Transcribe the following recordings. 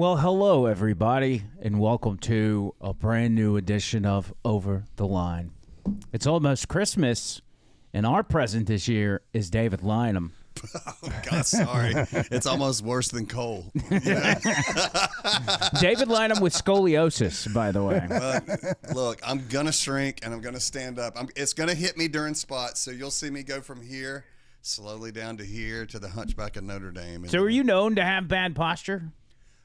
Well, hello, everybody, and welcome to a brand new edition of Over the Line. It's almost Christmas, and our present this year is David Lynham. Oh, God, sorry. It's almost worse than Cole. Yeah. David Lynham with scoliosis, by the way. Look, I'm going to shrink, and I'm going to stand up. It's going to hit me during spots, so you'll see me go from here slowly down to here to the Hunchback of Notre Dame. So are you known to have bad posture?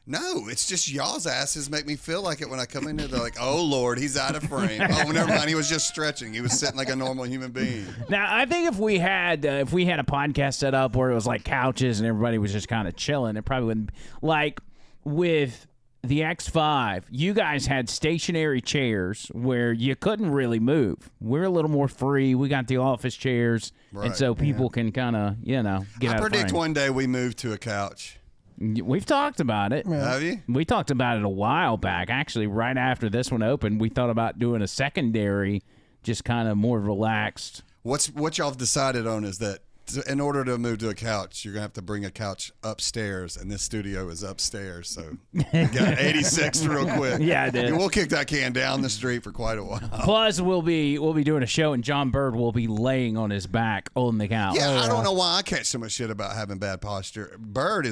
No, it's just y'all's asses make me feel like it when I come in here. They're like, oh, Lord, he's out of frame. Oh, never mind. He was just stretching. He was sitting like a normal human being. Now, I think if we had a podcast set up where it was like couches and everybody was just kind of chilling, it probably wouldn't. Like with the X5, you guys had stationary chairs where you couldn't really move. We're a little more free. We got the office chairs, right. And so people can kind of, get out of frame. I predict one day we move to a couch. We've talked about it. Have you? We talked about it a while back. Actually, right after this one opened, we thought about doing a secondary, just kind of more relaxed. What y'all have decided on is that in order to move to a couch, you're going to have to bring a couch upstairs, and this studio is upstairs, so you got 86 real quick. Yeah, I did. We'll kick that can down the street for quite a while. Plus, we'll be doing a show, and John Bird will be laying on his back on the couch. Yeah, I don't know why I catch so much shit about having bad posture. Bird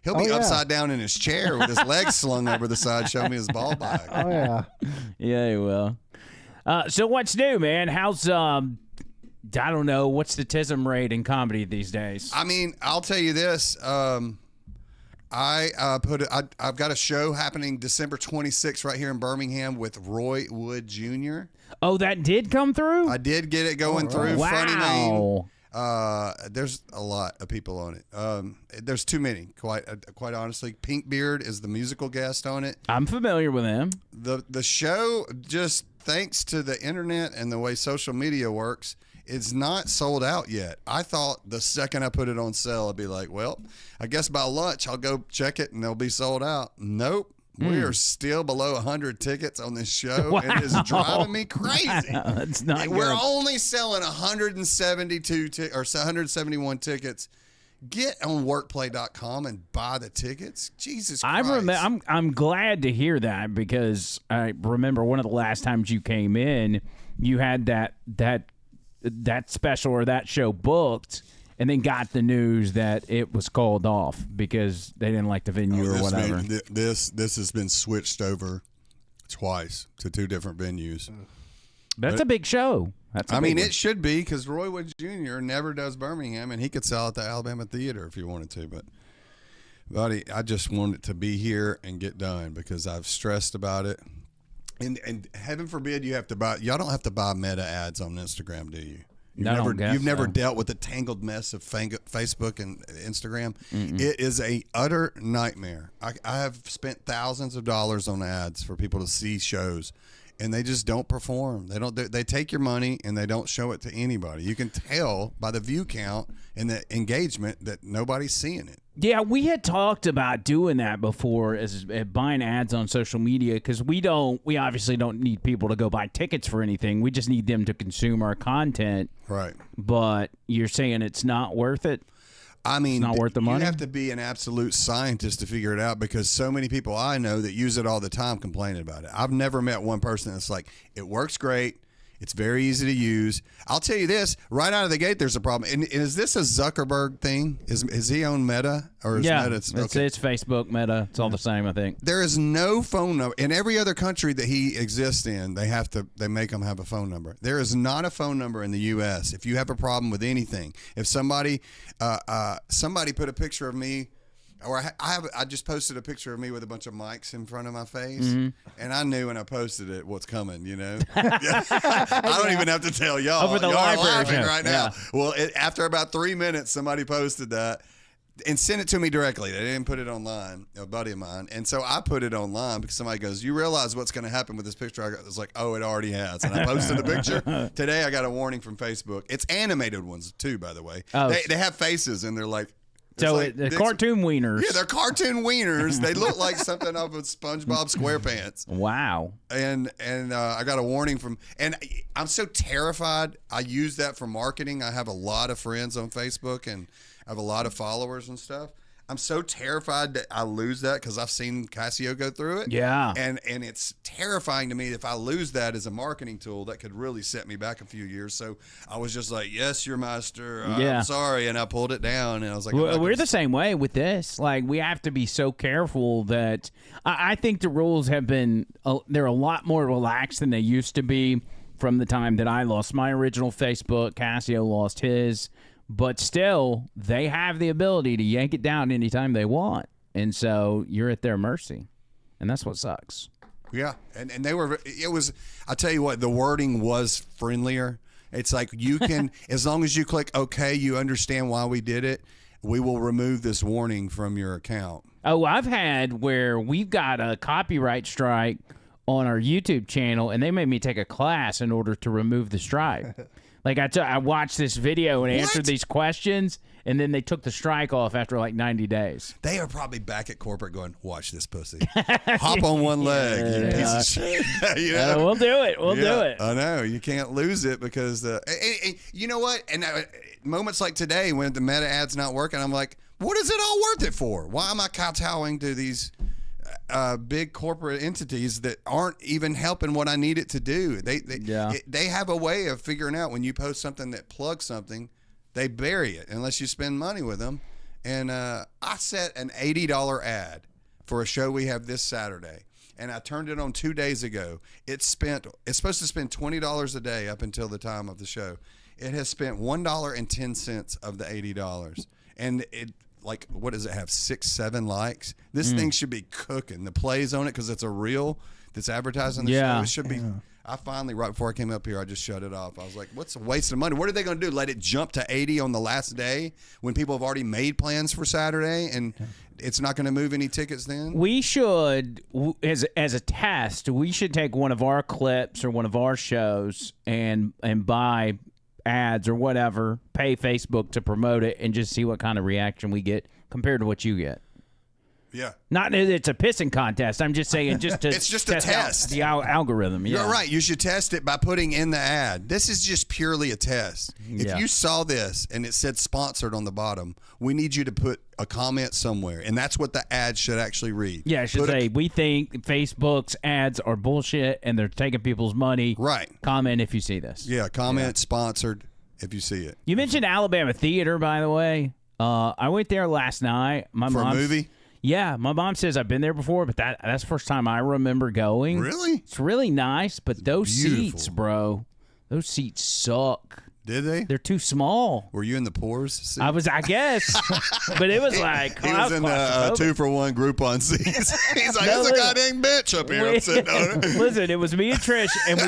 he'll be upside down in his chair with his legs slung over the side, showing me his ball bag. Oh, yeah. Yeah, he will. So what's new, man? How's I don't know. What's the tism rate in comedy these days? I mean, I'll tell you this. I've got a show happening December 26th right here in Birmingham with Roy Wood Jr. Oh, that did come through? I did get it going through. Wow. Funny Main. There's a lot of people on it. There's too many, quite honestly. Pinkbeard is the musical guest on it. I'm familiar with him. The show, just thanks to the internet and the way social media works, it's not sold out yet. I thought the second I put it on sale, I'd be like, well, I guess by lunch I'll go check it and they'll be sold out. Nope. We are still below 100 tickets on this show. Wow. It is driving me crazy. That's not good. We're only selling 171 tickets. Get on workplay.com and buy the tickets. Jesus Christ. I'm glad to hear that because I remember one of the last times you came in, you had that special or that show booked and then got the news that it was called off because they didn't like the venue or whatever. This has been switched twice to two different venues. That's a big show. It should be because Roy Wood Jr. never does Birmingham, and he could sell at the Alabama Theater if he wanted to. But, buddy, I just want it to be here and get done because I've stressed about it. And heaven forbid y'all don't have to buy meta ads on Instagram, do you? You've never dealt with the tangled mess of Facebook and Instagram. Mm-mm. It is a utter nightmare. I have spent thousands of dollars on ads for people to see shows, and they just don't perform. They take your money and they don't show it to anybody. You can tell by the view count and the engagement that nobody's seeing it. Yeah, we had talked about doing that before, as buying ads on social media, because we obviously don't need people to go buy tickets for anything. We just need them to consume our content. Right. But you're saying it's not worth it? I mean, it's not worth the money? You have to be an absolute scientist to figure it out because so many people I know that use it all the time complaining about it. I've never met one person that's like, it works great. It's very easy to use. I'll tell you this, right out of the gate, there's a problem. And is this a Zuckerberg thing? Is he on Meta? Or is Meta? It's Facebook, Meta. It's all the same, I think. There is no phone number. In every other country that he exists in, they make him have a phone number. There is not a phone number in the U.S. If you have a problem with anything, if somebody put a picture of me, or I just posted a picture of me with a bunch of mics in front of my face, and I knew when I posted it what's coming, I don't even have to tell y'all. Over the y'all are library laughing show. right now. Yeah. Well, after about 3 minutes, somebody posted that and sent it to me directly. They didn't put it online, a buddy of mine. And so I put it online because somebody goes, you realize what's going to happen with this picture? I was like, oh, it already has. And I posted the picture. Today I got a warning from Facebook. It's animated ones too, by the way. Oh. They have faces and they're like, so the cartoon wieners. Yeah, they're cartoon wieners. They look like something off of SpongeBob SquarePants. Wow. And I got a warning from, and I'm so terrified. I use that for marketing. I have a lot of friends on Facebook and I have a lot of followers and stuff. I'm so terrified that I lose that because I've seen Casio go through it. Yeah. And it's terrifying to me if I lose that as a marketing tool that could really set me back a few years. So I was just like, yes, your master. I'm sorry. And I pulled it down and I was like, we're the same way with this. Like, we have to be so careful that I think the rules have been, they're a lot more relaxed than they used to be from the time that I lost my original Facebook. Casio lost his. But still, they have the ability to yank it down anytime they want. And so you're at their mercy. And that's what sucks. Yeah. And I'll tell you what, the wording was friendlier. It's like you can, as long as you click OK, you understand why we did it, we will remove this warning from your account. Oh, I've had where we've got a copyright strike on our YouTube channel, and they made me take a class in order to remove the strike. Like, I watched this video and answered these questions, and then they took the strike off after like 90 days. They are probably back at corporate going, watch this pussy. Hop on one leg, you piece of shit. You know? We'll do it. We'll do it. I know. You can't lose it because, you know what? And moments like today when the meta ad's not working, I'm like, what is it all worth it for? Why am I kowtowing to these big corporate entities that aren't even helping what I need it to do? They have a way of figuring out when you post something that plugs something, they bury it unless you spend money with them. And I set an $80 ad for a show we have this Saturday, and I turned it on 2 days ago. It's supposed to spend $20 a day up until the time of the show. It has spent $1.10 of the $80, and it. Like, what does it have? 6-7 likes. This thing should be cooking. The plays on it, because it's a reel that's advertising the show. It should be. I finally, right before I came up here, I just shut it off. I was like, what's a waste of money? What are they going to do? Let it jump to 80 on the last day when people have already made plans for Saturday and it's not going to move any tickets then? We should, as a test, we should take one of our clips or one of our shows and buy ads or whatever, pay Facebook to promote it, and just see what kind of reaction we get compared to what you get. Yeah. Not that it's a pissing contest. I'm just saying it's just a test. The algorithm. Yeah. You're right. You should test it by putting in the ad. This is just purely a test. If you saw this and it said sponsored on the bottom, we need you to put a comment somewhere, and that's what the ad should actually read. Yeah, it should say, we think Facebook's ads are bullshit and they're taking people's money. Right. Comment if you see this. Yeah, comment sponsored if you see it. You mentioned Alabama Theater, by the way. I went there last night. For a movie? Yeah, my mom says I've been there before, but that's the first time I remember going. Really? It's really nice, but those seats, bro, those seats suck. Did they? They're too small. Were you in the pores seat? I guess. But it was like, he was in the 2-for-1 Groupon seats. He's like, there's a goddamn bitch up here. I'm sitting on it. Listen, it was me and Trish, and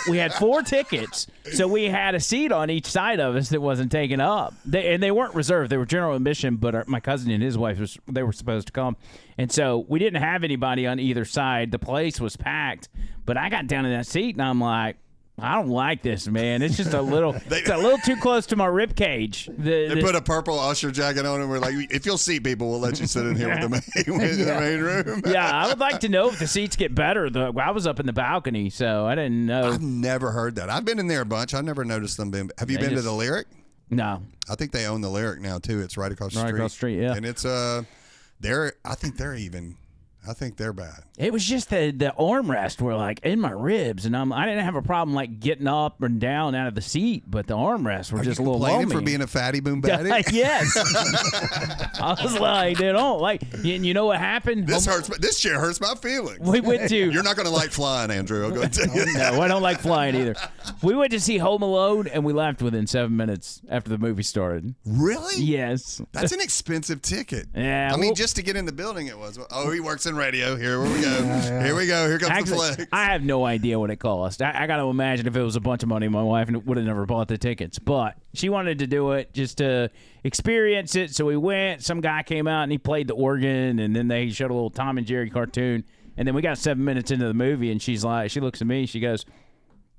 we had 4 tickets. So we had a seat on each side of us that wasn't taken up. They weren't reserved. They were general admission, but my cousin and his wife, they were supposed to come. And so we didn't have anybody on either side. The place was packed. But I got down in that seat, and I'm like, I don't like this, man. It's just a little too close to my rib cage. They put a purple usher jacket on, and we're like, if you'll seat people, we'll let you sit in here with the main room. Yeah, I would like to know if the seats get better. I was up in the balcony, so I didn't know. I've never heard that. I've been in there a bunch. I've never noticed them being. Have you been to the Lyric? No. I think they own the Lyric now too. It's right across the street. Right across the street, yeah. And it's I think they're bad. It was just the armrests were like in my ribs, and I didn't have a problem like getting up and down out of the seat, but the armrests were just a little low. For being a fatty boom batty? Yes. I was like, they don't like. You know what happened? This chair hurts my feelings. We went to. You're not going to like flying, Andrew. I'll go and tell you. No, I don't like flying either. We went to see Home Alone, and we left within 7 minutes after the movie started. Really? Yes. That's an expensive ticket. Yeah. I mean, just to get in the building, it was. Oh, he works in radio. Here we go. Here we go. Here comes the flex. I have no idea what it cost. I got to imagine if it was a bunch of money, my wife would have never bought the tickets. But she wanted to do it just to experience it. So we went. Some guy came out and he played the organ, and then they showed a little Tom and Jerry cartoon. And then we got 7 minutes into the movie, and she looks at me. She goes,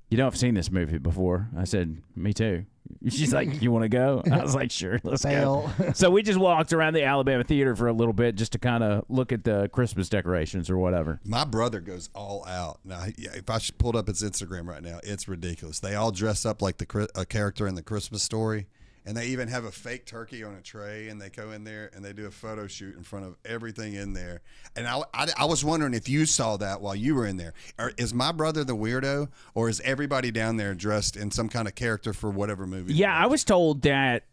"You know, I've seen this movie before." I said, "Me too." She's like, "You want to go?" I was like, "Sure, let's go." So we just walked around the Alabama Theater for a little bit just to kind of look at the Christmas decorations or whatever. My brother goes all out. Now, if I pulled up his Instagram right now, it's ridiculous. They all dress up like a character in the Christmas Story, And they even have a fake turkey on a tray, and they go in there and they do a photo shoot in front of everything in there. And I was wondering if you saw that while you were in there. Is my brother the weirdo, or is everybody down there dressed in some kind of character for whatever movie? Yeah, I was told that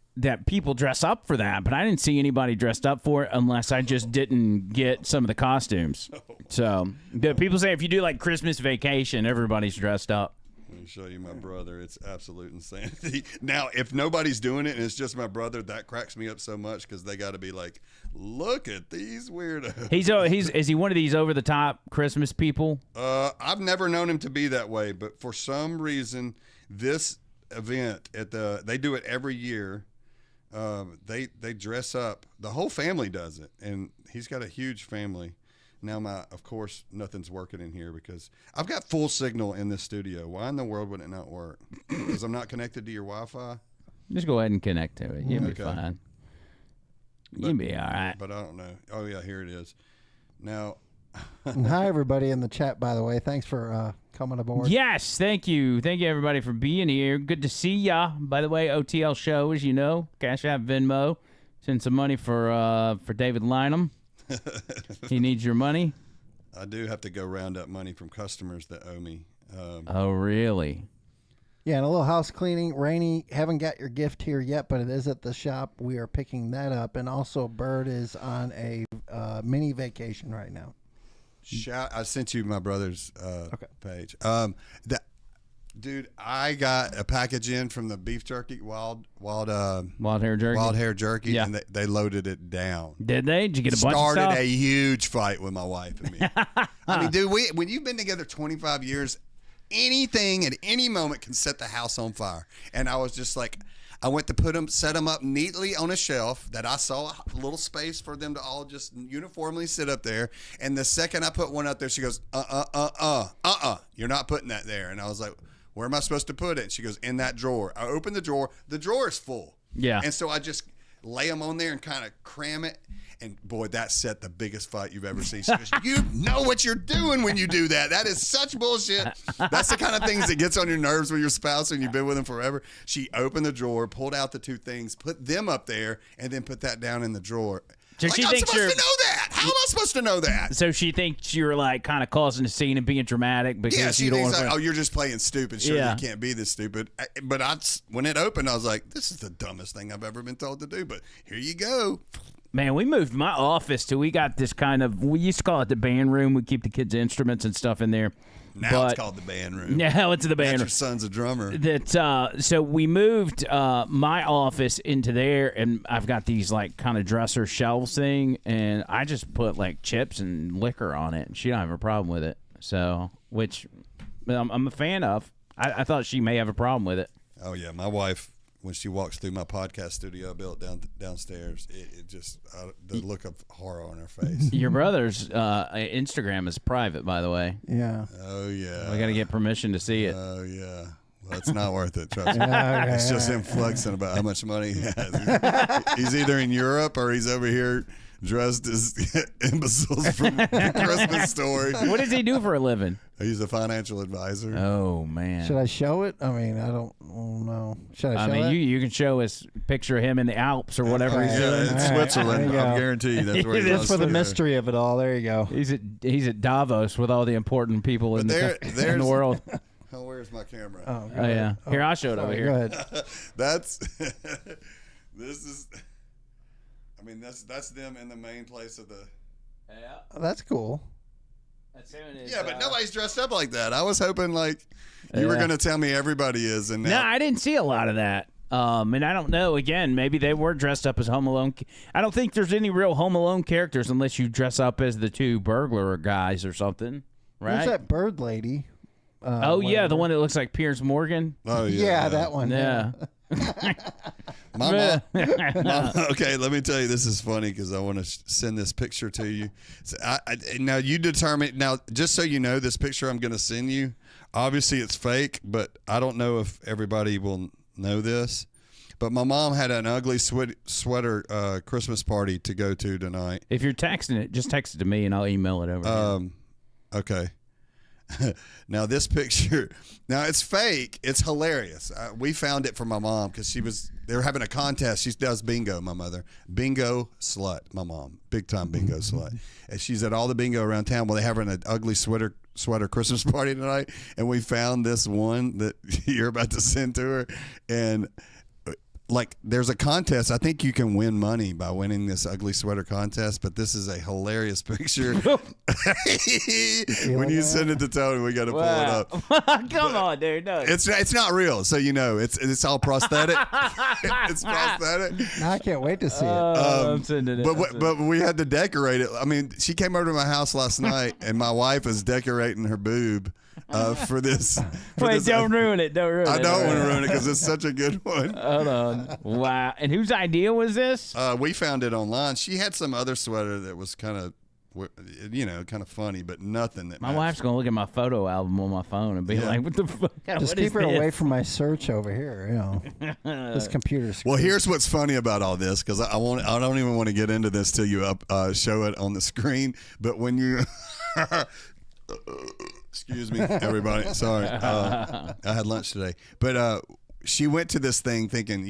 people dress up for that, but I didn't see anybody dressed up for it unless I just didn't get some of the costumes. So people say if you do like Christmas Vacation, everybody's dressed up. Let me show you my brother. It's absolute insanity. Now, if nobody's doing it and it's just my brother, that cracks me up so much because they got to be like, look at these weirdos. Is he one of these over the top Christmas people? I've never known him to be that way, but for some reason, this event they do it every year. They dress up. The whole family does it, and he's got a huge family. Now, of course, nothing's working in here because I've got full signal in this studio. Why in the world would it not work? Because I'm not connected to your Wi-Fi? Just go ahead and connect to it. You'll be fine. You'll be all right. But I don't know. Oh, yeah, here it is. Now. And hi, everybody in the chat, by the way. Thanks for coming aboard. Yes, thank you. Thank you, everybody, for being here. Good to see ya. By the way, OTL show, as you know, Cash App, Venmo. Send some money for David Lynham. He needs your money. I do have to go round up money from customers that owe me. Oh, really? Yeah, and a little house cleaning. Rainey, haven't got your gift here yet, but it is at the shop. We are picking that up. And also, Bird is on a mini vacation right now. I sent you my brother's page. Dude, I got a package in from the beef jerky, wild hair jerky. Yeah. And they loaded it down. Did they? Did you get a bunch of stuff? Started a huge fight with my wife and me. I mean, dude, when you've been together 25 years, anything at any moment can set the house on fire. And I was just like, I went to set them up neatly on a shelf that I saw a little space for them to all just uniformly sit up there. And the second I put one up there, she goes, you're not putting that there. And I was like, where am I supposed to put it? And she goes, in that drawer. I open the drawer. The drawer is full. Yeah. And so I just lay them on there and kind of cram it. And boy, that set the biggest fight you've ever seen. She goes, you know what you're doing when you do that. That is such bullshit. That's the kind of things that gets on your nerves with your spouse and you've been with them forever. She opened the drawer, pulled out the two things, put them up there, and then put that down in the drawer. So like, I'm supposed to know that. How am I supposed to know that? So she thinks you're like kind of causing a scene and being dramatic because she you don't thinks want like, you're just playing stupid. Sure, Yeah. you can't be this stupid. But when it opened, I was like, this is the dumbest thing I've ever been told to do. But here you go. Man, we moved my office we got this we used to call it the band room. We keep the kids' instruments and stuff in there. Now it's called the band room. Now it's the band room. Your son's a drummer. So we moved my office into there, and I've got these like kind of dresser shelves thing, and I just put like chips and liquor on it, and she don't have a problem with it. So, which I'm a fan of. I thought she may have a problem with it. Oh yeah, my wife, when she walks through my podcast studio I built downstairs, it just the look of horror on her face. Your brother's Instagram is private, by the way. Yeah. Oh yeah. I got to get permission to see it. Oh yeah. Well, it's not worth it. Trust me. Okay, It's just him flexing about how much money he has. He's either in Europe or he's over here dressed as imbeciles from the Christmas Story. What does he do for a living? He's a financial advisor. Oh man. Should I show it? I mean, I don't know. Should I show it? You can show us a picture of him in the Alps or whatever he's doing. It's Switzerland. There you I go. guarantee you that's where he's Just for the mystery of it all. There you go. He's at Davos with all the important people in the world. Oh, where's my camera? Oh, Oh yeah. Here, I'll show it over here. Go ahead. That's this is. I mean, that's them in the main place of the. Yeah. Oh, that's cool. That's him in his, Yeah, but nobody's dressed up like that. I was hoping like you were going to tell me everybody is, and No, now I didn't see a lot of that. And I don't know. Again, maybe they were dressed up as Home Alone. I don't think there's any real Home Alone characters unless you dress up as the two burglar guys or something, right? Who's that bird lady? Oh yeah, whatever. the one that looks like Piers Morgan. oh Yeah, that one. Yeah. My mom, okay, let me tell you, this is funny because I want to send this picture to you. So now you determine. Now, just so you know, this picture I'm going to send you, obviously it's fake, but I don't know if everybody will know this. But my mom had an ugly sweater Christmas party to go to tonight. If you're texting it, just text it to me and I'll email it over. Okay. Now this picture, now it's fake. It's hilarious. We found it for my mom because they were having a contest. She does bingo, my mother. Bingo slut, my mom. Big time bingo slut. And she's at all the bingo around town. Well, they having an ugly sweater Christmas party tonight. And we found this one that you're about to send to her. And like there's a contest. I think you can win money by winning this ugly sweater contest, but this is a hilarious picture. When you send it to Tony, we got to pull it up. Come on, dude. No. It's not real, so it's all prosthetic. It's prosthetic. Now I can't wait to see it. I'm sending it. But we had to decorate it. I mean, she came over to my house last night, and my wife is decorating her boob. For this. Wait, don't ruin it. Don't ruin it. I don't want to ruin it because it's such a good one. Hold on. Wow. And whose idea was this? We found it online. She had some other sweater that was kind of, kind of funny, but nothing that My matched. wife's going to look at my photo album on my phone and be like, what the fuck? Just keep her away from my search over here. This computer screen. Well, here's what's funny about all this, because I don't even want to get into this till you show it on the screen. But when you... Excuse me, everybody. Sorry. I had lunch today. But she went to this thing thinking,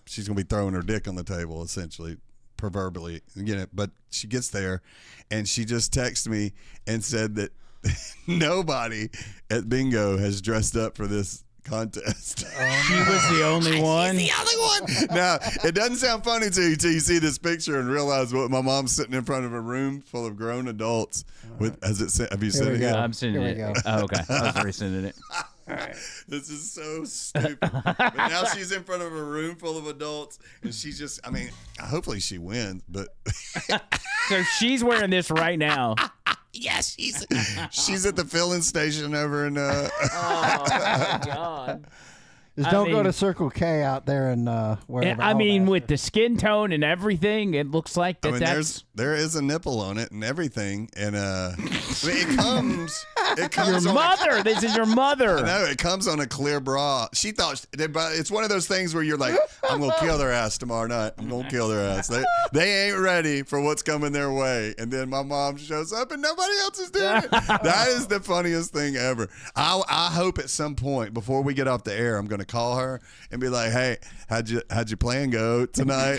she's going to be throwing her dick on the table, essentially, proverbially. But she gets there, and she just texted me and said that nobody at bingo has dressed up for this contest. She was the only one. She's the only one. Now, it doesn't sound funny to you till you see this picture and realize what my mom's sitting in front of a room full of grown adults. Have you seen it? I'm sending it. Oh, okay. I was already sending it. This is so stupid. But now she's in front of a room full of adults, and she's just, hopefully she wins, but. So she's wearing this right now. Yes, she's at the filling station over in. Oh, my God. Just don't go to Circle K out there and wherever. With the skin tone and everything, it looks like that's... there is a nipple on it and everything, and it comes. Your mother. This is your mother. I know, it comes on a clear bra. She thought it's one of those things where you're like, I'm gonna kill their ass tomorrow night. I'm gonna kill their ass. They ain't ready for what's coming their way, and then my mom shows up and nobody else is doing it. That is the funniest thing ever. I hope at some point before we get off the air, I'm gonna call her and be like, hey, how'd your plan go tonight?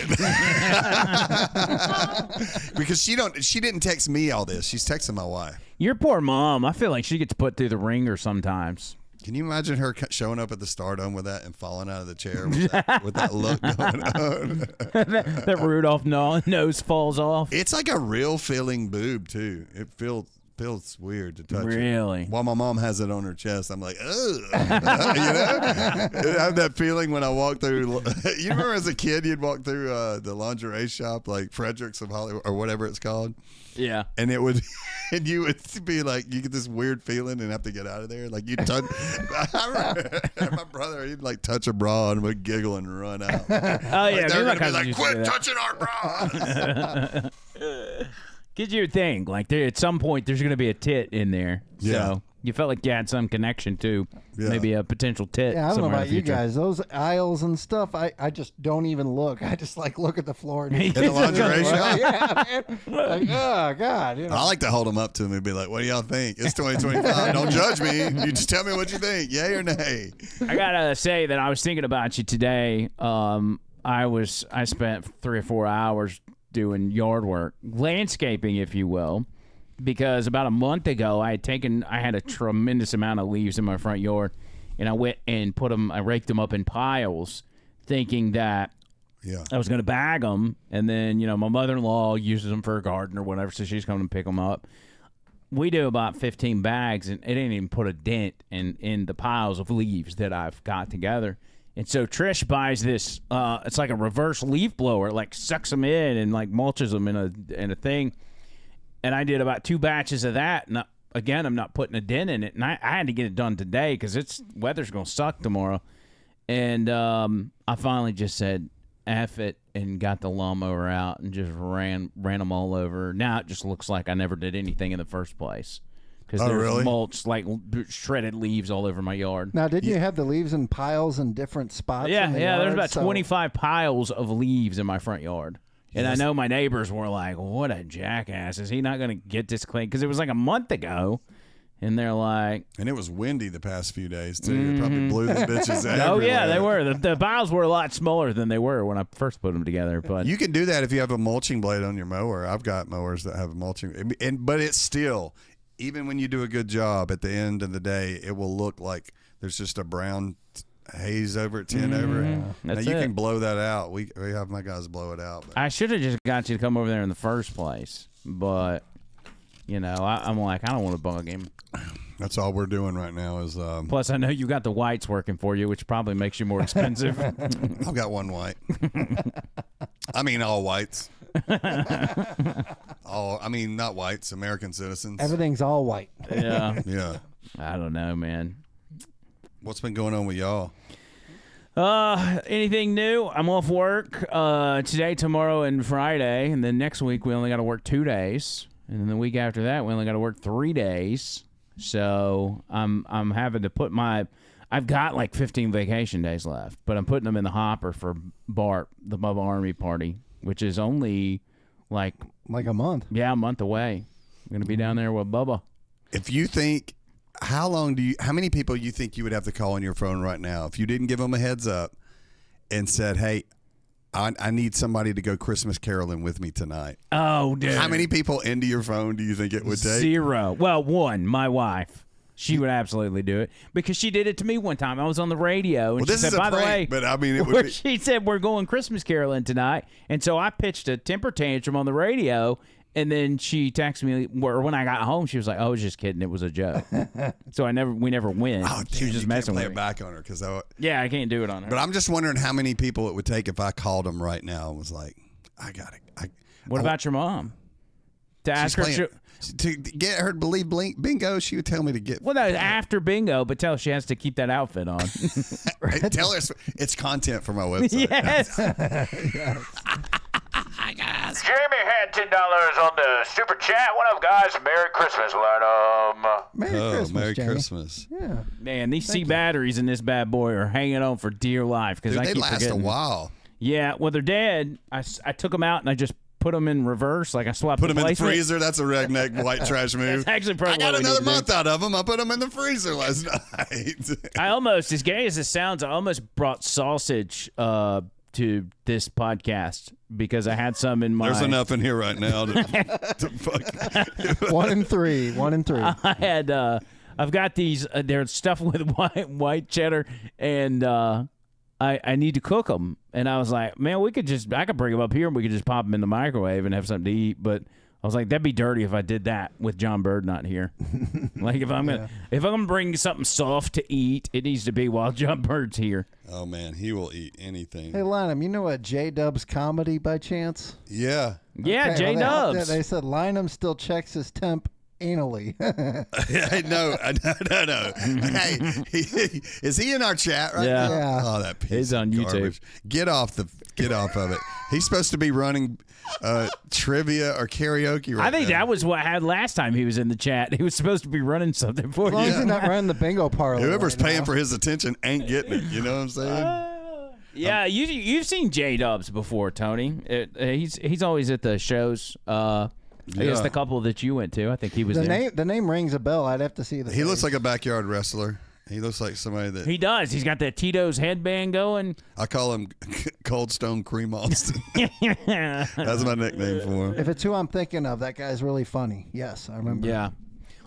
Because she didn't text me all this. She's texting my wife. Your poor mom. I feel like she gets put through the ringer sometimes. Can you imagine her showing up at the Stardome with that and falling out of the chair with that look going on? that Rudolph nose falls off. It's like a real feeling boob too. It feels weird to touch. Really? It. While my mom has it on her chest, I'm like, ugh. I have that feeling when I walk through. You remember as a kid, you'd walk through the lingerie shop, like Fredericks of Hollywood or whatever it's called. Yeah. And you would be like, you get this weird feeling and have to get out of there. Like you touch. I remember my brother, he'd like touch a bra and would giggle and run out. Oh yeah, they're gonna be like, quit touching our bras. Because you would think, like, at some point, there's going to be a tit in there. Yeah. So you felt like you had some connection to maybe a potential tit. Yeah, I don't know somewhere about in the you future. guys. Those aisles and stuff, I just don't even look. I just look at the floor. And In the lingerie shop? Yeah, man. Like, oh, God. I like to hold them up to me and be like, what do y'all think? It's 2025. Don't judge me. You just tell me what you think. Yay or nay? I got to say that I was thinking about you today. I spent 3 or 4 hours doing yard work, landscaping, if you will, because about a month ago I had a tremendous amount of leaves in my front yard, and I went and I raked them up in piles, thinking that I was going to bag them, and then my mother-in-law uses them for a garden or whatever, so she's coming to pick them up. We do about 15 bags, and it didn't even put a dent in the piles of leaves that I've got together. And so Trish buys this. It's like a reverse leaf blower. It like sucks them in and like mulches them in a thing. And I did about 2 batches of that. And again, I'm not putting a dent in it. And I had to get it done today because weather's gonna suck tomorrow. And I finally just said F it and got the lawnmower out and just ran them all over. Now it just looks like I never did anything in the first place. Because there's mulch, like shredded leaves all over my yard. Now, did you have the leaves in piles in different spots? Yeah, in the yard? There's about 25 piles of leaves in my front yard. And I know my neighbors were like, what a jackass. Is he not going to get this clean? Because it was like a month ago. And they're like... And it was windy the past few days, too. It probably blew the bitches everywhere. Oh, yeah, they were. The piles were a lot smaller than they were when I first put them together. But you can do that if you have a mulching blade on your mower. I've got mowers that have a mulching... But it's still, even when you do a good job, at the end of the day, it will look like there's just a brown haze over it, tin over it. Now, you can blow that out. We have my guys blow it out. But. I should have just got you to come over there in the first place. But, you know, I'm like, I don't want to bug him. That's all we're doing right now is... Plus, I know you got the whites working for you, which probably makes you more expensive. I've got one white. I mean, all whites. Not whites, American citizens. Everything's all white. Yeah. Yeah. I don't know, man. What's been going on with y'all? Anything new? I'm off work today, tomorrow, and Friday. And then next week, we only got to work 2 days. And then the week after that, we only got to work 3 days. So I'm having to put I've got like 15 vacation days left, but I'm putting them in the hopper for BARP, the Bubba Army party, which is only like a month. Yeah, a month away. I'm going to be down there with Bubba. If you think, how many people you think you would have to call on your phone right now if you didn't give them a heads up and said, hey, I need somebody to go Christmas caroling with me tonight? Oh, dude. How many people into your phone do you think it would take? 0. Well, one, my wife. She would absolutely do it because she did it to me one time. I was on the radio and she said, by the way, but I mean, it would be... she said, we're going Christmas caroling tonight. And so I pitched a temper tantrum on the radio. And then she texted me, or when I got home, she was like, "Oh, I was just kidding. It was a joke." So we never win. Oh, damn, she was just messing with me. Play it back on her because I can't do it on her. But I'm just wondering how many people it would take if I called them right now and was like, "I got it." What about your mom? To ask her to get her to believe bingo, she would tell me to get. Well, no, after bingo, but tell her she has to keep that outfit on. Tell her it's content for my website. Yes. Yes. Jamie had $10 on the super chat. What up, guys? Merry Christmas, Lenham. Merry Jamie. Christmas. Yeah. Man, these C batteries in this bad boy are hanging on for dear life because I they keep last forgetting. a while. Yeah, well, they're dead. I took them out and I just put them in reverse. Like I swapped. Put them in the placement. freezer. That's a redneck white trash move. That's actually probably I got what we another need to do. month out of them. I put them in the freezer last night. I almost, as gay as it sounds, I almost brought sausage to this podcast because I had some in my. There's enough in here right now to fuck. 1 and 3. 1 and 3. I had. I've got these. They're stuffed with white cheddar, and I need to cook them. And I was like, man, I could bring them up here and we could just pop them in the microwave and have something to eat. But I was like, that'd be dirty if I did that with John Bird not here. Like if I'm gonna bring something soft to eat, it needs to be while John Bird's here. Oh man, he will eat anything. Hey, Lynham, you know what J-Dub's comedy by chance? Yeah. Yeah, Okay, J Dubs. They said Lynham still checks his temp anally. No. Hey, is he in our chat right Yeah. now? Yeah. Oh, that piece He's of on YouTube. garbage. Get off of it. He's supposed to be running trivia or karaoke right I think now. that was what I had last time he was in the chat. He was supposed to be running something for As long you. as he's not running the bingo parlor. Whoever's right paying now. for his attention ain't getting it. You know what I'm saying? Yeah, you've seen J Dubs before, Tony. He's always at the shows. I guess the couple that you went to, I think he was there. The name rings a bell. I'd have to see the He looks face. like a backyard wrestler. He looks like somebody that He does. He's got that Tito's headband going. I call him Cold Stone Cream Austin. That's my nickname for him. If it's who I'm thinking of, that guy's really funny. Yes, I remember. Yeah.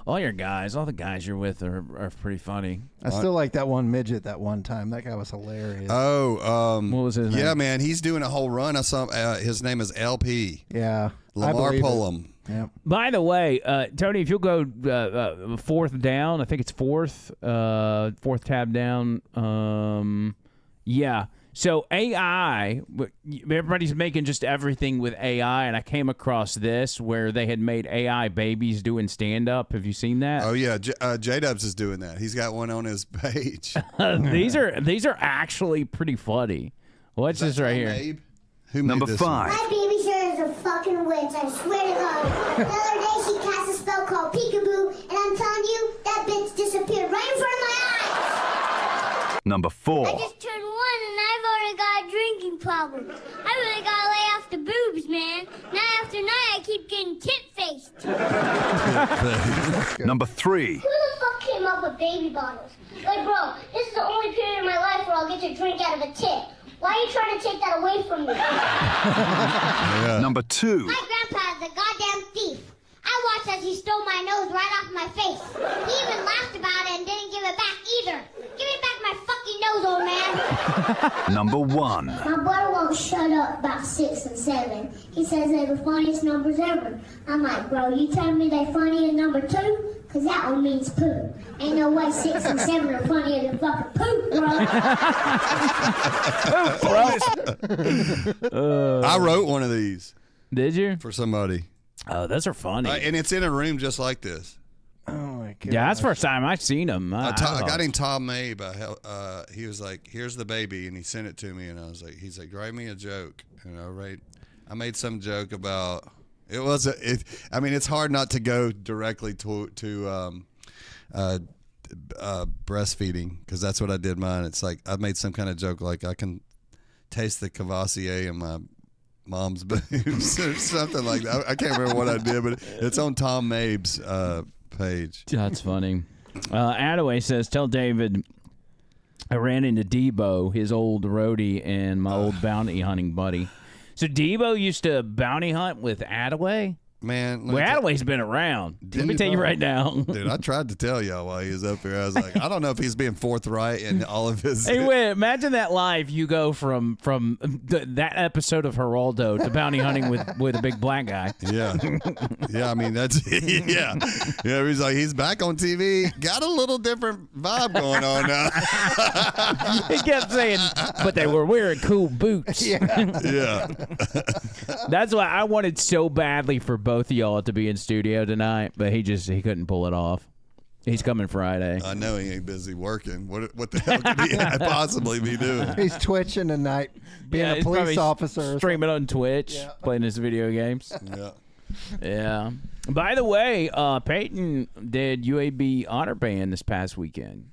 All the guys you're with are pretty funny. I still like that one midget that one time. That guy was hilarious. Oh, What was his name? yeah, man, he's doing a whole run. I saw his name is LP. Yeah. I Lamar believe it. Pullum. Yeah. By the way, Tony, if you'll go fourth down, I think it's fourth tab down. Yeah. So AI, everybody's making just everything with AI, and I came across this where they had made AI babies doing stand-up. Have you seen that? Oh yeah, J-Dubs is doing that. He's got one on his page. These are actually pretty funny. Watch this right here. Abe? Who made Number this 5. My baby sure is a fucking witch, I swear to God. The other day she cast a spell called Peekaboo, and I'm telling you, that bitch disappeared right in front of my eyes. Number 4. I just turned 1 and I've already got drinking problems. I really gotta lay off the boobs, man. Night after night I keep getting tit-faced. Number 3. Who the of baby bottles. Like, bro, this is the only period in my life where I'll get to drink out of a tip. Why are you trying to take that away from me? Yeah. Number 2. My grandpa is a goddamn thief. I watched as he stole my nose right off my face. He even laughed about it and didn't give it back either. Give me back my fucking nose, old man. Number 1. My brother won't shut up about 6 and 7. He says they're the funniest numbers ever. I'm like, bro, you telling me they're funny in number 2? Because that one means poo. Ain't no way 6 and 7 are funnier than fucking poop, bro. I wrote one of these Did you? for somebody. Oh, those are funny. And it's in a room just like this. Oh my god. Yeah, that's the first time I've seen them. A guy named Tom Mabe, he was like, "Here's the baby," and he sent it to me, and I was like, "He's like, write me a joke," and I made some joke about it was I mean, it's hard not to go directly to breastfeeding because that's what I did mine. It's like I made some kind of joke like I can taste the Cavassier in my mom's boobs or something like that. I can't remember what I did, but it's on Tom Mabe's page. That's funny. Attaway says, tell David I ran into Debo, his old roadie, and my old bounty hunting buddy. So Debo used to bounty hunt with Attaway? Man, Well, Attaway's been around. Let me tell you right now. Dude, I tried to tell y'all while he was up here. I was like, I don't know if he's being forthright in all of his. Hey, wait! Imagine that live. You go from that episode of Geraldo to bounty hunting with a big black guy. Yeah, yeah. I mean, that's yeah. He's like, he's back on TV. Got a little different vibe going on now. He kept saying, but they were wearing cool boots. Yeah. That's why I wanted so badly for both of y'all to be in studio tonight, but he couldn't pull it off. He's coming Friday. I know he ain't busy working. What the hell could he possibly be doing? He's twitching tonight, being a he's police probably officer. streaming on Twitch, playing his video games. Yeah. Yeah. By the way, Peyton did UAB Honor Band this past weekend.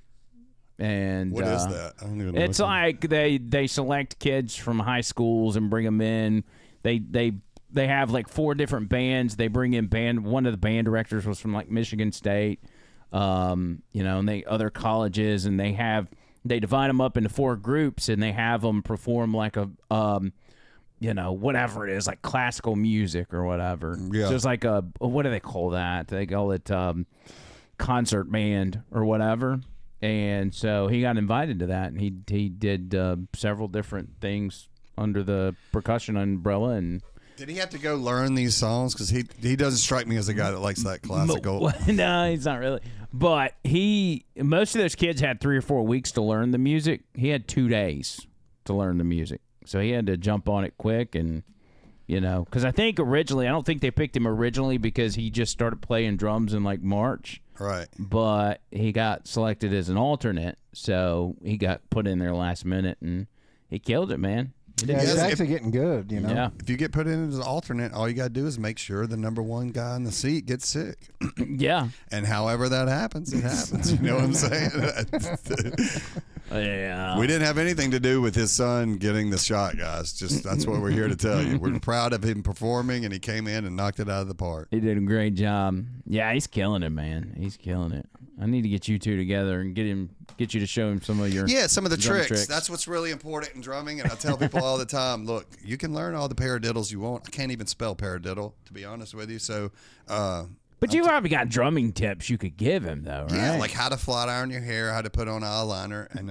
And What is that? I don't even know. it's like they select kids from high schools and bring them in. They have like 4 different bands. They bring in one of the band directors was from like Michigan State, and other colleges, and they divide them up into 4 groups, and they have them perform like a whatever it is, like classical music or whatever. Yeah. Just like what do they call that? They call it concert band or whatever. And so he got invited to that, and he did several different things under the percussion umbrella. And did he have to go learn these songs? Because he doesn't strike me as a guy that likes that classical. No, he's not really. But most of those kids had 3 or 4 weeks to learn the music. He had 2 days to learn the music. So he had to jump on it quick. And, because I don't think they picked him originally because he just started playing drums in like March. Right. But he got selected as an alternate. So he got put in there last minute, and he killed it, man. Yeah, he's actually getting good, Yeah. If you get put in as an alternate, all you got to do is make sure the number 1 guy in the seat gets sick. Yeah. And however that happens, it happens. You know what I'm saying? Yeah. We didn't have anything to do with his son getting the shot, guys. Just that's what we're here to tell you. We're proud of him performing, and he came in and knocked it out of the park. He did a great job. Yeah, he's killing it, man. He's killing it. I need to get you 2 together and get you to show him some of your some of the drum tricks. That's what's really important in drumming. And I tell people all the time, look, you can learn all the paradiddles you want. I can't even spell paradiddle, to be honest with you. So, but you probably got drumming tips you could give him, though, right? yeah, like how to flat iron your hair, how to put on eyeliner, and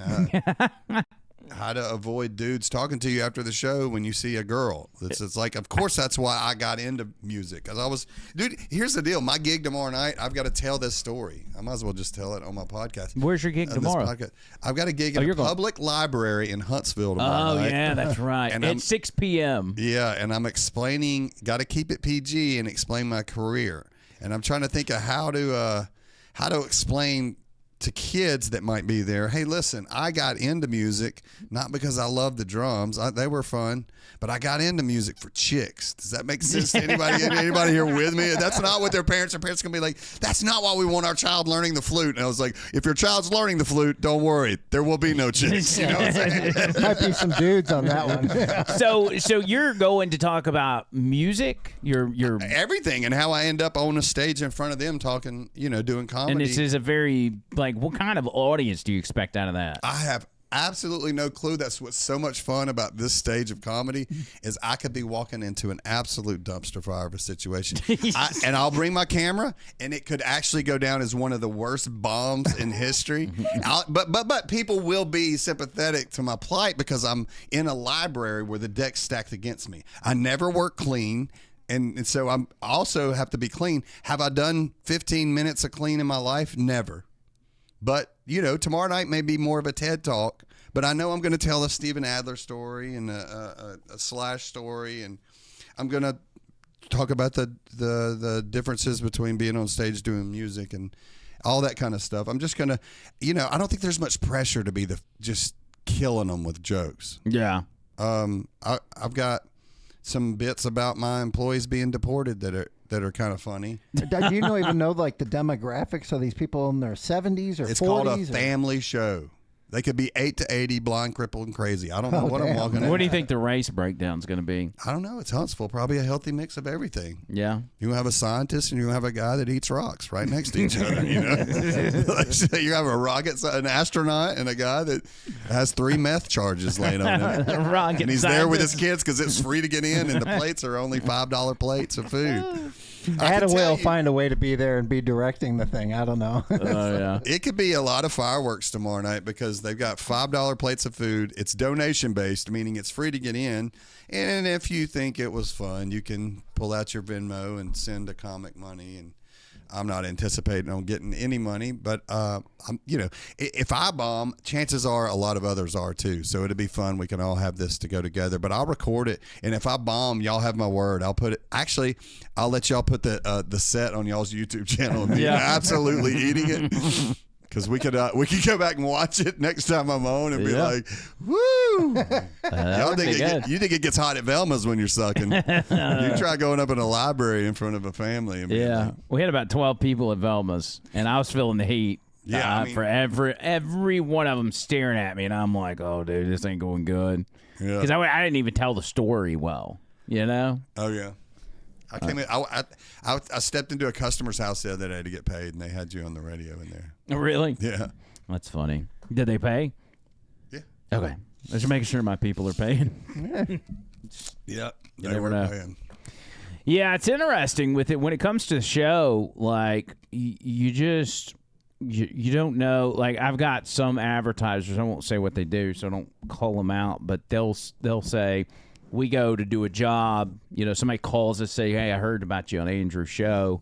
how to avoid dudes talking to you after the show when you see a girl. It's like, of course, that's why I got into music. Cause dude, here's the deal. My gig tomorrow night, I've got to tell this story. I might as well just tell it on my podcast. Where's your gig tomorrow? I've got a gig in a public library in Huntsville tomorrow night. Oh, yeah, that's right. And at 6 p.m. Yeah, and I'm explaining, got to keep it PG and explain my career. And I'm trying to think of how to explain to kids that might be there, hey, listen, I got into music not because I loved the drums. They were fun, but I got into music for chicks. Does that make sense to anybody? Anybody here with me? That's not what their parents going to be like, that's not why we want our child learning the flute. And I was like, if your child's learning the flute, don't worry. There will be no chicks. You know what I'm saying? Might be some dudes on that one. So you're going to talk about music? Your everything, and how I end up on a stage in front of them talking, doing comedy. And this is a very, like, Like, what kind of audience do you expect out of that? I have absolutely no clue. That's what's so much fun about this stage of comedy is I could be walking into an absolute dumpster fire of a situation, and I'll bring my camera, and it could actually go down as one of the worst bombs in history. But people will be sympathetic to my plight because I'm in a library where the deck's stacked against me. I never work clean. And so I also have to be clean. Have I done 15 minutes of clean in my life? Never. But, tomorrow night may be more of a TED Talk, but I know I'm going to tell a Steven Adler story and a Slash story, and I'm going to talk about the differences between being on stage doing music and all that kind of stuff. I'm just going to, I don't think there's much pressure to be just killing them with jokes. Yeah. I've got some bits about my employees being deported that are kind of funny. Do you even know like the demographics of these people in their 70s or 40s? It's called a family show. They could be 8 to 80, blind, crippled, and crazy. I don't know what I'm walking. What do you think the race breakdown's going to be? I don't know. It's Huntsville. Probably a healthy mix of everything. Yeah. You have a scientist and you have a guy that eats rocks right next to each other. You have an astronaut and a guy that has 3 meth charges laying on him. And he's there with his kids because it's free to get in, and the plates are only $5 plates of food. Ada will find a way to be there and be directing the thing. I don't know. Yeah. It could be a lot of fireworks tomorrow night because they've got $5 plates of food. It's donation based, meaning it's free to get in. And if you think it was fun, you can pull out your Venmo and send a comic money. And I'm not anticipating on getting any money, but if I bomb, chances are a lot of others are too. So it'd be fun. We can all have this to go together. But I'll record it, and if I bomb, y'all have my word. I'll put it. Actually, I'll let y'all put the set on y'all's YouTube channel. And absolutely eating it. Because we could go back and watch it next time I'm on and be like, woo! Y'all think you think it gets hot at Velma's when you're sucking. You try going up in a library in front of a family. And like, we had about 12 people at Velma's, and I was feeling the heat. Yeah, for every one of them staring at me, and I'm like, oh, dude, this ain't going good. Because I didn't even tell the story well, Oh, yeah. I came in. I stepped into a customer's house the other day to get paid, and they had you on the radio in there. Really? Yeah. That's funny. Did they pay? Yeah. Okay. Just making sure my people are paying. Yeah. You They never were know. paying. Yeah, it's interesting with it when it comes to the show. Like you don't know. Like I've got some advertisers. I won't say what they do, so don't call them out. But they'll say, we go to do a job. Somebody calls us, say, hey, I heard about you on Andrew's show,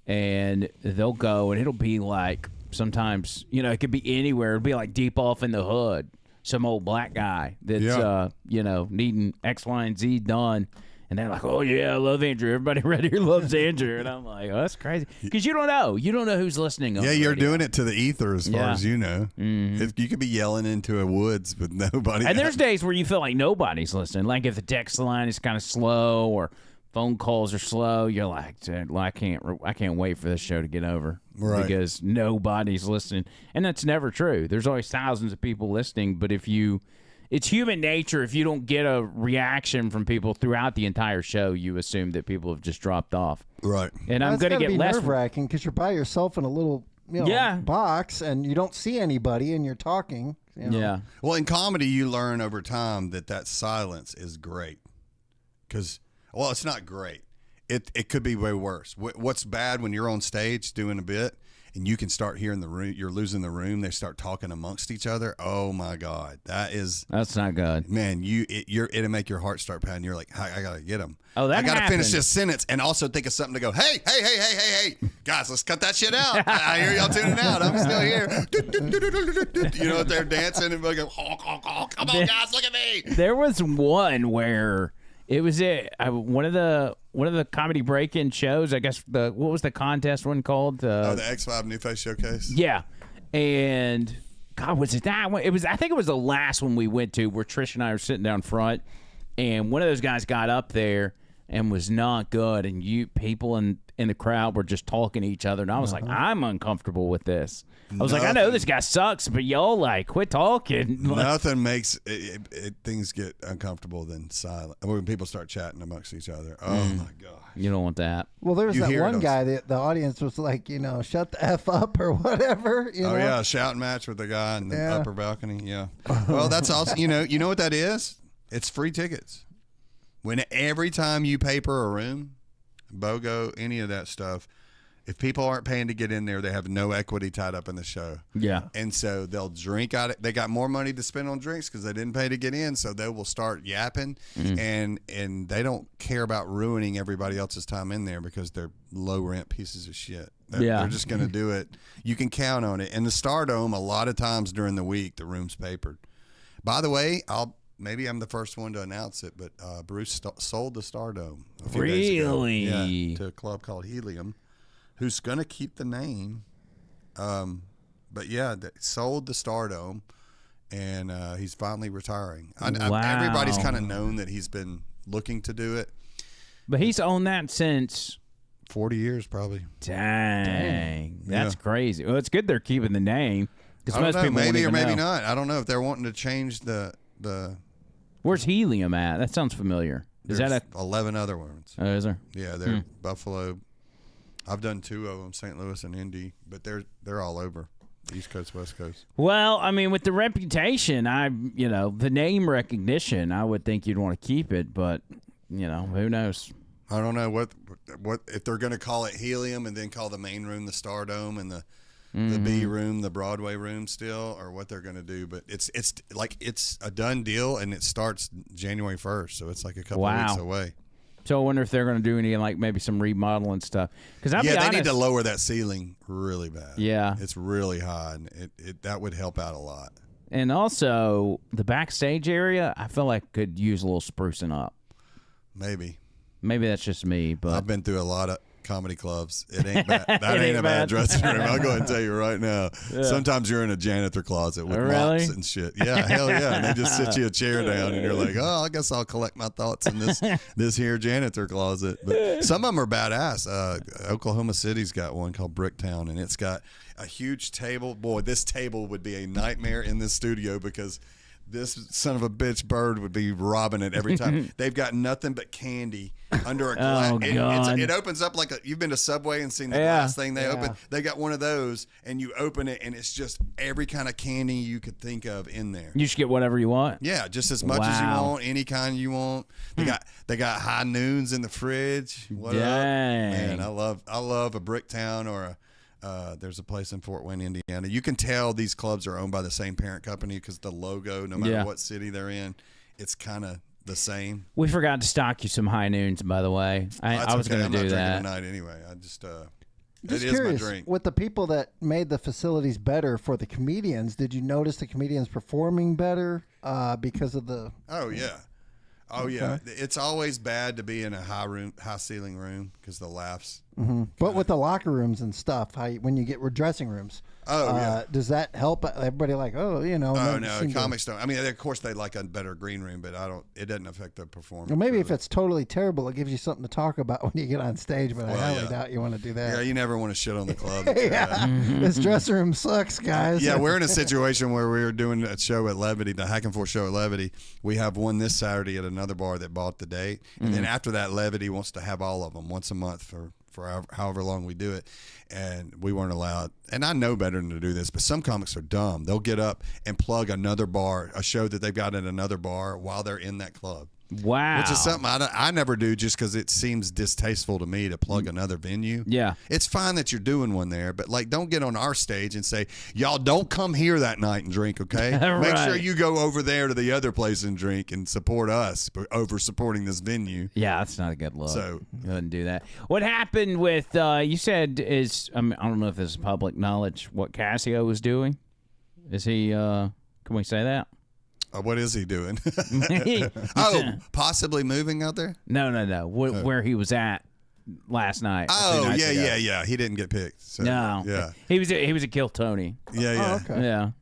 and they'll go, and it'll be like sometimes it could be anywhere. It'll be like deep off in the hood, some old black guy that's needing X, Y, and Z done. And they're like, oh, yeah, I love Andrew. Everybody right here loves Andrew. And I'm like, oh, that's crazy. Because you don't know. You don't know who's listening. Yeah, you're doing it to the ether as far as you know. Mm-hmm. If you could be yelling into a woods with nobody. And there's days where you feel like nobody's listening. Like if the text line is kind of slow or phone calls are slow, you're like, dude, I can't wait for this show to get over. Right. Because nobody's listening. And that's never true. There's always thousands of people listening. But it's human nature. If you don't get a reaction from people throughout the entire show, you assume that people have just dropped off. Right. And I'm going to get less nerve-wracking because you're by yourself in a little box and you don't see anybody and you're talking. Yeah. Well, in comedy, you learn over time that silence is great. Because, it's not great. It could be way worse. What's bad when you're on stage doing a bit and you can start hearing the room, you're losing the room. They start talking amongst each other. Oh my God, that's not good, man. It'll make your heart start pounding. You're like, I gotta get them. Oh, I gotta finish this sentence and also think of something to go. Hey, guys, let's cut that shit out. I hear y'all tuning out. I'm still here. They're dancing and like, come on, guys, look at me. There was one where it was one of the comedy break-in shows. I guess what was the contest one called? The X5 New Face Showcase. Yeah, and God, was it that one? I think it was the last one we went to where Trish and I were sitting down front, and one of those guys got up there and was not good, and people in in the crowd were just talking to each other, and I was like, I'm uncomfortable with this. I was like, I know this guy sucks, but y'all quit talking. Nothing makes things get uncomfortable than silence. When people start chatting amongst each other. Oh my god. You don't want that. Well, there was You that hear one those- guy that the audience was like, shut the F up or whatever. You know? Yeah, a shouting match with the guy in the Yeah. upper balcony. Yeah. Well, that's also you know what that is? It's free tickets. When every time you paper a room, BOGO, any of that stuff, if people aren't paying to get in there, they have no equity tied up in the show. Yeah. And so they'll drink out it. They got more money to spend on drinks because they didn't pay to get in. So they will start yapping, and they don't care about ruining everybody else's time in there because they're low rent pieces of shit. They're just going to do it. You can count on it. And the Stardome, a lot of times during the week, the room's papered. By the way, maybe I'm the first one to announce it, but Bruce sold the Stardome a few days ago. Really? Yeah, to a club called Helium, who's going to keep the name. But yeah, they sold the Stardome, and he's finally retiring. Everybody's kind of known that he's been looking to do it. But he's owned that since 40 years, probably. Dang. That's crazy. Well, it's good they're keeping the name. I don't know, maybe or maybe not. I don't know if they're wanting to change the. Where's Helium at? That sounds familiar. Is There's that 11 other ones? Oh, is there? Yeah, they're Buffalo. I've done 2 of them, St. Louis and Indy, but they're all over, East Coast, West Coast. Well, I mean, with the reputation, the name recognition, I would think you'd want to keep it, but who knows? I don't know what if they're going to call it Helium and then call the main room the Stardome and the B room the Broadway room still, or what they're going to do. But it's a done deal, and it starts January 1st, so it's like a couple of weeks away. So I wonder if they're going to do any maybe some remodeling stuff. Because they need to lower that ceiling really bad. Yeah, it's really high, and that would help out a lot. And also the backstage area, I feel like could use a little sprucing up. Maybe that's just me, but I've been through a lot of comedy clubs. It ain't bad. That ain't a bad dressing room. I'll go ahead and tell you right now. Yeah. Sometimes you're in a janitor closet with mops and shit. Yeah, hell yeah. And they just sit you a chair down, and you're like, oh, I guess I'll collect my thoughts in this here janitor closet. But some of them are badass. Oklahoma City's got one called Bricktown, and it's got a huge table. Boy, this table would be a nightmare in this studio because this son of a bitch bird would be robbing it every time. They've got nothing but candy under a glass. It opens up like you've been to Subway and seen the glass thing they open. They got one of those, and you open it, and it's just every kind of candy you could think of in there. You should get whatever you want. Yeah, just as much as you want, any kind you want. They got high noons in the fridge. What up? Man, I love a Bricktown or a. There's a place in Fort Wayne, Indiana. You can tell these clubs are owned by the same parent company because the logo, no matter what city they're in, it's kind of the same. We forgot to stock you some high noons, by the way. I was going to do that. I'm not drinking tonight anyway. I just Just it curious, is my drink. with the people that made the facilities better for the comedians, did you notice the comedians performing better because of the? Oh yeah. It's always bad to be in a high ceiling room because the laughs. Mm-hmm. But with the locker rooms and stuff, when you get dressing rooms, does that help everybody? Oh no, comics don't. I mean, of course they like a better green room, but it doesn't affect the performance. Well, maybe if it's totally terrible, it gives you something to talk about when you get on stage. But I highly doubt you want to do that. Yeah, you never want to shit on the club. This dressing room sucks, guys. Yeah, we're in a situation where we were doing a show at Levity, the Hack and Forth show at Levity. We have one this Saturday at another bar that bought the date, and then after that, Levity wants to have all of them once a month for however long we do it, and we weren't allowed. And I know better than to do this, but some comics are dumb. They'll get up and plug another bar, a show that they've got at another bar while they're in that club. Wow. Which is something I never do just because it seems distasteful to me to plug another venue. Yeah. It's fine that you're doing one there, but don't get on our stage and say, y'all don't come here that night and drink, okay? Right. Make sure you go over there to the other place and drink and support us over supporting this venue. Yeah, that's not a good look. So go ahead and do that. What happened with, you said I don't know if this is public knowledge, what Casio was doing? Is he, can we say that? What is he doing? Possibly moving out there? No. Where he was at last night. Oh, yeah. He didn't get picked. So, no. Yeah. He was at Kill Tony. Yeah. Oh, okay. Yeah.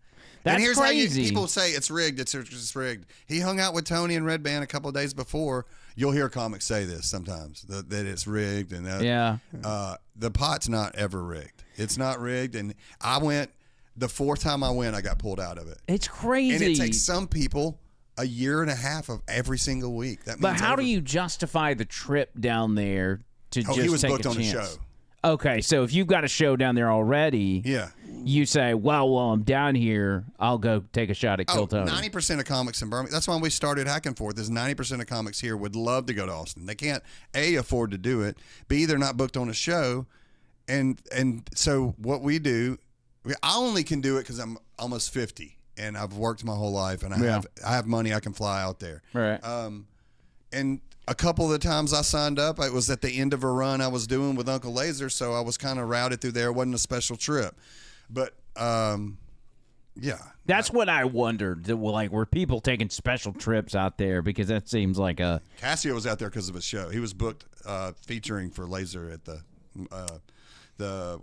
That's and here's crazy. how people say it's rigged. It's rigged. He hung out with Tony and Red Band a couple of days before. You'll hear comics say this sometimes that it's rigged, and the pot's not ever rigged. It's not rigged. And I went the fourth time I went, I got pulled out of it. It's crazy. And it takes some people a year and a half of every single week. That means but how do you justify the trip down there to just he was take booked a on chance? a show. Okay, so if you've got a show down there already, you say, well, while I'm down here, I'll go take a shot at Kill Tony. 90% of comics in Birmingham. That's why we started Hacking Forth. Is 90% of comics here would love to go to Austin. They can't A, afford to do it. B, they're not booked on a show. And so what we do, I only can do it because I'm almost 50 and I've worked my whole life and I have money. I can fly out there. Right. And a couple of the times I signed up, it was at the end of a run I was doing with Uncle Laser, so I was kind of routed through there. It wasn't a special trip. But, That's what I wondered. Like, were people taking special trips out there? Because that seems like a... Cassio was out there because of his show. He was booked featuring for Laser at the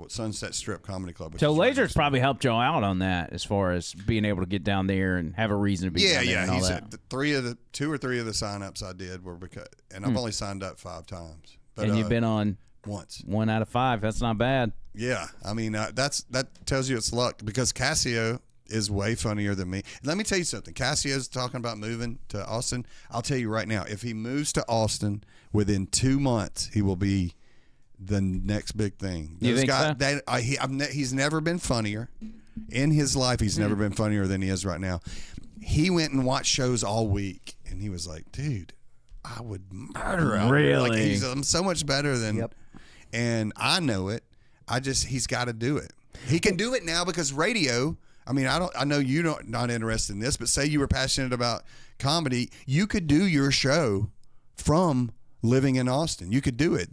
Sunset Strip Comedy Club. So Laser's probably helped Joe out on that as far as being able to get down there and have a reason to be down there and all that. Two or three of the signups I did were because, and I've only signed up 5 times. But, and you've been on once. 1 out of 5. That's not bad. Yeah, I mean that tells you it's luck because Cassio is way funnier than me. Let me tell you something. Cassio's talking about moving to Austin. I'll tell you right now, if he moves to Austin within 2 months, he will be the next big thing. You think so? He's never been funnier in his life. He's never been funnier than he is right now. He went and watched shows all week, and he was like, "Dude, I would murder him." Really? Like, I'm so much better than. Yep. And I know it. He's got to do it. He can do it now because radio. I mean, I know you're not interested in this, but say you were passionate about comedy, you could do your show from living in Austin. You could do it.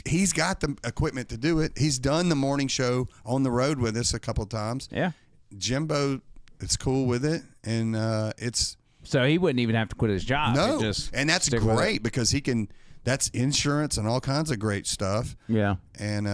He's got the equipment to do it. He's done the morning show on the road with us a couple of times. Yeah. Jimbo is cool with it, and it's so he wouldn't even have to quit his job. no, Just and that's great because he can. That's insurance and all kinds of great stuff. Yeah. And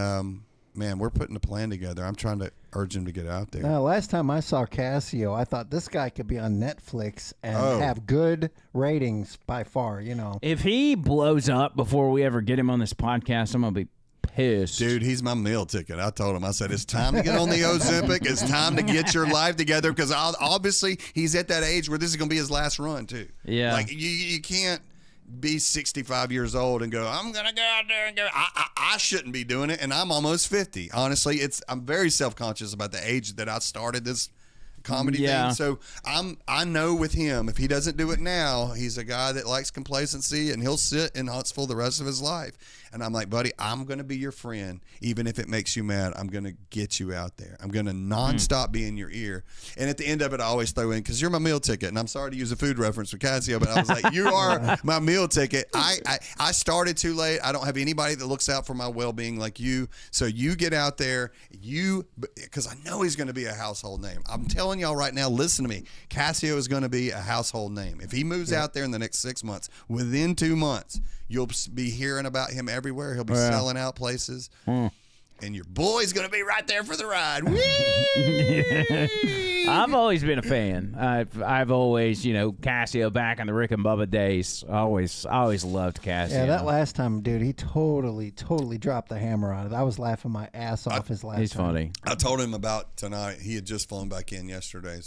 man, we're putting a plan together. I'm trying to urge him to get out there. Last time I saw Cassio, I thought this guy could be on Netflix and have good ratings by far, you know. If he blows up before we ever get him on this podcast, I'm going to be pissed. Dude, he's my meal ticket. I told him, I said, it's time to get on the Ozempic. It's time to get your life together because obviously he's at that age where this is going to be his last run too. Yeah. Like you can't be 65 years old and go, I'm going to go out there and go. I shouldn't be doing it, and I'm almost 50. Honestly, I'm very self-conscious about the age that I started this comedy thing. So I know with him, if he doesn't do it now, he's a guy that likes complacency, and he'll sit in Huntsville the rest of his life. And I'm like, buddy, I'm going to be your friend. Even if it makes you mad, I'm going to get you out there. I'm going to nonstop be in your ear. And at the end of it, I always throw in, because you're my meal ticket. And I'm sorry to use a food reference for Casio, but I was like, you are my meal ticket. I started too late. I don't have anybody that looks out for my well-being like you. So you get out there, because I know he's going to be a household name. I'm telling y'all right now, listen to me. Casio is going to be a household name. If he moves out there in the next 6 months, within 2 months, you'll be hearing about him everywhere. He'll be selling out places. And your boy's going to be right there for the ride. I've always been a fan. I've always, Cassio back in the Rick and Bubba days. I always loved Cassio. Yeah, that last time, dude, he totally dropped the hammer on it. I was laughing my ass off his last time. He's funny. I told him about tonight. He had just flown back in yesterday,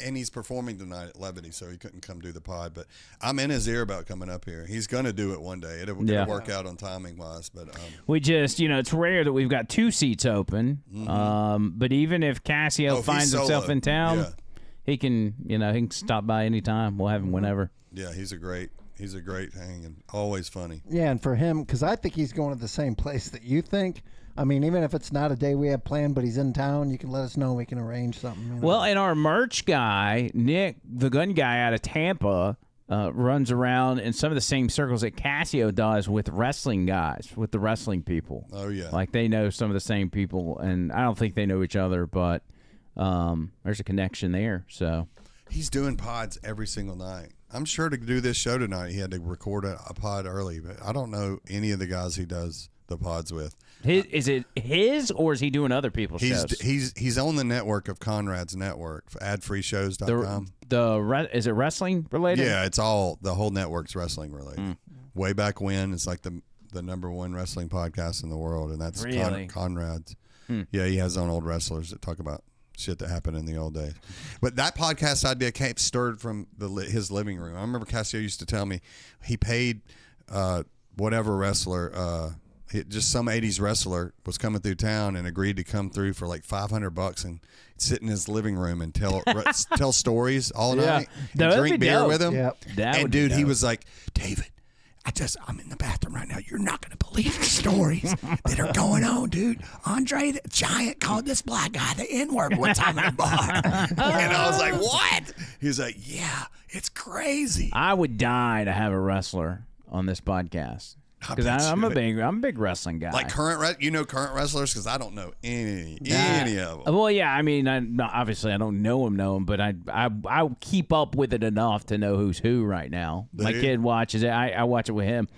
and he's performing tonight at Levity, so he couldn't come do the pod. But I'm in his ear about coming up here. He's going to do it one day. It'll work out on timing wise. But we just, it's rare that we've got 2 seats open. But even if Cassio finds himself in town, he can stop by anytime. We'll have him whenever. Yeah, he's a great hang and always funny. Yeah, and for him, because I think he's going to the same place that you think. I mean, even if it's not a day we have planned, but he's in town, you can let us know. We can arrange something. Well, and our merch guy, Nick, the gun guy out of Tampa, runs around in some of the same circles that Cassio does with wrestling guys, with the wrestling people. Oh, yeah. Like, they know some of the same people, and I don't think they know each other, but there's a connection there. So he's doing pods every single night. I'm sure to do this show tonight, he had to record a pod early, but I don't know any of the guys he does the pods with. Is it his, or is he doing other people's shows? He's on the network of Conrad's network, adfreeshows.com. Is it wrestling related? Yeah, it's all, the whole network's wrestling related. Way back when, it's like the number one wrestling podcast in the world, and that's really? Conrad's. Yeah, he has on old wrestlers that talk about shit that happened in the old days. But that podcast idea came stirred from his living room. I remember Cassio used to tell me he paid whatever wrestler, just some 80s wrestler was coming through town and agreed to come through for like $500 and sit in his living room and tell stories all night and drink beer with him. Yep. And dude, he was like, David, I'm in the bathroom right now. You're not going to believe the stories that are going on, dude. Andre the Giant called this black guy the N-word one time in a bar. And I was like, what? He was like, yeah, it's crazy. I would die to have a wrestler on this podcast. Because I'm a big wrestling guy. Like current wrestlers? Because I don't know any of them. Well, yeah, I mean, obviously I don't know them, but I keep up with it enough to know who's who right now. My kid watches it. I watch it with him.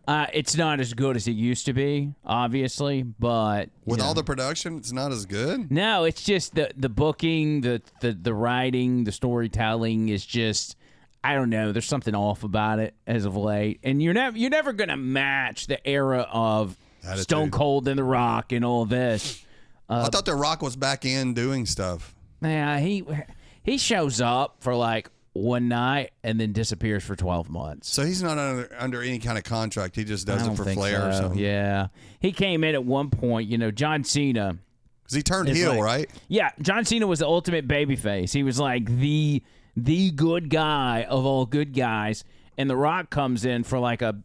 It's not as good as it used to be, obviously, but with all the production, it's not as good. No, it's just the booking, the writing, the storytelling is just, I don't know. There's something off about it as of late, and you're never gonna match the era of Attitude. Stone Cold and The Rock and all this. I thought The Rock was back in doing stuff. Yeah, he shows up for like one night and then disappears for 12 months. So he's not under any kind of contract. He just does it for flair or something. Yeah, he came in at one point. John Cena. Because he turned heel, right? Yeah, John Cena was the ultimate babyface. He was like the good guy of all good guys, and The Rock comes in for like a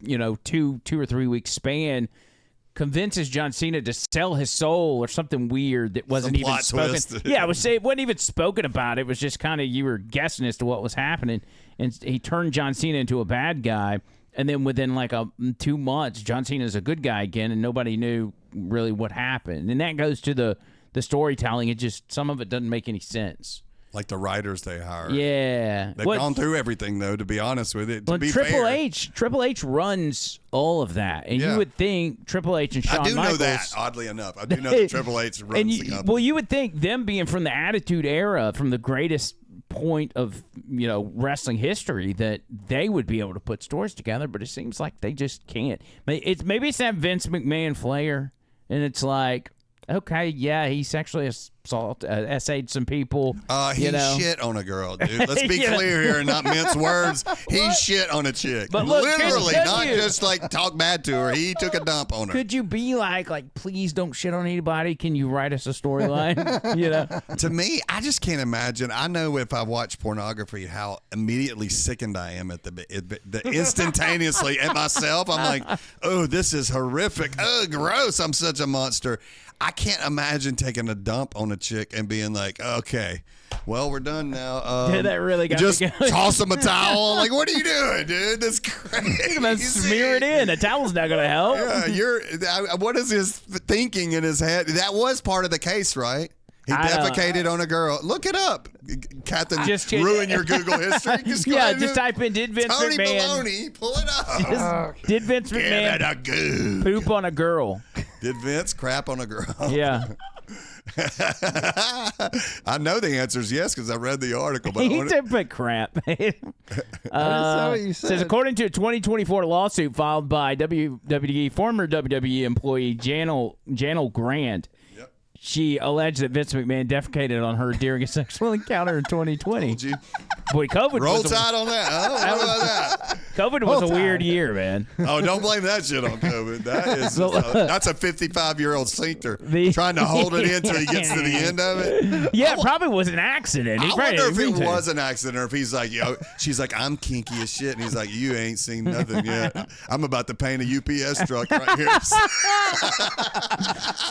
2 or 3 week span, convinces John Cena to sell his soul or something weird that wasn't even spoken. Yeah, it wasn't even spoken about. It was just kind of, you were guessing as to what was happening, and he turned John Cena into a bad guy, and then within like 2 months, John Cena's a good guy again, and nobody knew really what happened. And that goes to the storytelling. It just, some of it doesn't make any sense. Like the writers they hire. Yeah. They've gone through everything, though, to be honest with it. Triple H runs all of that. And you would think Triple H and Shawn Michaels. I do know that, oddly enough. I do know that Triple H runs the company. Well, you would think them being from the Attitude Era, from the greatest point of wrestling history, that they would be able to put stories together, but it seems like they just can't. Maybe it's that Vince McMahon flair, and it's like, okay, yeah, he sexually essayed some people. He shit on a girl, dude. Let's be clear here and not mince words. He shit on a chick. But look, literally, not just like talk bad to her. He took a dump on her. Could you be like, please don't shit on anybody? Can you write us a storyline? To me, I just can't imagine. I know if I watch pornography, how immediately sickened I am at the instantaneously at myself. I'm like, oh, this is horrific. Oh, gross. I'm such a monster. I can't imagine taking a dump on a chick and being like, okay, well, we're done now. That really got just me going. Toss him a towel. Like, what are you doing, dude? That's crazy. You're gonna smear it in. A towel's not gonna help. Yeah, what is his thinking in his head? That was part of the case, right? He defecated on a girl. Look it up. Captain, just ruin your Google history. Just type in, did Vince Tony McMahon. Baloney, pull it up. Did Vince McMahon poop on a girl? Did Vince crap on a girl? Yeah. I know the answer is yes because I read the article. But he did put crap. What you said. Says, according to a 2024 lawsuit filed by former WWE employee Janelle Grant, she alleged that Vince McMahon defecated on her during a sexual encounter in 2020. Boy, COVID Roll Tide on that. Huh? What about that? COVID was a weird year, man. Oh, don't blame that shit on COVID. That's a 55-year-old sphincter trying to hold it in until he gets to the end of it. Yeah, it probably was an accident. I wonder if it was an accident or if he's like, she's like, I'm kinky as shit. And he's like, you ain't seen nothing yet. I'm about to paint a UPS truck right here.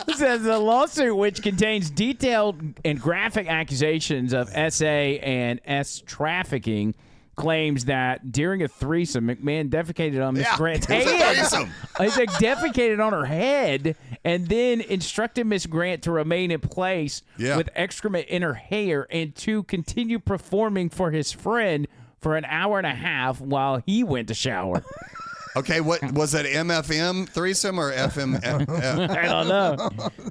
It says the lawsuit, which contains detailed and graphic accusations of SA and S trafficking, claims that during a threesome, McMahon defecated on Miss Grant's head. He's like defecated on her head and then instructed Miss Grant to remain in place with excrement in her hair and to continue performing for his friend for an hour and a half while he went to shower. Okay, what was it? MFM threesome or FM? I don't know.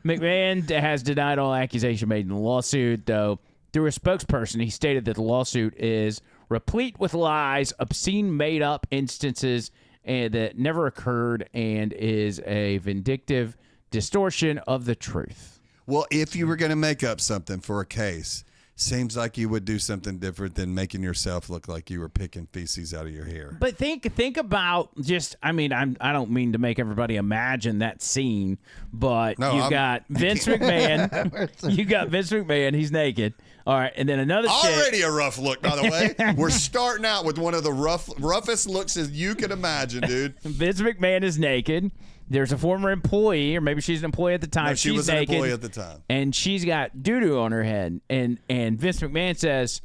McMahon has denied all accusation made in the lawsuit, though. Through a spokesperson, he stated that the lawsuit is replete with lies, obscene made-up instances that never occurred, and is a vindictive distortion of the truth. Well, if you were going to make up something for a case, seems like you would do something different than making yourself look like you were picking feces out of your hair. But think about just, I mean, I don't mean to make everybody imagine that scene, but got Vince McMahon. You got Vince McMahon. He's naked. All right, and then another chick. Already a rough look, by the way. We're starting out with one of the roughest looks as you can imagine, dude. Vince McMahon is naked. There's a former employee, or maybe she's an employee at the time. No, she was naked, an employee at the time. And she's got doo-doo on her head. And Vince McMahon says,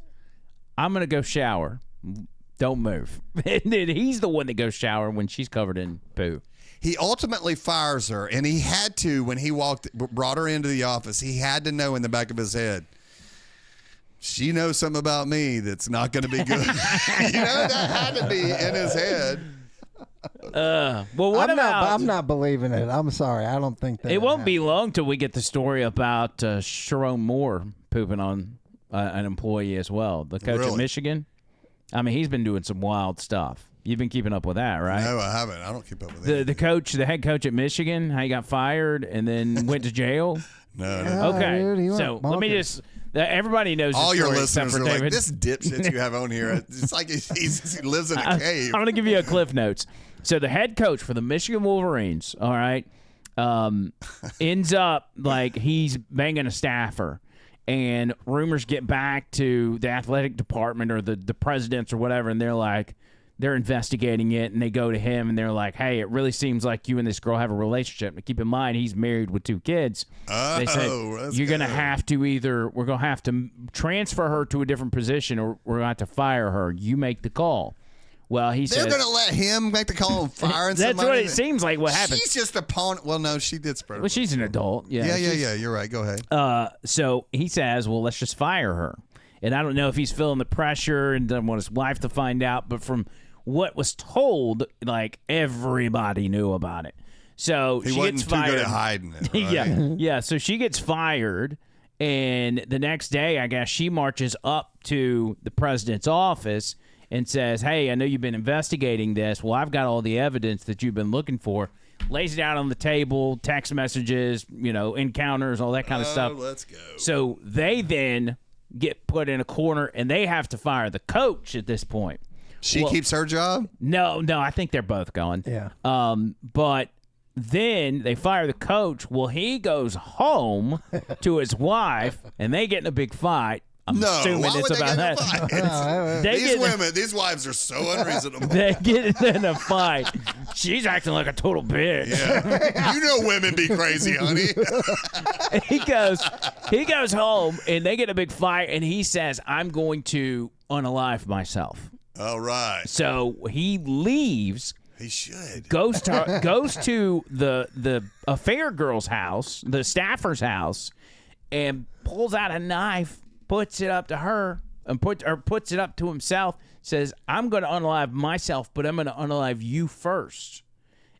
I'm going to go shower. Don't move. And then he's the one that goes shower when she's covered in poo. He ultimately fires her, and he had to, when he brought her into the office, he had to know in the back of his head, she knows something about me that's not going to be good. That had to be in his head. Well, what I'm not believing it. I'm sorry. I don't think that it won't be long till we get the story about Sharon Moore pooping on an employee as well. The coach of Michigan. I mean, he's been doing some wild stuff. You've been keeping up with that, right? No, I haven't. I don't keep up with it. The head coach at Michigan, how he got fired and then went to jail. No. Okay, dude, so let me just. Everybody knows all the your story listeners except for are David. like, this dipshit you have on here. It's like he lives in a cave. I'm going to give you a cliff notes. So the head coach for the Michigan Wolverines, all right, ends up like he's banging a staffer. And rumors get back to the athletic department or the presidents or whatever, and they're investigating it, and they go to him, and they're like, hey, it really seems like you and this girl have a relationship. But keep in mind, he's married with 2 kids. They said, you're going to have to we're going to have to transfer her to a different position, or we're going to have to fire her. You make the call. Well, he said. They're going to let him make the call on firing That's somebody? what it seems like what happened. She's just a pawn. Well, no, she did spread. Well, she's an adult. Yeah, You're right. Go ahead. So he says, well, let's just fire her. And I don't know if he's feeling the pressure and doesn't want his wife to find out, but from what was told, like, everybody knew about it. So he she wasn't gets too fired. good at hiding it, right? Yeah. So she gets fired, and the next day, I guess she marches up to the president's office and says, hey, I know you've been investigating this. Well, I've got all the evidence that you've been looking for. Lays it out on the table, text messages, encounters, all that kind of stuff. Let's go. So they then get put in a corner, and they have to fire the coach at this point. She keeps her job? No, I think they're both gone. Yeah. But then they fire the coach. Well, he goes home to his wife, and they get in a big fight. I'm assuming why it's would about they that. get in a fight? These wives are so unreasonable. They get in a fight. She's acting like a total bitch. Yeah. You know women be crazy, honey. He goes home, and they get in a big fight, and he says, I'm going to unalive myself. All right. So he leaves. He should. Goes to the affair girl's house, the staffer's house, and pulls out a knife, puts it up to her, and puts it up to himself. Says, "I'm going to unalive myself, but I'm going to unalive you first."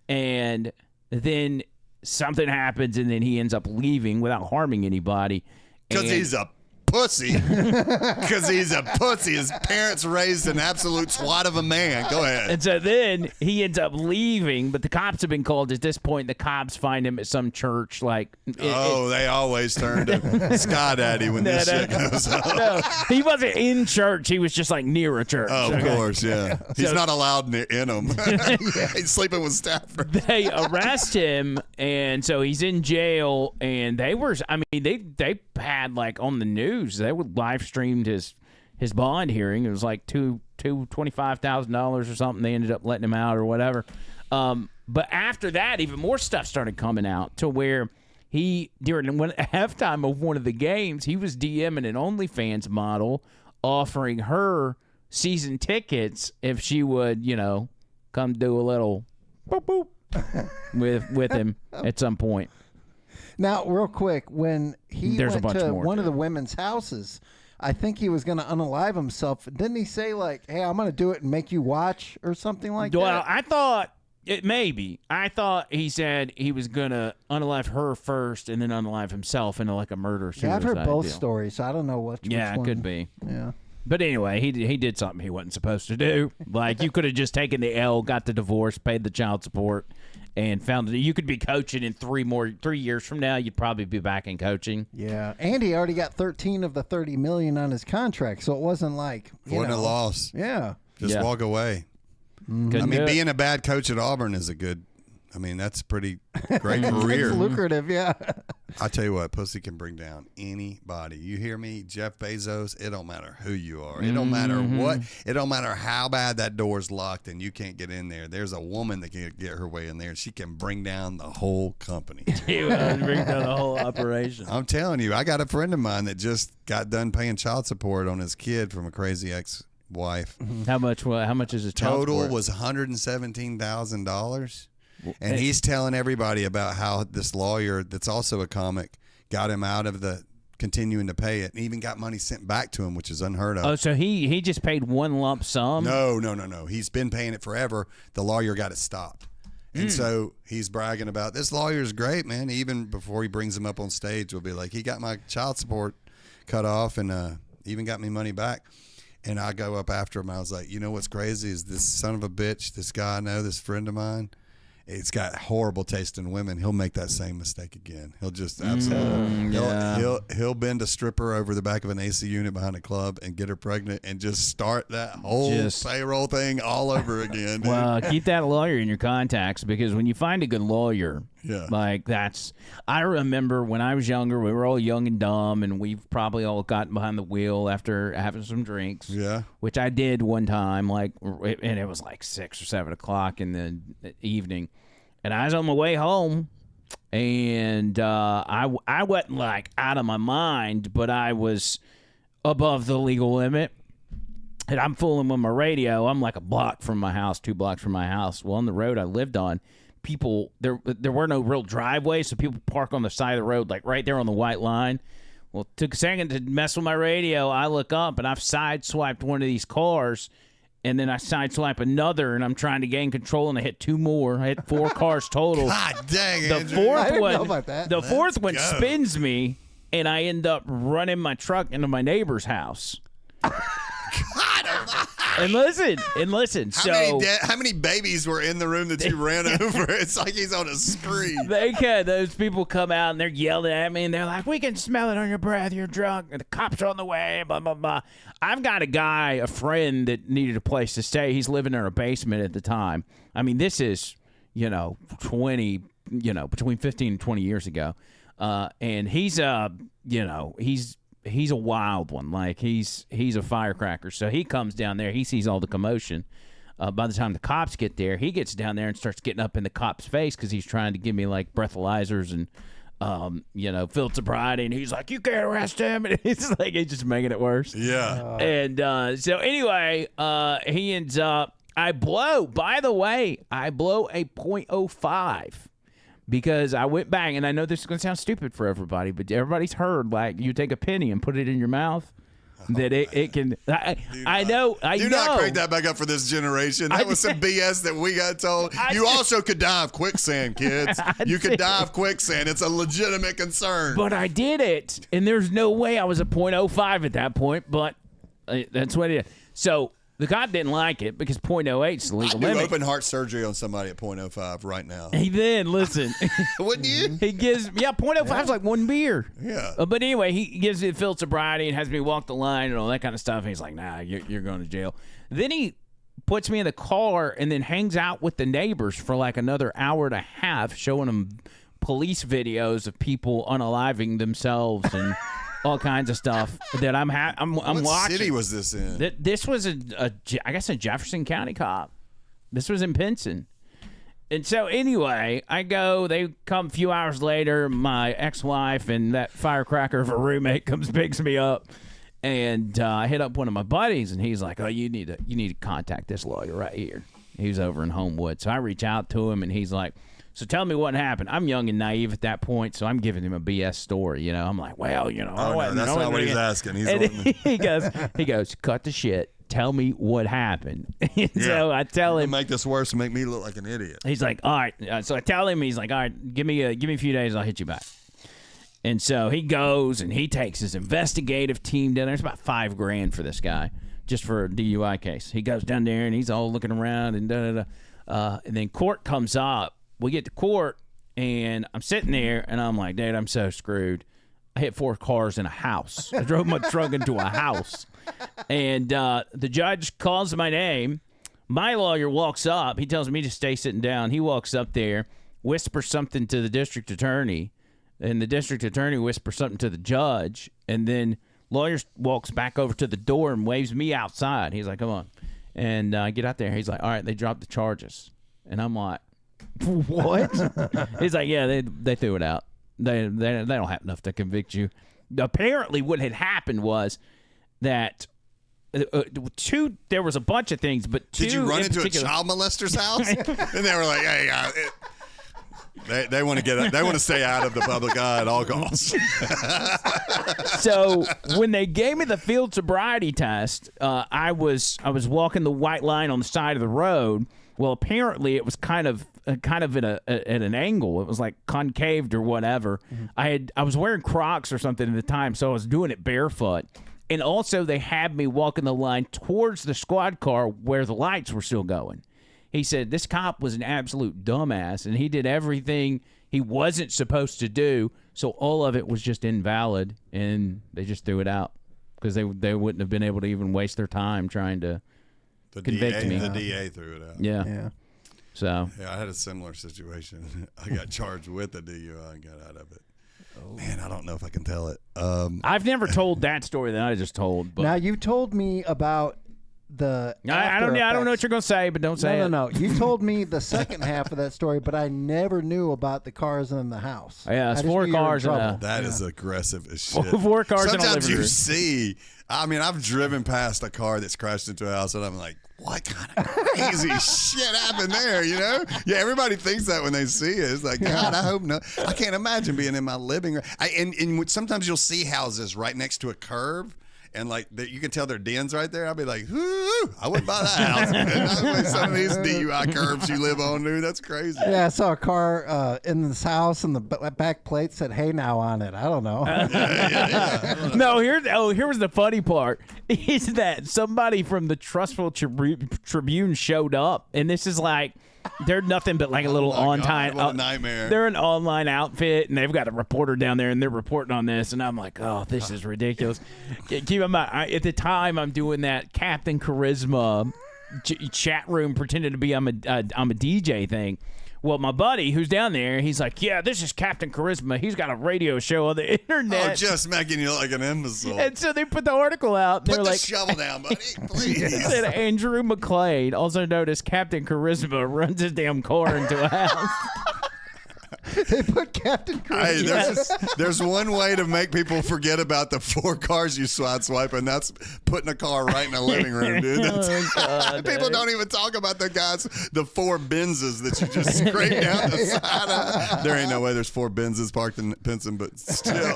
And then something happens, and then he ends up leaving without harming anybody. Because he's a pussy. Because he's a pussy. His parents raised an absolute swat of a man. Go ahead. And so then he ends up leaving, but the cops have been called at this point. The cops find him at some church. They always turn to Sky Daddy when this shit goes on. No, he wasn't in church. He was just near a church. Oh, of course, yeah. He's not allowed in them. He's sleeping with Stafford. They arrest him, and so he's in jail. And they had on the news. They would live streamed his bond hearing. It was like $25,000 or something. They ended up letting him out or whatever. But after that, even more stuff started coming out to where during halftime of one of the games, he was DMing an OnlyFans model, offering her season tickets if she would, come do a little boop boop with him at some point. Now, real quick, when he There's a went bunch to more, one of the women's houses, I think he was going to unalive himself. Didn't he say, hey, I'm going to do it and make you watch or something like that? Well, I thought It maybe. I thought he said he was gonna unalive her first and then unalive himself into like a murder suicide. Yeah, I've heard both deal. stories, so I don't know which Yeah, one. it could be. Yeah. But anyway, he did something he wasn't supposed to do. Like, you could have just taken the L, got the divorce, paid the child support, and found that you could be coaching in 3 years from now. You'd probably be back in coaching. Yeah, and he already got 13 of the 30 million on his contract, so it wasn't like Wasn't a loss. Yeah. Just walk away. Couldn't I mean, do it. being a bad coach at Auburn is a good. I mean, that's a pretty great career. It's lucrative, yeah. I tell you what, pussy can bring down anybody. You hear me? Jeff Bezos, it don't matter who you are. It don't matter what. It don't matter how bad that door's locked and you can't get in there. There's a woman that can get her way in there and she can bring down the whole company. He would bring down the whole operation. I'm telling you, I got a friend of mine that just got done paying child support on his kid from a crazy ex-wife. How much is his child Total support? was $117,000. And he's telling everybody about how this lawyer that's also a comic got him out of the continuing to pay it and even got money sent back to him, which is unheard of. Oh, so he just paid one lump sum? No. He's been paying it forever. The lawyer got it stopped. And so he's bragging about, this lawyer's great, man. Even before he brings him up on stage, will be like, he got my child support cut off and even got me money back. And I go up after him. I was like, you know what's crazy is this son of a bitch, this guy I know, this friend of mine, it's got horrible taste in women. He'll make that same mistake again. He'll just absolutely he'll bend a stripper over the back of an AC unit behind a club and get her pregnant and just start that whole payroll thing all over again. Dude. Well, keep that lawyer in your contacts because when you find a good lawyer, like I remember when I was younger, we were all young and dumb, and we've probably all gotten behind the wheel after having some drinks. Yeah. Which I did one time, and it was like 6 or 7 o'clock in the evening. And I was on my way home, and I wasn't like out of my mind, but I was above the legal limit. And I'm fooling with my radio. I'm like a block from my house, 2 blocks from my house. Well, on the road I lived on, people there were no real driveways, so people park on the side of the road, like right there on the white line. Well, it took a second to mess with my radio. I look up, and I've sideswiped one of these cars. And then I sideswipe another, and I'm trying to gain control, and I hit 2 more. I hit 4 cars total. God dang it. The fourth I didn't one, know about that. the fourth one go. spins me, and I end up running my truck into my neighbor's house. And listen. How many babies were in the room that you ran over? It's like he's on a spree. Those people come out and they're yelling at me and they're like, "We can smell it on your breath. You're drunk. And the cops are on the way." Blah blah blah. I've got a friend that needed a place to stay. He's living in a basement at the time. I mean, this is between 15 and 20 years ago, and he's he's a wild one. Like he's a firecracker. So he comes down there. He sees all the commotion. By the time the cops get there, he gets down there and starts getting up in the cop's face because he's trying to give me like breathalyzers and field sobriety. And he's like, "You can't arrest him." And he's just making it worse. Yeah. And so anyway, he ends up. I blow a .05. Because I went back, and I know this is going to sound stupid for everybody, but everybody's heard, like, you take a penny and put it in your mouth, that it can... I know. Do not crank that back up for this generation. That was some BS that we got told. You also could die of quicksand, kids. You could die of quicksand. It's a legitimate concern. But I did it, and there's no way I was a .05 at that point, but that's what it is. So... The cop didn't like it because .08 is the legal limit. Open heart surgery on somebody at .05 right now. He then, listen. Wouldn't you? He gives, .05 is like 1 beer. Yeah. But anyway, he gives me field sobriety and has me walk the line and all that kind of stuff. And he's like, "Nah, you're going to jail." Then he puts me in the car and then hangs out with the neighbors for like another hour and a half, showing them police videos of people unaliving themselves and all kinds of stuff that I'm watching. What city was this in? This was I guess a Jefferson County cop. This was in Pinson. And so anyway, I go, they come a few hours later, my ex-wife and that firecracker of a roommate picks me up, and I hit up one of my buddies, and he's like, "Oh, you need to contact this lawyer right here." He was over in Homewood. So I reach out to him, and he's like, "So tell me what happened." I'm young and naive at that point, so I'm giving him a BS story. I'm like, "Well, that's not what he's asking. He's he goes, "Cut the shit." tell me what happened. So I tell him, make this worse and make me look like an idiot. he's like, all right. So I tell him, he's like, all right, give me a few days, I'll hit you back. And so he goes and he takes his investigative team down there. It's about $5,000 for this guy, just for a DUI case. He goes down there and he's all looking around and and then court comes up. We get to court and I'm sitting there and I'm like, dude, I'm so screwed. I hit 4 cars in a house. I drove my truck into a house. And the judge calls my name. My lawyer walks up. He tells me to stay sitting down. He walks up there, whispers something to the district attorney, and the district attorney whispers something to the judge, and then lawyer walks back over to the door and waves me outside. He's like, come on. And I get out there. He's like, all right, they dropped the charges. And I'm like, what? He's like, yeah, they threw it out. They don't have enough to convict you. Apparently what had happened was that there was a bunch of things, but two Did you run into particular, a child molester's house? And they were like, hey, they want to stay out of the public eye at all costs. So when they gave me the field sobriety test, I was walking the white line on the side of the road. Well, apparently it was kind of at an angle. It was like concaved or whatever. Mm-hmm. I was wearing Crocs or something at the time, so I was doing it barefoot. And also they had me walking the line towards the squad car where the lights were still going. He said this cop was an absolute dumbass, and he did everything he wasn't supposed to do, so all of it was just invalid, and they just threw it out because they wouldn't have been able to even waste their time trying to convict me. The DA threw it out. Yeah. So. Yeah, I had a similar situation. I got charged with a DUI and got out of it. Oh. Man, I don't know if I can tell it. I've never told that story that I just told. But. Now, you told me about the I don't know what you're going to say, but don't say it. No. You told me the second half of that story, but I never knew about the cars in the house. Yeah, it's 4 cars. That is aggressive as shit. 4 cars in a living room. Sometimes you see, I mean, I've driven past a car that's crashed into a house, and I'm like, what kind of crazy shit happened there, you know? Yeah, everybody thinks that when they see it. It's like, God, I hope not. I can't imagine being in my living room. And sometimes you'll see houses right next to a curb, and like you can tell their dens right there. I'll be like, I wouldn't buy that house. Man. Some of these DUI curbs you live on, dude, that's crazy. Yeah, I saw a car in this house, and the back plate said "Hey Now" on it. I don't know. No, here was the funny part is that somebody from the Trustful Tribune showed up, and this is like. They're nothing but like a little on-time nightmare. They're an online outfit, and they've got a reporter down there, and they're reporting on this. And I'm like, oh, this is ridiculous. Keep in mind, at the time, I'm doing that Captain Charisma chat room, pretending to be I'm a DJ thing. Well, my buddy who's down there, he's like, yeah, this is Captain Charisma. He's got a radio show on the internet. Oh, just making you look like an imbecile. And so they put the article out. Put the like, shovel down, buddy, please. It said Andrew McClain, also known as Captain Charisma, runs his damn car into a house. They put Captain Charisma. Hey, there's one way to make people forget about the 4 cars you swipe, and that's putting a car right in a living room, dude. People don't even talk about the 4 Benzes that you just scrape down the side of. There ain't no way there's 4 Benzes parked in Pinson, but still.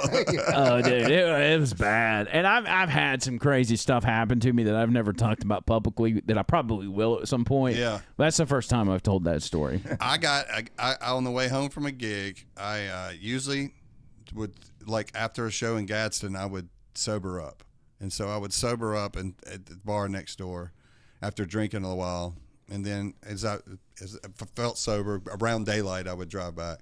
Oh, dude, it was bad. And I've had some crazy stuff happen to me that I've never talked about publicly that I probably will at some point. Yeah. But that's the first time I've told that story. I on the way home from a gig, I usually would, like after a show in Gadsden, I would sober up. And so I would sober up at the bar next door after drinking a while. And then as I felt sober, around daylight, I would drive back.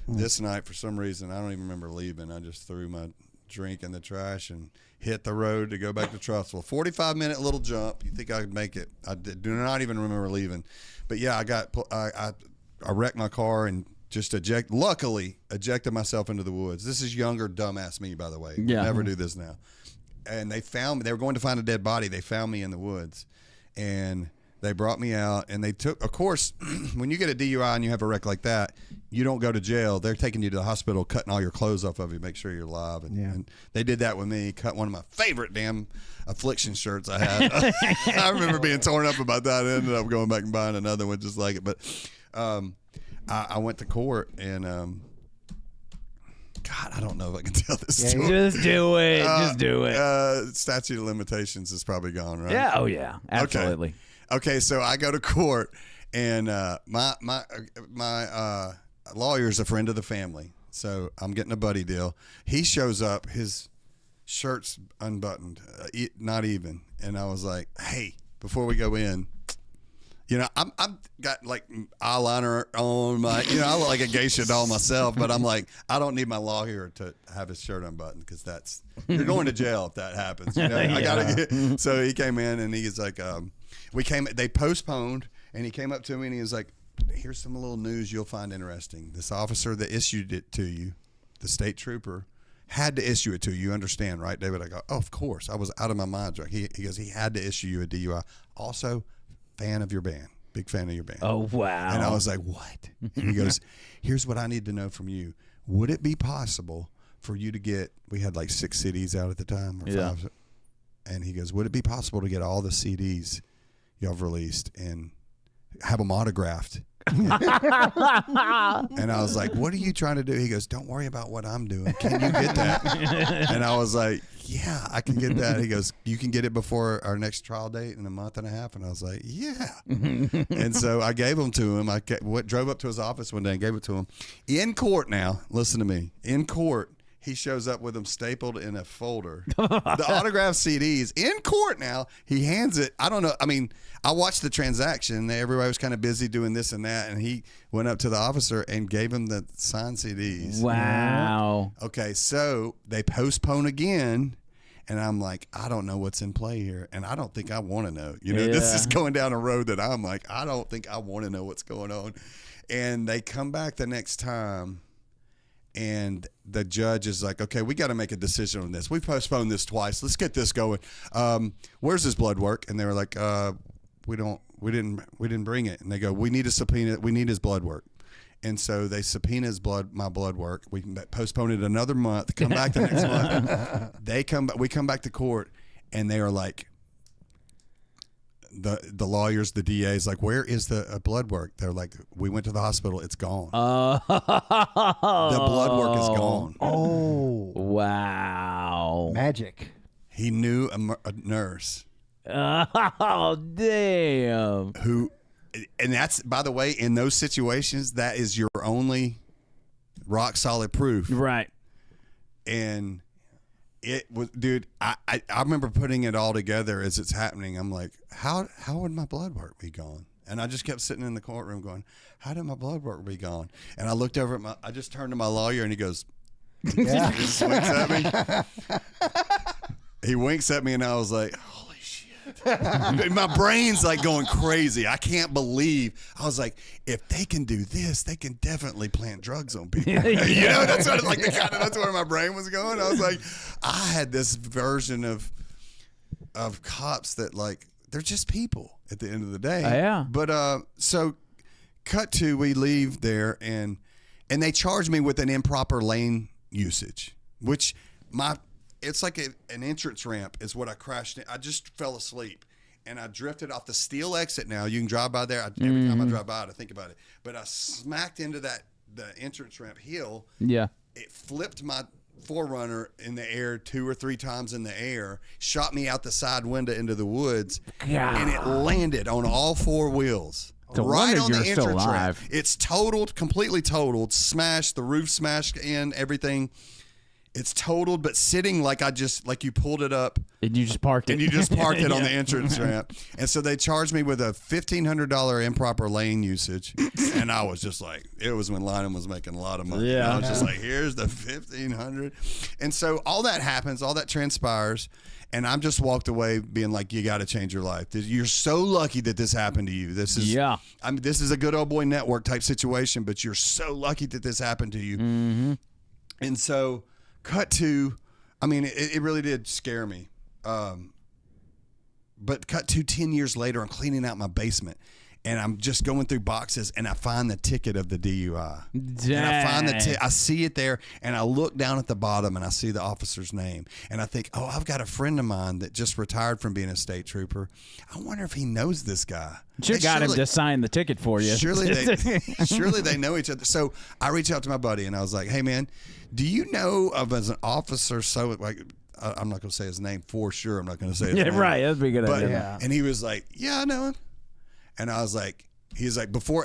This night, for some reason, I don't even remember leaving. I just threw my drink in the trash and hit the road to go back to Trussville. 45-minute little jump. You think I could make it. I do not even remember leaving. But yeah, I wrecked my car and just luckily ejected myself into the woods. This is younger dumbass me, by the way. Yeah. Never do this now. And they found me. They were going to find a dead body. They found me in the woods. And they brought me out, and they took, of course, when you get a DUI and you have a wreck like that, you don't go to jail. They're taking you to the hospital, cutting all your clothes off of you, make sure you're alive. And they did that with me, cut one of my favorite damn Affliction shirts I had. I remember being torn up about that. I ended up going back and buying another one just like it. But I went to court, and God, I don't know if I can tell this Yeah, story. Just do it. Just do it. Statute of limitations is probably gone, right? Yeah. Oh yeah. Absolutely. Okay, so I go to court, and my lawyer's a friend of the family, so I'm getting a buddy deal. He shows up, his shirt's unbuttoned, not even, and I was like, "Hey, before we go in." I'm got like eyeliner on my, I look like a geisha doll myself, but I'm like, I don't need my lawyer to have his shirt unbuttoned because you're going to jail if that happens. I gotta get. So he came in and he's like, they postponed, and he came up to me and he was like, here's some little news you'll find interesting. This officer that issued it to you, the state trooper, had to issue it to you. You understand, right, David? I go, oh, of course. I was out of my mind. He goes, he had to issue you a DUI. Also, fan of your band, big fan of your band. Oh wow! And I was like, what? And he goes, here's what I need to know from you. Would it be possible for you to get? We had like 6 CDs out at the time, or 5. And he goes, would it be possible to get all the CDs y'all have released and have them autographed? And I was like, what are you trying to do? He goes, don't worry about what I'm doing. Can you get that? And I was like, yeah, I can get that. He goes, you can get it before our next trial date in a month and a half. And I was like, yeah. And so I gave them to him. I drove up to his office one day and gave it to him. In court now, listen to me. In court, he shows up with them stapled in a folder. The autographed CDs. In court now, he hands it. I don't know. I mean, I watched the transaction. Everybody was kind of busy doing this and that. And he went up to the officer and gave him the signed CDs. Wow. Okay, so they postpone again. And I'm like, I don't know what's in play here. And I don't think I want to know. This is going down a road that I'm like, I don't think I want to know what's going on. And they come back the next time. And the judge is like, okay, we got to make a decision on this. We've postponed this twice. Let's get this going. Where's his blood work? And they were like, we didn't bring it. And they go, we need a subpoena. We need his blood work. And so they subpoena my blood work. We postpone it another month. Come back the next month. We come back to court, and they are like, the lawyers, the DA's like, where is the blood work? They're like, we went to the hospital. It's gone. The blood work is gone. Oh. Wow. Magic. He knew a nurse. Oh, damn. And that's, by the way, in those situations, that is your only rock solid proof. Right. And it was, dude, I remember putting it all together as it's happening. I'm like, how would my blood work be gone? And I just kept sitting in the courtroom going, how did my blood work be gone? And I looked over at I just turned to my lawyer, and he goes, he just winks at me. He winks at me, and I was like, holy shit. My brain's like going crazy. I can't believe. I was like, if they can do this, they can definitely plant drugs on people. That's what that's where my brain was going. I was like, I had this version of cops that, like, they're just people at the end of the day. Yeah. But so cut to, we leave there, and they charged me with an improper lane usage, which it's like an entrance ramp is what I crashed in. I just fell asleep, and I drifted off the steel exit. Now you can drive by there. Every time I drive by it, I think about it. But I smacked into the entrance ramp hill. Yeah. It flipped my Forerunner in the air 2 or 3 times in the air, shot me out the side window into the woods, and it landed on all 4 wheels. No right on the you're still entrance ramp. alive. It's totaled, completely totaled, smashed, the roof smashed in, everything. It's totaled, but sitting like you pulled it up. And you just parked it. And you just parked it on the entrance ramp. And so they charged me with a $1,500 improper lane usage. And I was just like, it was when Lynham was making a lot of money. Yeah. And I was just like, here's the $1,500. And so all that happens, all that transpires. And I'm just walked away being like, you got to change your life. You're so lucky that this happened to you. This is this is a good old boy network type situation, but you're so lucky that this happened to you. Mm-hmm. And so cut to, I mean, it really did scare me. But cut to 10 years later, I'm cleaning out my basement, And I'm just going through boxes, and I find the ticket of the DUI. Dang. And I find I see it there, and I look down at the bottom, and I see the officer's name. And I think, oh, I've got a friend of mine that just retired from being a state trooper. I wonder if he knows this guy. Should have got him to sign the ticket for you. Surely they know each other. So I reached out to my buddy, and I was like, hey, man, do you know of as an officer so like I'm not going to say his name for sure. I'm not going to say his name. Right. That'd be a good idea. Yeah. And he was like, yeah, I know him. And I was like, he's like, before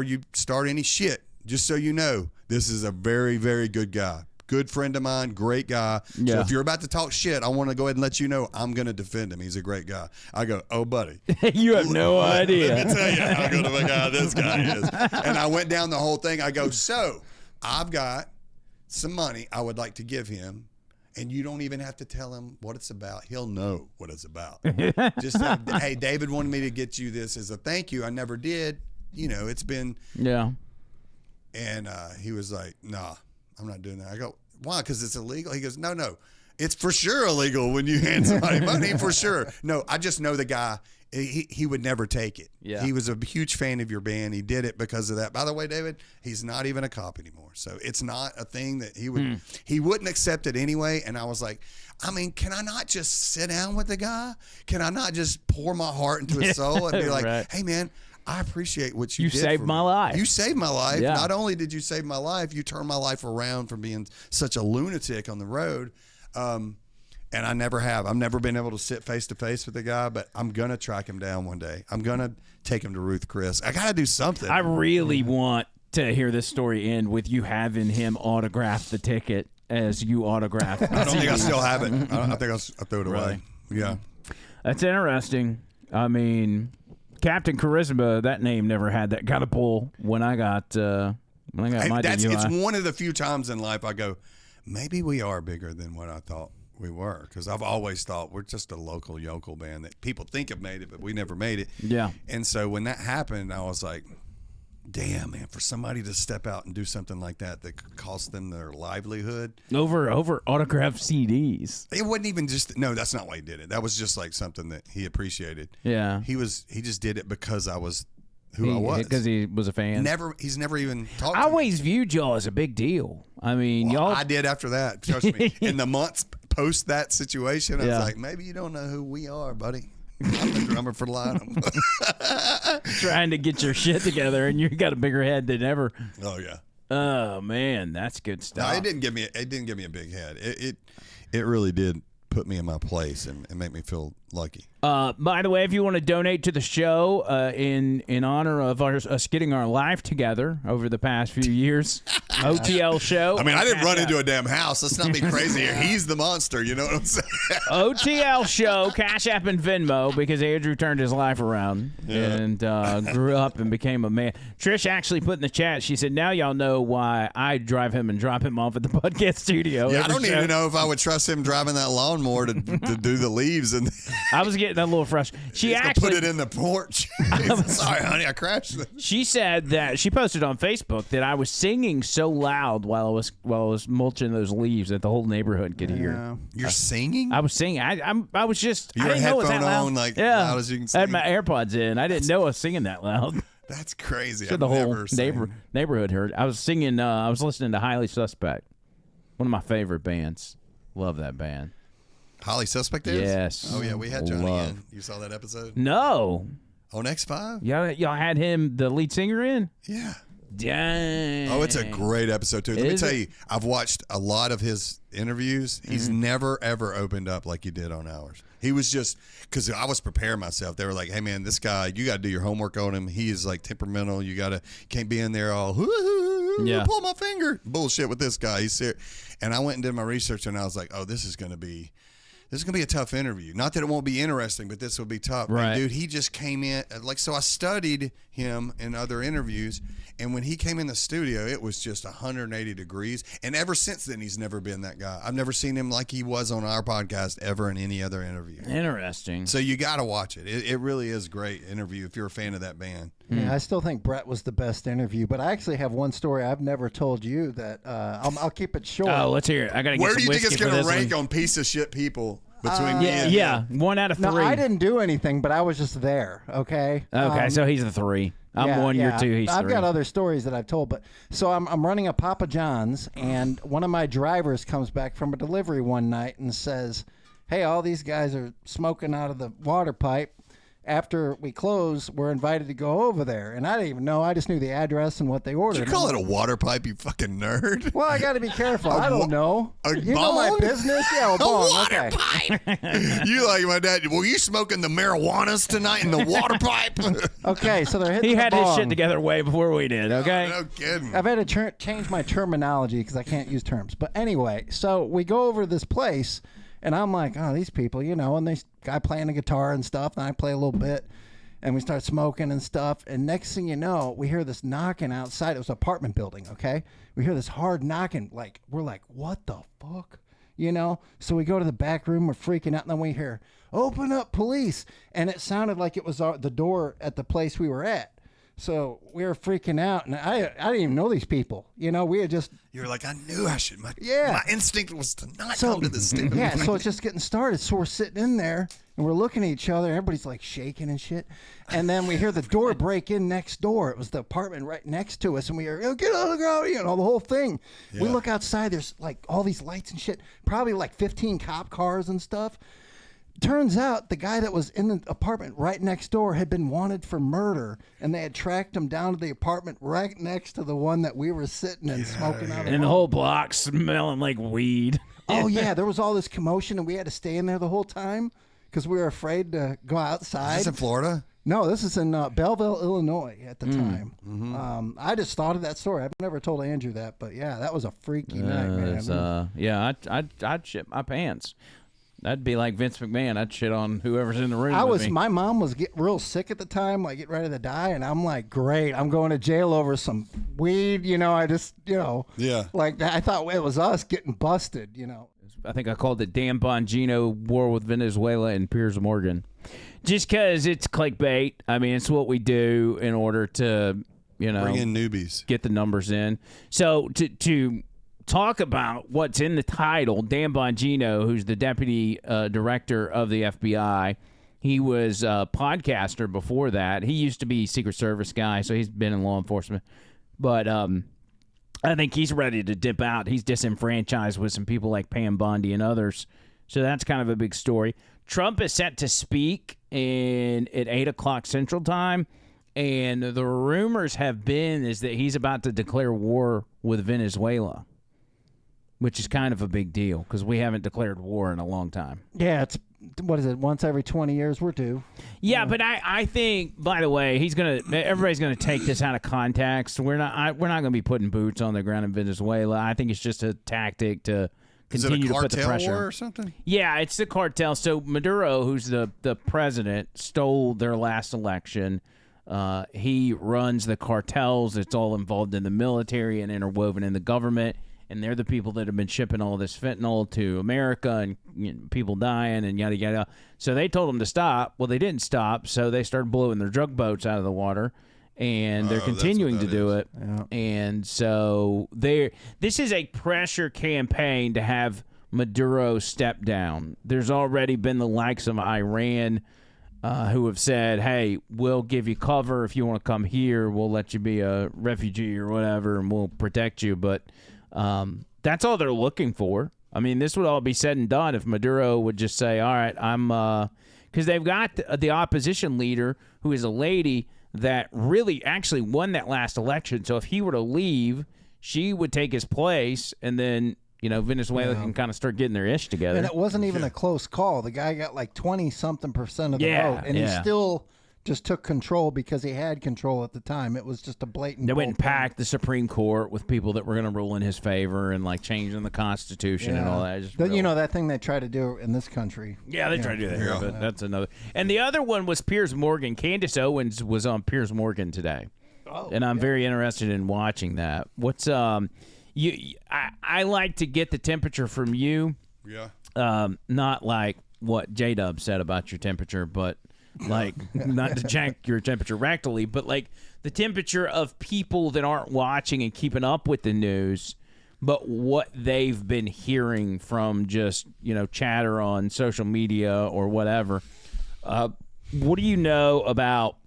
you start any shit, just so you know, this is a very, very good guy. Good friend of mine, great guy. Yeah. So if you're about to talk shit, I want to go ahead and let you know I'm going to defend him. He's a great guy. I go, oh, buddy. You have no idea. Let me tell you how good of a guy this guy is. And I went down the whole thing. I go, so I've got some money I would like to give him. And you don't even have to tell him what it's about. He'll know what it's about. Just say, hey, David wanted me to get you this as a thank you. I never did. You know, it's been. Yeah. And he was like, nah, I'm not doing that. I go, why? Because it's illegal? He goes, no. It's for sure illegal when you hand somebody money, for sure. No, I just know the guy. He would never take it. Yeah. He was a huge fan of your band. He did it because of that. By the way, David, he's not even a cop anymore. So it's not a thing that he wouldn't accept it anyway. And I was like, I mean, can I not just sit down with the guy? Can I not just pour my heart into his soul and be like, right. hey, man, I appreciate what you did. You saved my life. You saved my life. Yeah. Not only did you save my life, you turned my life around from being such a lunatic on the road. And I never have. I've never been able to sit face to face with the guy, but I'm going to track him down one day. I'm going to take him to Ruth Chris. I got to do something. I really want to hear this story end with you having him autograph the ticket as you autograph. I don't think I still have it. I think I threw it away. Yeah. That's interesting. I mean, Captain Charisma, that name never had that kind of pull when I got my DUI. It's one of the few times in life I go, maybe we are bigger than what I thought we were, because I've always thought we're just a local yokel band that people think have made it, but we never made it. Yeah. And so when that happened, I was like, damn, man, for somebody to step out and do something like that could cost them their livelihood. Over autographed CDs. It wasn't even just, no, that's not why he did it. That was just like something that he appreciated. Yeah. He just did it because I was who I was. Because he was a fan. He's never even talked to I me. always viewed y'all as a big deal. I mean, Well, y'all. I did after that. Trust me. In the months post that situation, I Yeah. was like, maybe you don't know who we are, buddy. I'm the drummer for Lionel. trying to get your shit together, and you got a bigger head than ever. Oh yeah. Oh man, that's good No, stuff. it didn't give me a big head. It really did put me in my place and make me feel lucky. By the way, if you want to donate to the show in honor of us getting our life together over the past few years, OTL show. I mean, I didn't run into a damn house. Let's not be crazy here. He's the monster. You know what I'm saying? OTL show, Cash App and Venmo, because Andrew turned his life around and grew up and became a man. Trish actually put in the chat, she said, now y'all know why I drive him and drop him off at the podcast studio. Yeah, I don't even know if I would trust him driving that lawnmower to do the leaves. And I was getting a little frustrated. She he's gonna actually put it in the porch. Sorry, honey, I crashed it. She said that she posted on Facebook that I was singing so loud while I was mulching those leaves that the whole neighborhood could hear. You're singing? I was singing. I was just. You I had didn't know it was that headphone loud. on, like, yeah, loud as you can I had sing. my AirPods in. I didn't know I was singing that loud. That's crazy. So I've the whole never sang. neighborhood heard. I was singing. I was listening to Highly Suspect, one of my favorite bands. Love that band. Highly Suspect is? Yes. Oh yeah, we had Johnny Love. in. You saw that episode? No, On X5? y'all had him, the lead singer, in. Yeah. Dang. Oh, it's a great episode too. Let me Is tell it? you, I've watched a lot of his interviews. He's never ever opened up like he did on ours. He was just, because I was preparing myself. They were like, "Hey man, this guy, you got to do your homework on him. He is like temperamental. You can't be in there all Yeah. pull my finger bullshit with this guy. He's serious." And I went and did my research, and I was like, "Oh, this is gonna be a tough interview. Not that it won't be interesting, but this will be tough." Right. And dude, he just came in so I studied him in other interviews, and when he came in the studio, it was just 180 degrees. And ever since then, he's never been that guy. I've never seen him like he was on our podcast ever in any other interview. Interesting. So you got to watch it. It really is a great interview if you're a fan of that band. Yeah, I still think Brett was the best interview, but I actually have one story I've never told you that I'll keep it short. Oh, let's hear it. I gotta get Where some do you think whiskey it's for going to this rank one. on piece of shit people between me and Yeah, him. 1 out of 3. No, I didn't do anything, but I was just there. Okay. Okay, so he's a 3. I'm 1, you're 2, he's 3. I've got other stories that I've told, but so I'm running a Papa John's, and one of my drivers comes back from a delivery one night and says, "Hey, all these guys are smoking out of the water pipe. After we close, we're invited to go over there." And I didn't even know. I just knew the address and what they ordered. Did you call it a water pipe, you fucking nerd? Well, I got to be careful. I don't know. You know my bong? business? Yeah, a bong. water Okay. pipe. You like my dad. Were you smoking the marijuanas tonight in the water pipe? Okay, so they're hitting He the had his bong. shit together way before we did, okay? No kidding. I've had to change my terminology because I can't use terms. But anyway, so we go over this place, and I'm like, oh, these people, and they guy playing the guitar and stuff, and I play a little bit, and we start smoking and stuff. And next thing you know, we hear this knocking outside. It was an apartment building, okay? We hear this hard knocking. Like, we're like, what the fuck? So we go to the back room. We're freaking out, and then we hear, "Open up, police!" And it sounded like it was the door at the place we were at. So we were freaking out, and I didn't even know these people. We had just You're like, I knew I should. My instinct was to not come to this stupid. yeah. So it's just getting started. So we're sitting in there, and we're looking at each other. And everybody's like shaking and shit. And then we hear the door break in next door. It was the apartment right next to us, and we hear, "Oh, get on the ground!" The whole thing. Yeah. We look outside. There's like all these lights and shit. Probably like 15 cop cars and stuff. Turns out the guy that was in the apartment right next door had been wanted for murder, and they had tracked him down to the apartment right next to the one that we were sitting and smoking out of. And the whole block smelling like weed. Oh, yeah, there was all this commotion, and we had to stay in there the whole time because we were afraid to go outside. Is this in Florida? No, this is in Belleville, Illinois at the time. Mm-hmm. I just thought of that story. I've never told Andrew that, but yeah, that was a freaky night, man. I'd shit my pants. That'd be like Vince McMahon. I'd shit on whoever's in the room with me. My mom was getting real sick at the time, like getting ready to die, and I'm like, great, I'm going to jail over some weed. I just, Yeah. like that. I thought it was us getting busted. I think I called it Dan Bongino War with Venezuela and Piers Morgan, just because it's clickbait. I mean, it's what we do in order to, Bring in newbies. get the numbers in. So to talk about what's in the title, Dan Bongino, who's the deputy director of the FBI, he was a podcaster before that. He used to be Secret Service guy, so he's been in law enforcement. But I think he's ready to dip out. He's disenfranchised with some people like Pam Bondi and others. So that's kind of a big story. Trump is set to speak at 8 o'clock Central Time. And the rumors have been is that he's about to declare war with Venezuela, which is kind of a big deal because we haven't declared war in a long time. Yeah, it's, what is it, once every 20 years we're due. Yeah, but I think, by the way, everybody's gonna take this out of context. We're not gonna be putting boots on the ground in Venezuela. I think it's just a tactic to continue to put the pressure. Is it a cartel war or something? Yeah, it's the cartel. So Maduro, who's the president, stole their last election. He runs the cartels. It's all involved in the military and interwoven in the government. And they're the people that have been shipping all this fentanyl to America and people dying and yada, yada. So they told them to stop. Well, they didn't stop, so they started blowing their drug boats out of the water. And they're continuing to do it. Yeah. And so this is a pressure campaign to have Maduro step down. There's already been the likes of Iran who have said, hey, we'll give you cover. If you want to come here, we'll let you be a refugee or whatever, and we'll protect you. But that's all they're looking for. I mean, this would all be said and done if Maduro would just say, all right, I'm because they've got the opposition leader who is a lady that really actually won that last election. So if he were to leave, she would take his place, and then Venezuela can kind of start getting their ish together. And it wasn't even a close call. The guy got like 20-something% of the vote, and he still just took control because he had control at the time. It was just a blatant. They went and packed the Supreme Court with people that were going to rule in his favor and like changing the Constitution and all that. That thing they try to do in this country. Yeah, they try to do that here, but that's another. And the other one was Piers Morgan. Candace Owens was on Piers Morgan today, and I'm very interested in watching that. What's I like to get the temperature from you. Yeah. Not like what J-Dub said about your temperature, but like not to check your temperature rectally, but like the temperature of people that aren't watching and keeping up with the news. but what they've been hearing from just, chatter on social media or whatever. What do you know about,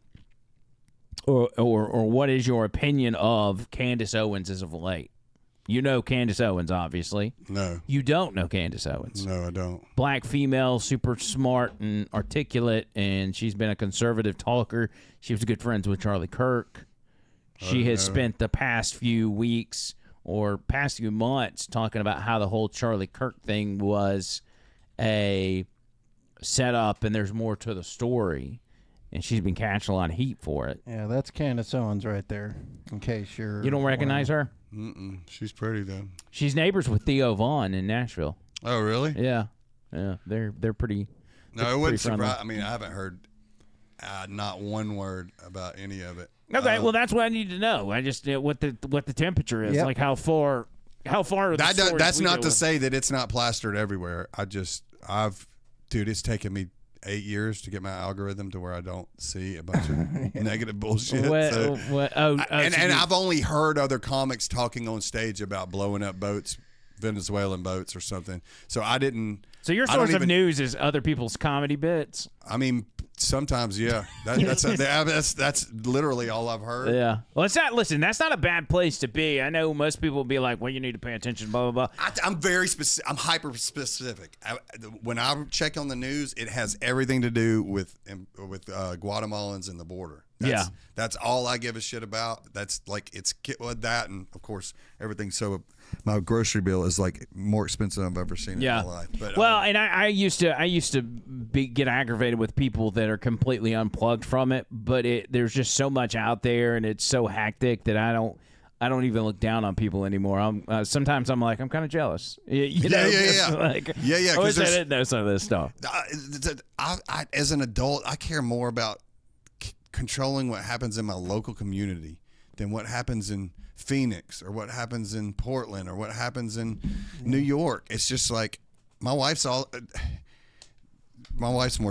or what is your opinion of Candace Owens as of late? You know Candace Owens, obviously. No. You don't know Candace Owens. No, I don't. Black female, super smart and articulate, and she's been a conservative talker. She was good friends with Charlie Kirk. She has spent the past few weeks or past few months talking about how the whole Charlie Kirk thing was a setup and there's more to the story. And she's been catching a lot of heat for it. Yeah, that's Candace Owens right there, in case you're... You don't recognize her? Mm-mm. She's pretty, though. She's neighbors with Theo Vaughn in Nashville. Oh, really? Yeah. They're pretty... No, it wouldn't friendly. surprise. I mean, I haven't heard not one word about any of it. Okay, well, that's what I need to know. I just what the temperature is, Yep. like how far are the stories That's we not deal to with? say that it's not plastered everywhere. Dude, it's taken me 8 years to get my algorithm to where I don't see a bunch of negative bullshit. And I've only heard other comics talking on stage about blowing up boats, Venezuelan boats or something. So I didn't. So your source of news is other people's comedy bits. I mean, sometimes, yeah. That's literally all I've heard. Yeah. Well, it's not. Listen, that's not a bad place to be. I know most people will be like, "Well, you need to pay attention." Blah blah blah. I'm very specific. I'm hyper specific. When I check on the news, it has everything to do with Guatemalans and the border. That's all I give a shit about. That's like it's that, and of course everything. So my grocery bill is like more expensive than I've ever seen in my life. But and I used to get aggravated with people that are completely unplugged from it. But there's just so much out there, and it's so hectic that I don't even look down on people anymore. Sometimes I'm like, I'm kind of jealous. Yeah. Like, yeah. I wish I didn't know some of this stuff. I, as an adult, I care more about controlling what happens in my local community than what happens in Phoenix or what happens in Portland or what happens in New York. It's just like my wife's more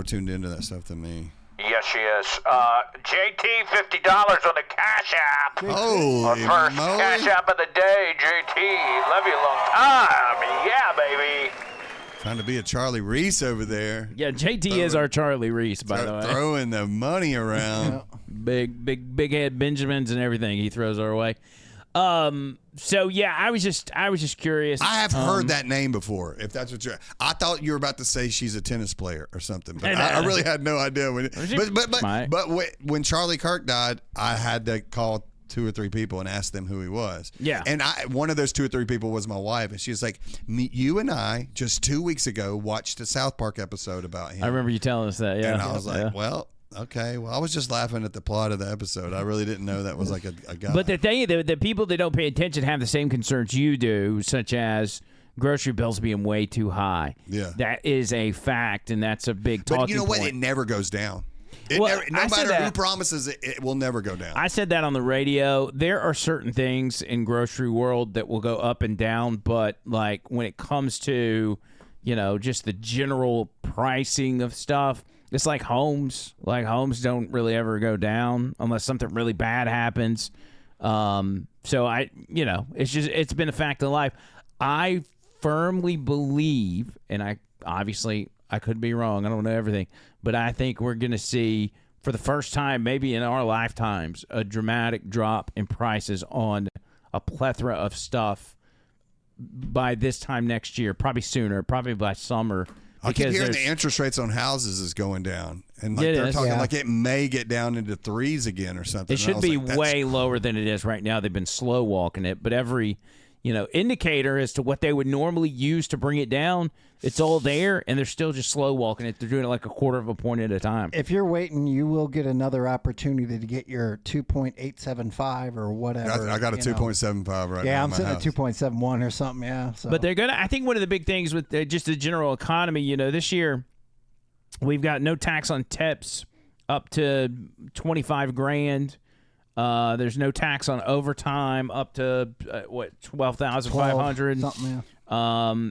tuned into that stuff than me. Yes, she is. JT, $50 on the Cash App. Holy Our first moly. Cash App of the day, JT. Love you a long time. Yeah, baby. Trying to be a Charlie Reese over there. Yeah, JT is our Charlie Reese, by the way. Throwing the money around. Big head Benjamins and everything he throws our way. So yeah, I was just curious. I have heard that name before. If that's what I thought you were about to say she's a tennis player or something, but I really had no idea. When Charlie Kirk died, I had to call 2 or 3 people and ask them who he was. Yeah, and one of those 2 or 3 people was my wife, and she was like, "You and I just 2 weeks ago watched a South Park episode about him." I remember you telling us that. Yeah, and I was like, "Well." Okay, well, I was just laughing at the plot of the episode. I really didn't know that was like a guy. But the thing, the people that don't pay attention have the same concerns you do, such as grocery bills being way too high. Yeah. That is a fact, and that's a big talking point. But you know what? It never goes down. No matter who promises it, it will never go down. I said that on the radio. There are certain things in grocery world that will go up and down, but like when it comes to, just the general pricing of stuff, it's like homes. Like homes don't really ever go down unless something really bad happens. So it's been a fact of life. I firmly believe, and I could be wrong. I don't know everything, but I think we're going to see for the first time, maybe in our lifetimes, a dramatic drop in prices on a plethora of stuff by this time next year, probably sooner, probably by summer. I keep hearing the interest rates on houses is going down, and like they're talking like it may get down into 3s again or something. It should be way lower than it is right now. They've been slow walking it, but every indicator as to what they would normally use to bring it down, it's all there, and they're still just slow walking it. They're doing it like 1/4 point at a time. If you're waiting, you will get another opportunity to get your 2.875 or whatever. I got a 2.75 right now. Yeah, I'm sitting at 2.71 or something. Yeah, so. But they're gonna. I think one of the big things with just the general economy, this year we've got no tax on tips up to $25,000. There's no tax on overtime up to $12,500. Something, yeah.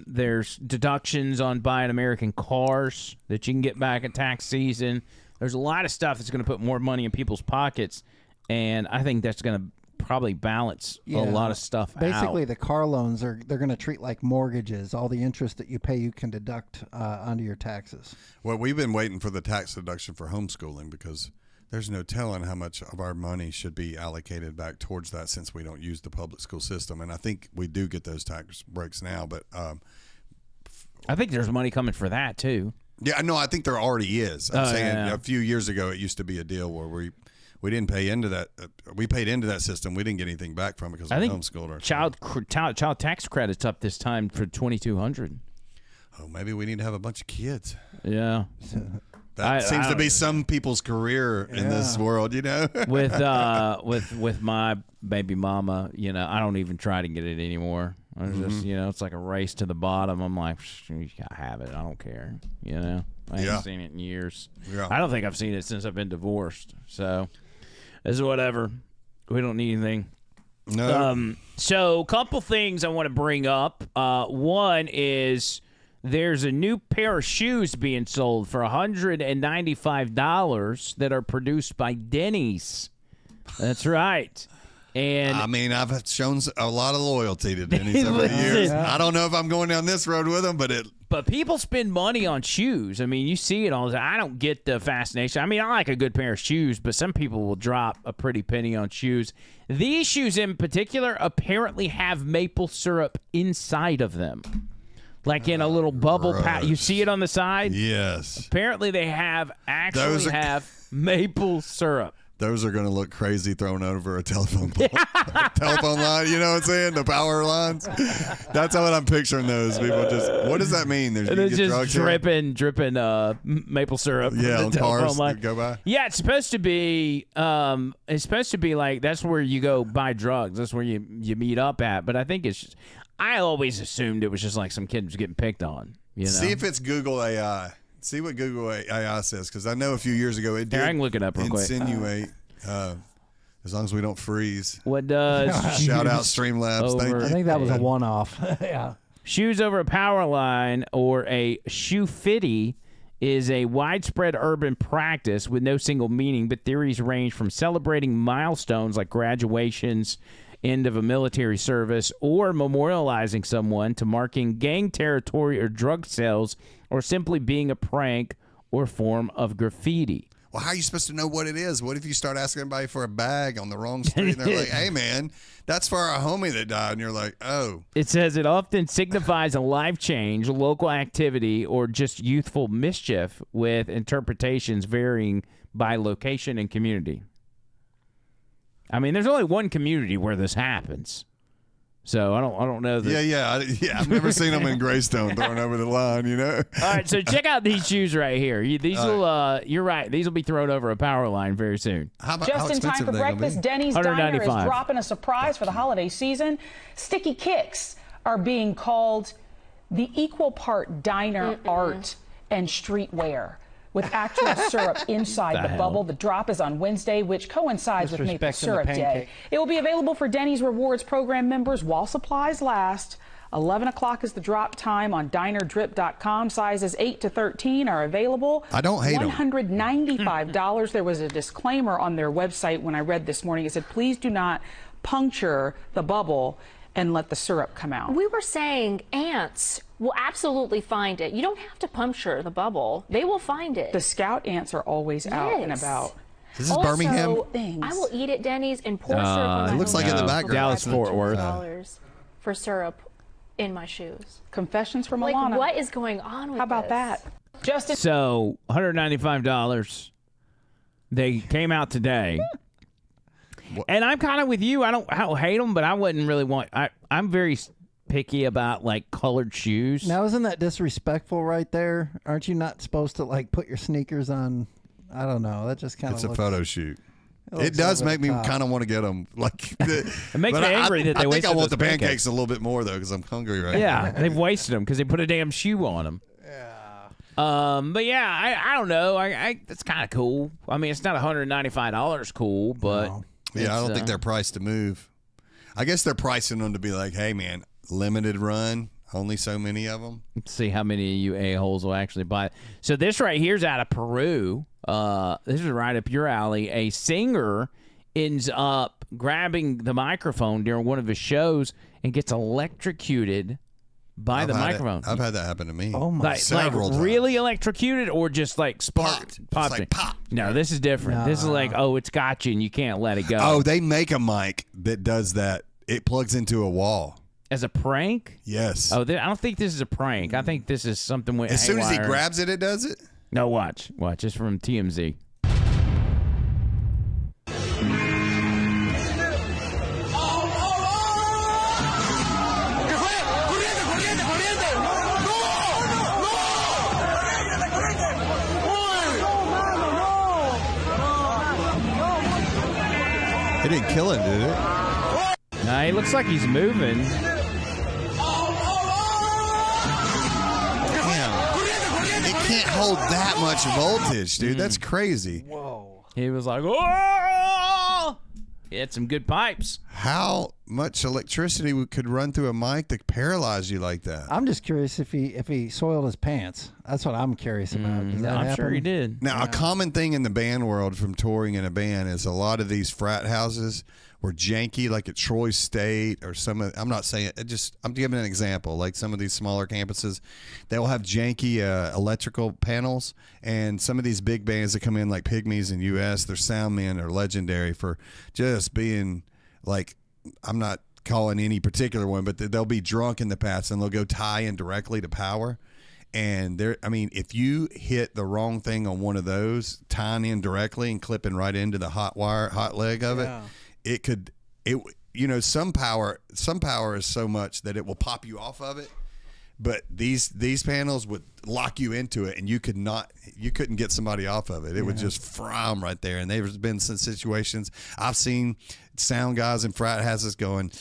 There's deductions on buying American cars that you can get back at tax season. There's a lot of stuff that's going to put more money in people's pockets, and I think that's going to probably balance a lot of stuff Basically, out. the car loans they're going to treat like mortgages. All the interest that you pay, you can deduct onto your taxes. Well, we've been waiting for the tax deduction for homeschooling because there's no telling how much of our money should be allocated back towards that since we don't use the public school system. And I think we do get those tax breaks now, but I think there's money coming for that too. yeah, no, I think there already is. I'm saying yeah. a few years ago it used to be a deal where we didn't pay into that. We paid into that system. We didn't get anything back from it because we homeschooled our child tax credits up this time for $2,200. Oh, maybe we need to have a bunch of kids. Yeah. That seems to be some people's career in this world, you know. with my baby mama, you know, I don't even try to get it anymore. I just, you know, it's like a race to the bottom. I'm like, you gotta have it. I don't care. You know, I haven't seen it in years. Yeah. I don't think I've seen it since I've been divorced. So it's whatever. We don't need anything. No. So a couple things I want to bring up. One is there's a new pair of shoes being sold for $195 that are produced by Denny's. That's right. And I mean, I've shown a lot of loyalty to Denny's over the years. I don't know if I'm going down this road with them, but people spend money on shoes. I mean, you see it all the time. I don't get the fascination. I mean, I like a good pair of shoes, but some people will drop a pretty penny on shoes. These shoes in particular apparently have maple syrup inside of them. Like in a little bubble pack. You see it on the side? yes. Apparently they have maple syrup. Those are going to look crazy thrown over a telephone telephone line. You know what I'm saying? The power lines. That's what I'm picturing. Those people just. What does that mean? And it's just dripping maple syrup. Yeah, on cars line. that go by. Yeah, it's supposed to be. It's supposed to be like that's where you go buy drugs. That's where you meet up at. But I think it's. Just, I always assumed it was just like some kid was getting picked on. You know? See if it's Google AI. See what Google AI says, because I know a few years ago it did I can look it up real quick. insinuate, as long as we don't freeze. What does Shout out Streamlabs. Thank you. I think that was a one-off. Yeah. shoes over a power line or a shoe fitty is a widespread urban practice with no single meaning, but theories range from celebrating milestones like graduations, end of a military service, or memorializing someone to marking gang territory or drug sales, or simply being a prank or form of graffiti. Well, how are you supposed to know what it is? What if you start asking everybody for a bag on the wrong street and they're like, hey, man, that's for our homie that died. And you're like, oh. It says it often signifies a life change, local activity, or just youthful mischief, with interpretations varying by location and community. I mean, there's only one community where this happens. So I don't know that. Yeah. I've never seen them in Greystone thrown over the line, you know. All right, so check out these shoes right here. These will. You're right. These will be thrown over a power line very soon. Just in time for breakfast, Denny's Diner is dropping a surprise for the holiday season. Sticky Kicks are being called the equal part diner art and streetwear, with actual syrup inside the bubble. The drop is on Wednesday, which coincides with Maple Syrup Day. It will be available for Denny's Rewards Program members while supplies last. 11 o'clock is the drop time on dinerdrip.com. Sizes 8 to 13 are available. I don't hate them. $195. There was a disclaimer on their website when I read this morning. It said, please do not puncture the bubble and let the syrup come out. We were saying ants will absolutely find it. You don't have to puncture the bubble. They will find it. The scout ants are always out and about. This is Birmingham. I will eat at Denny's and pour syrup in my It looks like in the background. Dallas Fort Worth. $5 for syrup in my shoes. Confessions from Alana. Like, what is going on with How about this? that? So $195. They came out today. And I'm kind of with you. I don't hate them, but I wouldn't really want. I'm very picky about like colored shoes. Now, isn't that disrespectful right there? Aren't you not supposed to like put your sneakers on? I don't know. That just kind of. It's a photo shoot. It does make me kind of want to get them. Like, it makes me angry that they wasted. I think I want the pancakes pancakes a little bit more though, because I'm hungry right now. Yeah, they've wasted them because they put a damn shoe on them. But yeah, I don't know. I it's kind of cool. I mean, it's not $195 cool, but yeah, I don't think they're priced to move. I guess they're pricing them to be like, hey man, limited run, only so many of them. Let's see how many of you a-holes will actually buy it. So this right here's out of Peru. This is right up your alley. A singer ends up grabbing the microphone during one of his shows and gets electrocuted by the microphone. I've had that happen to me. Oh my! Several times. Really electrocuted, or just like popped? Like pop. No, this is different. This is like, it's got you and you can't let it go. Oh, they make a mic that does that. It plugs into a wall. As a prank? Yes. Oh, I don't think this is a prank. I think this is something with As soon as he haywire. grabs it, it does it? No, watch. It's from TMZ. It didn't kill him, did it? Nah, he looks like he's moving. Damn. It can't hold that much voltage, dude. That's crazy. Whoa. He was like, oh! He had some good pipes. How much electricity could run through a mic to paralyze you like that? I'm just curious if he soiled his pants. That's what I'm curious about. Does that I'm happen? sure he did. Now, a common thing in the band world from touring in a band is a lot of these frat houses were janky, like at Troy State or some of, I'm not saying it, just I'm giving an example, like some of these smaller campuses, they will have janky electrical panels, and some of these big bands that come in like Pygmies in US, their sound men are legendary for just being like, I'm not calling any particular one, but they'll be drunk in the past and they'll go tie in directly to power. And if you hit the wrong thing on one of those, tying in directly and clipping right into the hot leg of it, some power is so much that it will pop you off of it. But these panels would lock you into it, and you couldn't get somebody off of it. It would just fry them right there. And there's been some situations I've seen sound guys in frat houses going,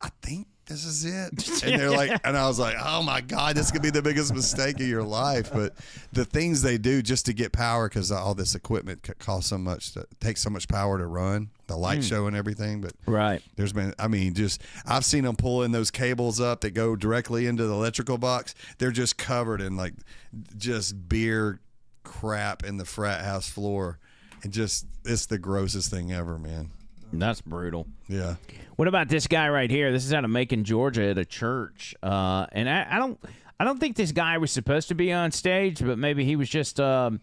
I think this is it. And they're like, and I was like, oh my God, this could be the biggest mistake of your life. But the things they do just to get power, because all this equipment costs so much, takes so much power to run, the light show and everything. But right, there's been, I've seen them pulling those cables up that go directly into the electrical box. They're just covered in like just beer crap in the frat house floor. And it's the grossest thing ever, man. That's brutal. Yeah. What about this guy right here? This is out of Macon, Georgia, at a church. And I don't think this guy was supposed to be on stage, but maybe he was just a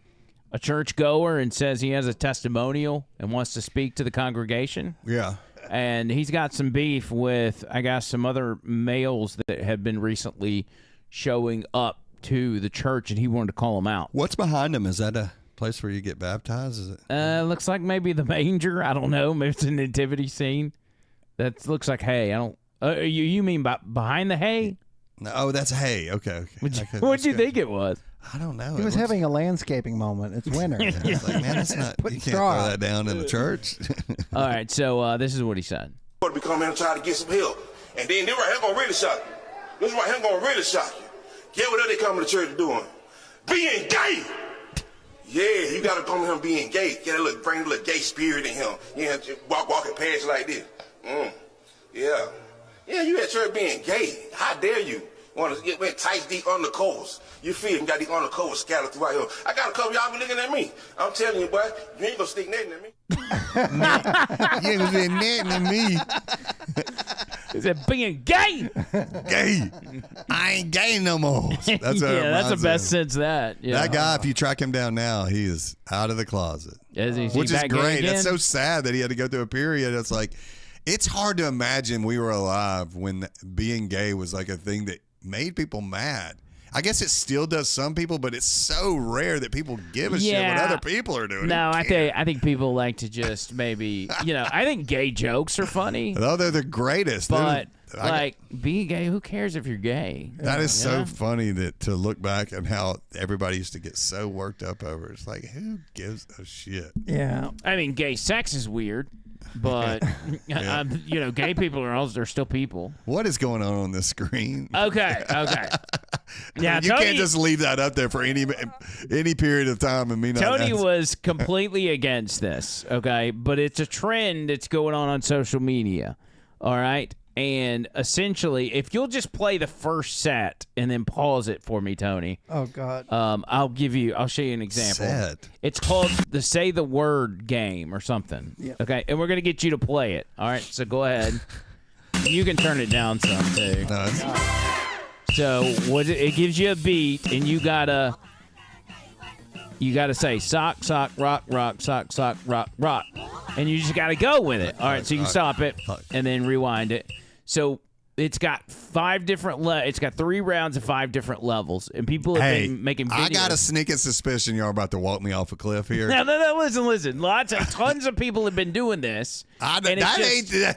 church goer and says he has a testimonial and wants to speak to the congregation. Yeah. And he's got some beef with, I guess, some other males that have been recently showing up to the church, and he wanted to call them out. What's behind him? Is that a place where you get baptized? Is it? Looks like maybe the manger. I don't know. Maybe it's a nativity scene. That looks like hay. I don't. You mean behind the hay? No, oh, that's hay. Okay. What'd you think it was? I don't know. He was having a landscaping moment. It's winter. I was like, man, that's not. You can't throw that down in the church. All right. So this is what he said. We come in and try to get some help, and then this right here gonna really shock you. This right here gonna really shock you. Get what they come to church doing? Being gay. Yeah, you gotta come here being gay. Bring a little gay spirit in him. Yeah, just walking past you like this. Yeah. Yeah, you at church being gay. How dare you? Want to get tight deep undercovers. You feel you got these undercovers scattered throughout here. I got a couple y'all be looking at me. I'm telling you, boy, you ain't gonna stick nothing at me. You ain't gonna stick nothing at me. Is it being gay? Gay. I ain't gay no more. That's what that's the best sense of that. Yeah. That guy, if you track him down now, he is out of the closet. Which is great. It's so sad that he had to go through a period. It's like, it's hard to imagine we were alive when being gay was like a thing that made people mad. I guess it still does some people, but it's so rare that people give a shit what other people are doing. No, I think people like to just maybe, I think gay jokes are funny. Oh, they're the greatest. But being gay, who cares if you're gay? That is so funny to look back and how everybody used to get so worked up over it. It's like, who gives a shit? Yeah. I mean, gay sex is weird. But gay people they're still people. What is going on this screen? Okay. Yeah, you can't just leave that up there for any period of time and me not. Tony was completely against this. Okay, but it's a trend that's going on social media All right. And essentially, if you'll just play the first set and then pause it for me, Tony. Oh, God. I'll show you an example. Set. It's called the Say the Word game or something. Yep. Okay. And we're going to get you to play it. All right. So go ahead. You can turn it down some, too. So it gives you a beat, and you gotta say sock, sock, rock, rock, sock, sock, rock, rock, and you just gotta go with it. All right, so you can stop it and then rewind it. So it's got 5 different it's got 3 rounds of 5 different levels, and people have been making videos. I got a sneaking suspicion y'all are about to walk me off a cliff here. No, listen. Tons of people have been doing this. That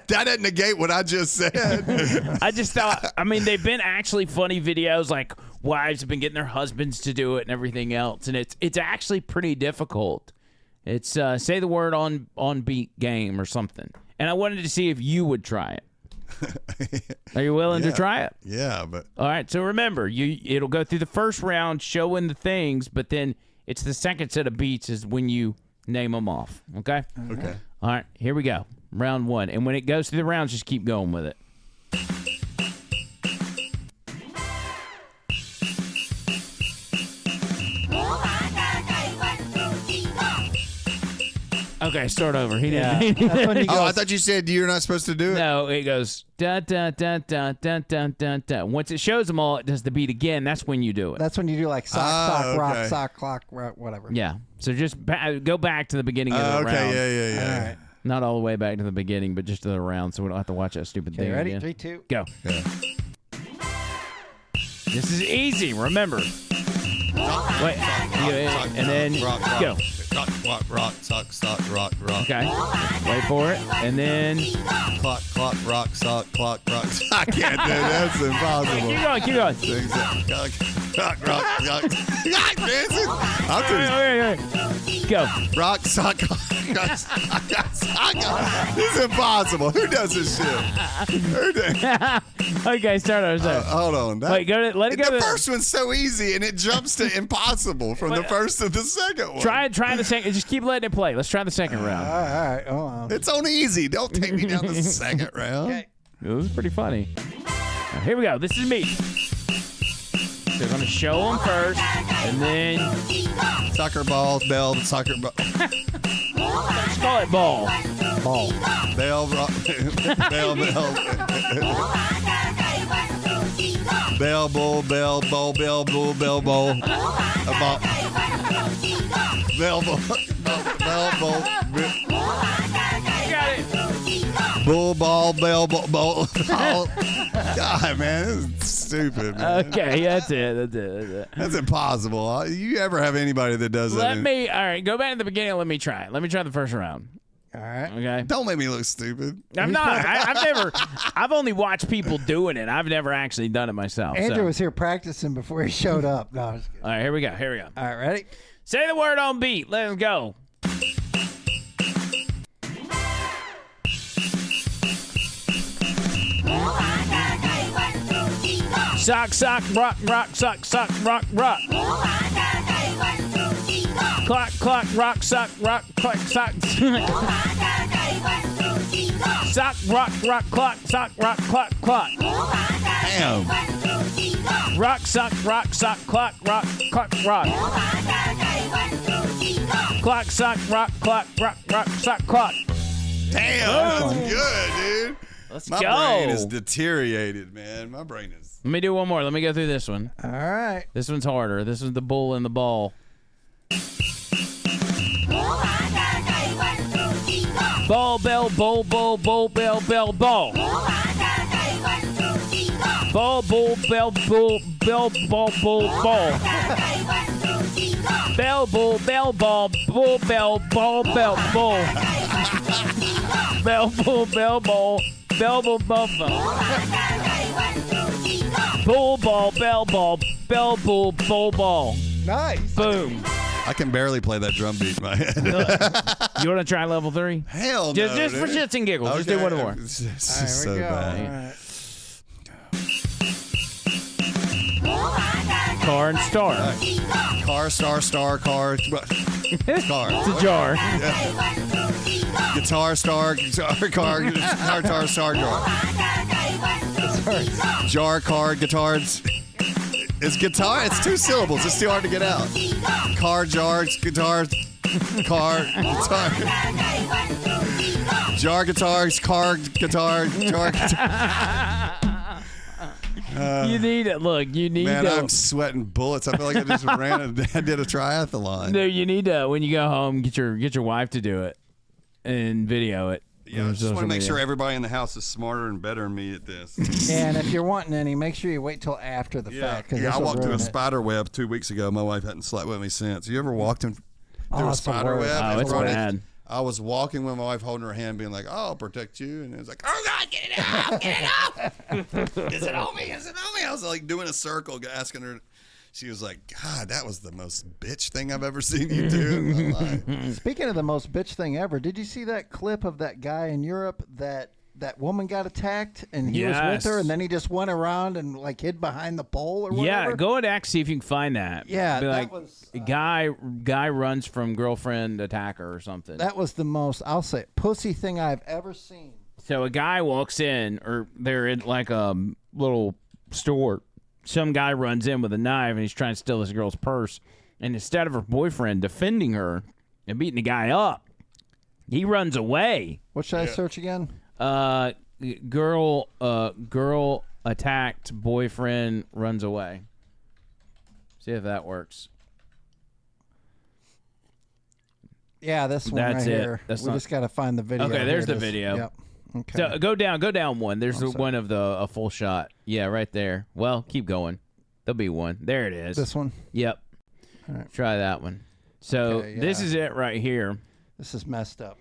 doesn't negate what I just said. I just thought, they've been actually funny videos, like wives have been getting their husbands to do it and everything else, and it's actually pretty difficult. It's Say the Word on beat game or something, and I wanted to see if you would try it. Are you willing to try it? Yeah, but all right. So remember, it'll go through the first round showing the things, but then it's the second set of beats is when you name them off. Okay. Okay. All right. Here we go. Round 1, and when it goes through the rounds, just keep going with it. Okay, start over. He didn't. I thought you said you're not supposed to do it. No, it goes dun dun dun dun dun dun dun dun. Once it shows them all, it does the beat again. That's when you do it. That's when you do like sock, rock, sock, clock, whatever. Yeah. So just go back to the beginning of the round. Okay. Yeah. All right. Not all the way back to the beginning, but just to the round, so we don't have to watch that stupid thing Ready? again. 3, 2, go. Yeah. This is easy. Remember. Wait. And then go. Rock, sock, rock. Okay. Wait for it. And then clock, rock, sock, rock. I can't do that. That's impossible. Keep going. Rock. Go. Rock, sock. This is impossible. Who does this shit? Okay, start over. Hold on. Wait, let it go. The first one's so easy, and it jumps to impossible from the first to the second one. Try the second. Just keep letting it play. Let's try the second round. All right. Hold on. It's on easy. Don't take me down the second round. Okay. It was pretty funny. Now, here we go. This is me. So we're going to show them first, and then soccer ball, bell, soccer ball. Let's call it ball. Ball. Bell, rock, bell. Bell, bull, bell, bowl, bell, bull, bell, bowl. Bell, bull, bell, bowl. Got it. Bull, ball, bell, bowl. God, man, this is stupid, man. Okay, that's it. That's impossible. You ever have anybody that does that? All right, go back to the beginning and let me try it. Let me try the first round. All right. Okay. Don't make me look stupid. I'm not. I've only watched people doing it. I've never actually done it myself. Andrew was here practicing before he showed up. No, I was kidding. All right, here we go. All right, ready? Say the word on beat. Let's go. Sock, sock, rock, sock, rock. Clock, rock, sock, sock. Sock, rock, clock, sock, clock. Damn. Rock, sock, clock, rock. Clock, sock, rock, sock, clock. Damn, that's good, dude. Let's My go. brain is deteriorated, man. My brain is. Let me do one more. Let me go through this one. All right. This one's harder. This is the bull and the ball. Ball, bell, bowl, bell, bell, ball. Ball, bull, bell, ball, ball. Bell, bull, bell, ball, bull, bell, bull. Bell, bull, bell, ball, bell, bull, ball. Bull, ball, bell, ball, bell, bull, ball. Nice. Boom. I can barely play that drum beat in my head. You want to try level 3? Hell no. Just for shits and giggles. Okay. Just do one more. It's All right, so here we go. bad. All right. Car and star. Car, star, car. Car. It's a jar. Guitar star, guitar car, guitar star jar. Jar card, guitars. It's guitar. It's 2 syllables. It's too hard to get out. Car, jars, guitars, car, guitar. Jar guitars, car, guitar, jar guitar. You need it. Look, you need Man, to. I'm sweating bullets. I feel like I just I did a triathlon. No, you need to, when you go home, get your wife to do it and video it. Yeah, I just want to make sure everybody in the house is smarter and better than me at this. And if you're wanting any, make sure you wait till after the fact. Yeah, I walked through a spider web 2 weeks ago. My wife hadn't slept with me since. You ever walked through a spider web? Oh, it's bad. I was walking with my wife holding her hand, being like, "Oh, I'll protect you," and it was like, "Oh God, get it out, get it out! Is it on me? Is it on me?" I was like doing a circle, asking her. She was like, "God, that was the most bitch thing I've ever seen you do." Speaking of the most bitch thing ever, did you see that clip of that guy in Europe that woman got attacked and he was with her, and then he just went around and like hid behind the pole or whatever? Yeah, go and see if you can find that. Yeah, be that like, was guy runs from girlfriend attacker or something. That was the most, I'll say, pussy thing I've ever seen. So a guy walks in, or they're in like a little store. Some guy runs in with a knife and he's trying to steal this girl's purse. And instead of her boyfriend defending her and beating the guy up, he runs away. What should I search again? Girl attacked, boyfriend runs away. See if that works. Yeah, this one That's right it. here. That's we not... just got to find the video. Okay, there's the video. Yep. Okay. So go down one. There's one of a full shot. Yeah, right there. Well, keep going. There'll be one. There it is. This one? Yep. All right. Try that one. So this is it right here. This is messed up.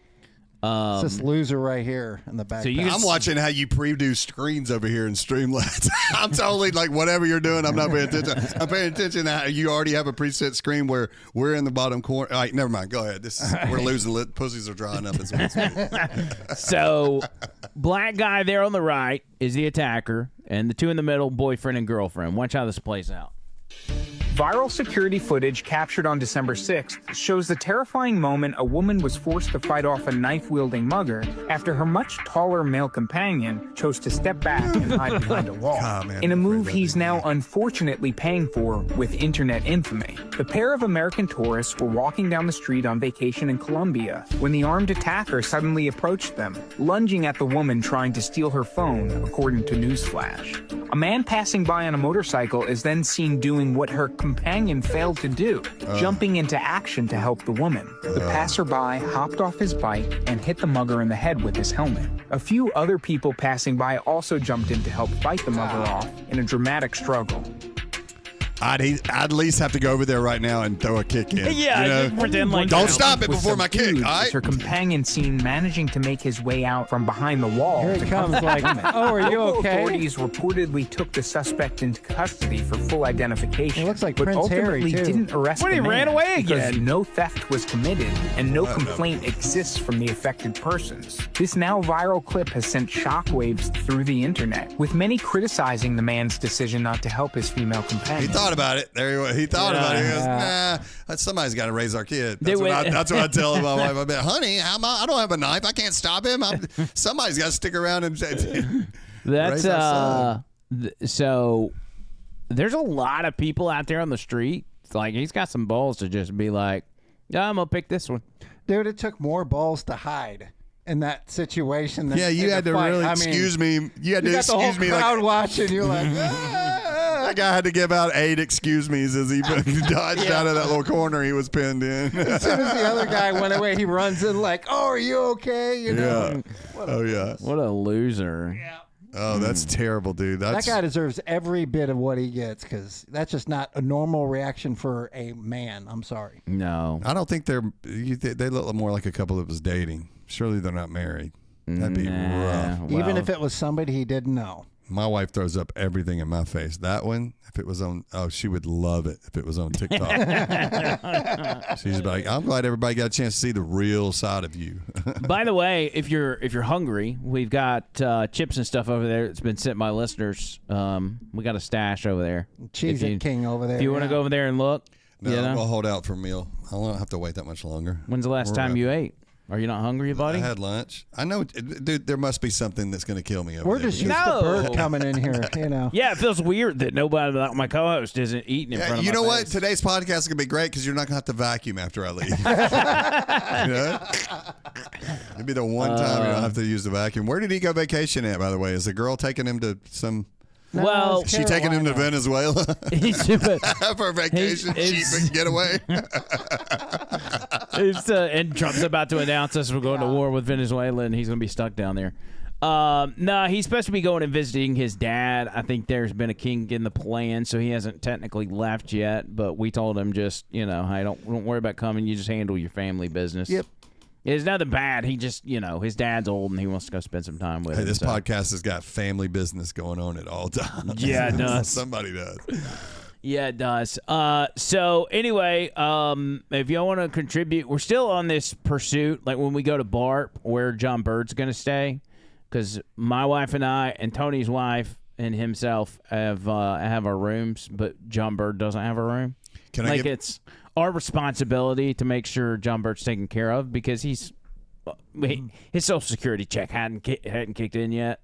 It's this loser right here in the back. So I'm watching how you preview screens over here in Streamlabs. I'm totally like, whatever you're doing, I'm not paying attention. I'm paying attention to how you already have a preset screen where we're in the bottom corner. All right, never mind. Go ahead. We're losing. Pussies are drying up as well. So, black guy there on the right is the attacker, and the two in the middle, boyfriend and girlfriend. Watch how this plays out. Viral security footage captured on December 6th shows the terrifying moment a woman was forced to fight off a knife-wielding mugger after her much taller male companion chose to step back and hide behind a wall. In a move he's now unfortunately paying for with internet infamy. The pair of American tourists were walking down the street on vacation in Colombia when the armed attacker suddenly approached them, lunging at the woman trying to steal her phone, according to Newsflash. A man passing by on a motorcycle is then seen doing what her companion failed to do, jumping into action to help the woman. The passerby hopped off his bike and hit the mugger in the head with his helmet. A few other people passing by also jumped in to help fight the mugger off in a dramatic struggle. I'd at least have to go over there right now and throw a kick in. Yeah, just pretend like don't stop it before my kick. All right? Her companion seen managing to make his way out from behind the wall. Here he comes, like, oh, are you Local okay? Authorities reportedly took the suspect into custody for full identification. He looks like but Prince Harry, ultimately too. didn't arrest What, the he man ran away because again? no theft was committed and no complaint exists from the affected persons. This now viral clip has sent shockwaves through the internet, with many criticizing the man's decision not to help his female companion. He thought about it. There he was. He thought about it. He goes, nah, somebody's got to raise our kid. That's what I tell my wife. I bet, honey, I don't have a knife. I can't stop him. Somebody's got to stick around and That's so there's a lot of people out there on the street. It's like he's got some balls to just be like, yeah, I'm gonna pick this one. Dude, it took more balls to hide in that situation. Than you had to fight. really excuse me. You had to got excuse the me. whole crowd Like, watching. You're like, that guy had to give out 8 excuse me's as he dodged out of that little corner he was pinned in. as soon as the other guy went away, he runs in like, oh, are you okay? You know? Yeah. What a loser. Yeah. Oh, that's terrible, dude. That guy deserves every bit of what he gets because that's just not a normal reaction for a man. I'm sorry. No. I don't think they look more like a couple that was dating. Surely they're not married. That'd be rough. Even if it was somebody he didn't know. My wife throws up everything in my face. That one, if it was on, she would love it if it was on TikTok. She's like, I'm glad everybody got a chance to see the real side of you. By the way, if you're hungry, we've got chips and stuff over there. It's been sent by listeners. We got a stash over there. Cheese It King over there. If you want to go over there and look, No, we'll hold out for a meal. I don't have to wait that much longer. When's the last time you ate? Are you not hungry, buddy? I had lunch. I know, dude. There must be something that's going to kill me over We're there. just used to Bird coming in here, you know. Yeah, it feels weird that nobody, my co-host, isn't eating in front of me. You know what? Today's podcast is going to be great because you're not going to have to vacuum after I leave. You know? It'd be the one time you don't have to use the vacuum. Where did he go vacation at, by the way? Is the girl taking him to some... Well, she taking him to Venezuela for a vacation, cheap getaway. And Trump's about to announce us we're going to war with Venezuela, and he's going to be stuck down there. No, he's supposed to be going and visiting his dad. I think there's been a kink in the plan, so he hasn't technically left yet. But we told him just, hey, don't worry about coming. You just handle your family business. Yep. It's nothing bad. He just, his dad's old and he wants to go spend some time with him. This podcast has got family business going on at all times. Yeah, it does. Somebody does. Yeah, it does. So anyway, if y'all want to contribute, we're still on this pursuit. Like when we go to BARP, where John Bird's going to stay, because my wife and I and Tony's wife and himself have our rooms, but John Bird doesn't have a room. It's our responsibility to make sure John Bird's taken care of because his Social Security check hadn't kicked in yet.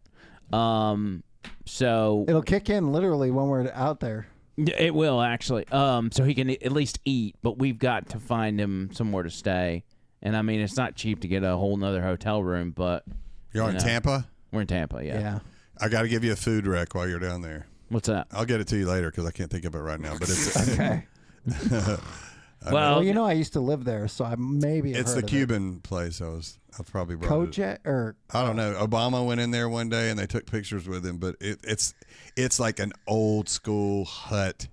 So it'll kick in literally when we're out there. It will actually. So he can at least eat, but we've got to find him somewhere to stay. And I mean, it's not cheap to get a whole nother hotel room, but you're in Tampa. We're in Tampa. Yeah. I got to give you a food rec while you're down there. What's that? I'll get it to you later because I can't think of it right now. But it's okay. I used to live there, so I maybe it's the Cuban place. I've probably brought Kojak or I don't know. Obama went in there one day and they took pictures with him, but it's like an old school hut,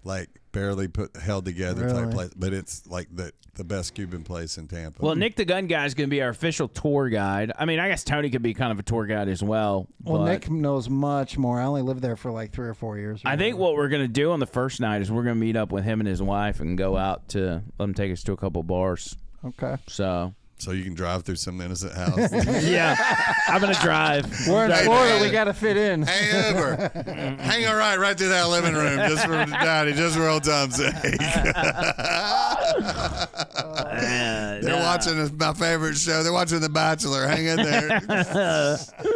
like barely held together type place. But it's like the best Cuban place in Tampa. Well, Nick the Gun Guy is going to be our official tour guide. I mean, I guess Tony could be kind of a tour guide as well. Well, Nick knows much more. I only lived there for like 3 or 4 years. I think what we're going to do on the first night is we're going to meet up with him and his wife and go out to let them take us to a couple bars. Okay. So you can drive through some innocent house. Yeah, I'm going to drive. We're in Florida. We got to fit in. Hey, Uber. Hang a right through that living room just for Daddy, just for old time's sake. They're watching my favorite show. They're watching The Bachelor. Hang in there.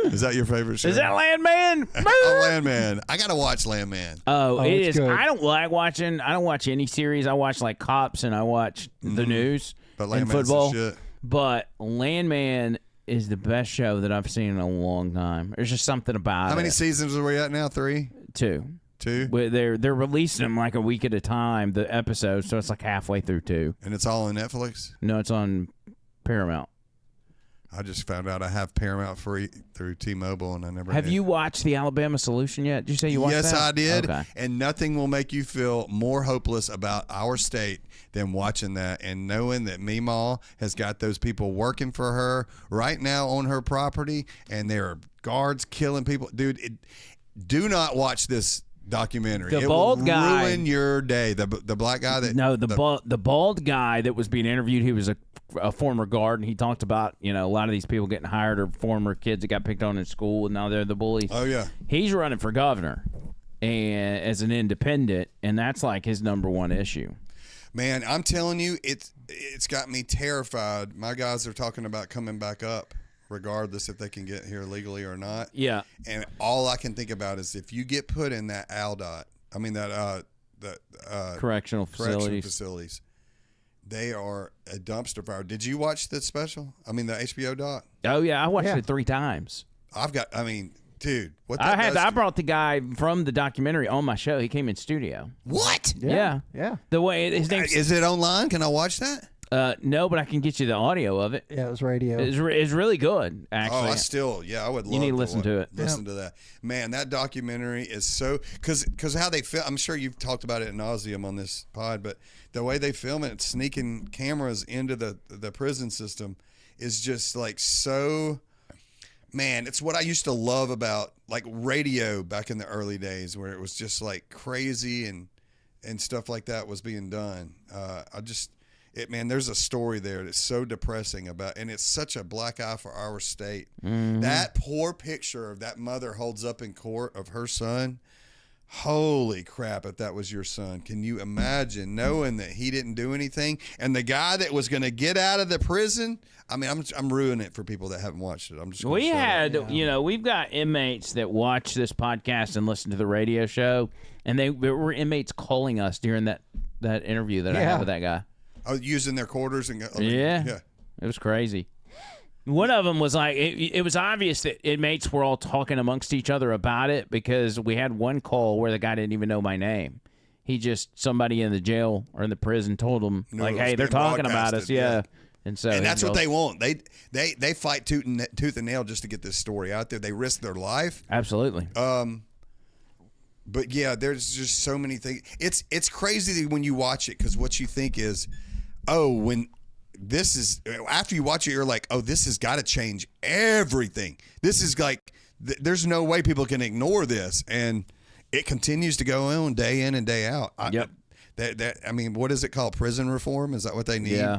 Is that your favorite show? Is that Landman? Landman. I got to watch Landman. Oh, it is. Good. I don't watch any series. I watch like Cops and I watch the news and football. Shit. But Landman is the best show that I've seen in a long time. There's just something about it. How many seasons are we at now? 3? 2. 2? They're releasing them like a week at a time, the episodes, so it's like halfway through 2. And it's all on Netflix? No, it's on Paramount. I just found out I have Paramount free through T-Mobile, and I never Have you watched The Alabama Solution yet? Did you say you watched that? Yes, I did. Okay. And nothing will make you feel more hopeless about our state than watching that and knowing that Meemaw has got those people working for her right now on her property, and there are guards killing people. Dude, do not watch this documentary. The bald guy ruin your day. The black guy that the bald guy that was being interviewed. He was a former guard, and he talked about a lot of these people getting hired are former kids that got picked on in school, and now they're the bullies. Oh yeah, he's running for governor, and as an independent, and that's like his number one issue. Man, I'm telling you, it's got me terrified. My guys are talking about coming back up, regardless if they can get here legally or not. Yeah. And all I can think about is if you get put in that correctional facilities, they are a dumpster fire. Did you watch the special? I mean, the HBO doc? Oh, yeah. I watched it 3 times. Dude, what I brought the guy from the documentary on my show. He came in studio. What? Yeah. The way his name is it online? Can I watch that? No, but I can get you the audio of it. Yeah, it was radio. It's really good, actually. I would love you need to listen to it. Listen to that. Man, that documentary is so, because how they film, I'm sure you've talked about it ad nauseum on this pod, but the way they film it, sneaking cameras into the prison system is just like so, man, it's what I used to love about like radio back in the early days where it was just like crazy and stuff like that was being done. There's a story there that's so depressing and it's such a black eye for our state. Mm-hmm. That poor picture of that mother holds up in court of her son. Holy crap, if that was your son. Can you imagine knowing that he didn't do anything? And the guy that was going to get out of the prison, I mean, I'm ruining it for people that haven't watched it. I'm just We had, we've got inmates that watch this podcast and listen to the radio show, and there were inmates calling us during that interview that I had with that guy. Oh, using their quarters and yeah. It was crazy. One of them was like, it was obvious that inmates were all talking amongst each other about it because we had one call where the guy didn't even know my name. Somebody in the jail or in the prison told him, like, hey, they're talking about us. Yeah. And that's what they want. They fight tooth and nail just to get this story out there. They risk their life. Absolutely. But yeah, there's just so many things. It's crazy when you watch it because what you think is, after you watch it, you're like, oh, this has got to change everything. This is like, there's no way people can ignore this. And it continues to go on day in and day out. Yep. I mean, what is it called? Prison reform? Is that what they need? Yeah.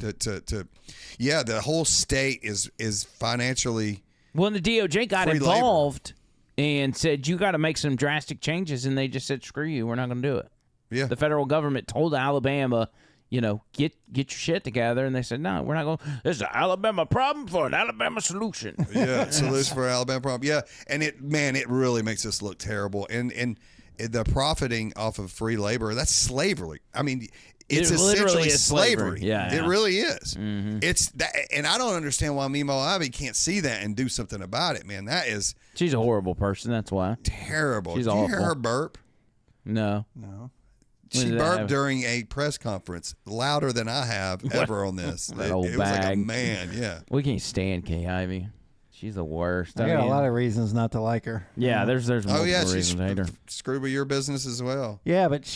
The whole state is financially. Well, and the DOJ got involved and said, you got to make some drastic changes. And they just said, screw you. We're not going to do it. Yeah. The federal government told Alabama, get your shit together. And they said, no, we're not going. This is an Alabama problem for an Alabama solution. Yeah, solution for an Alabama problem. Yeah, and it really makes us look terrible. And the profiting off of free labor, that's slavery. I mean, it's essentially slavery. Yeah, it really is. Mm-hmm. It's that, and I don't understand why Mimo Ivy can't see that and do something about it, man. That is. She's a horrible person. That's why. Terrible. She's Did awful. you hear her burp? No. She burped during a press conference louder than I have ever on this. That old it bag. was like a man, yeah. We can't stand Kay Ivy. She's the worst. I got a lot of reasons not to like her. Yeah, there's multiple reasons to hate her. Screwed with your business as well. Yeah, but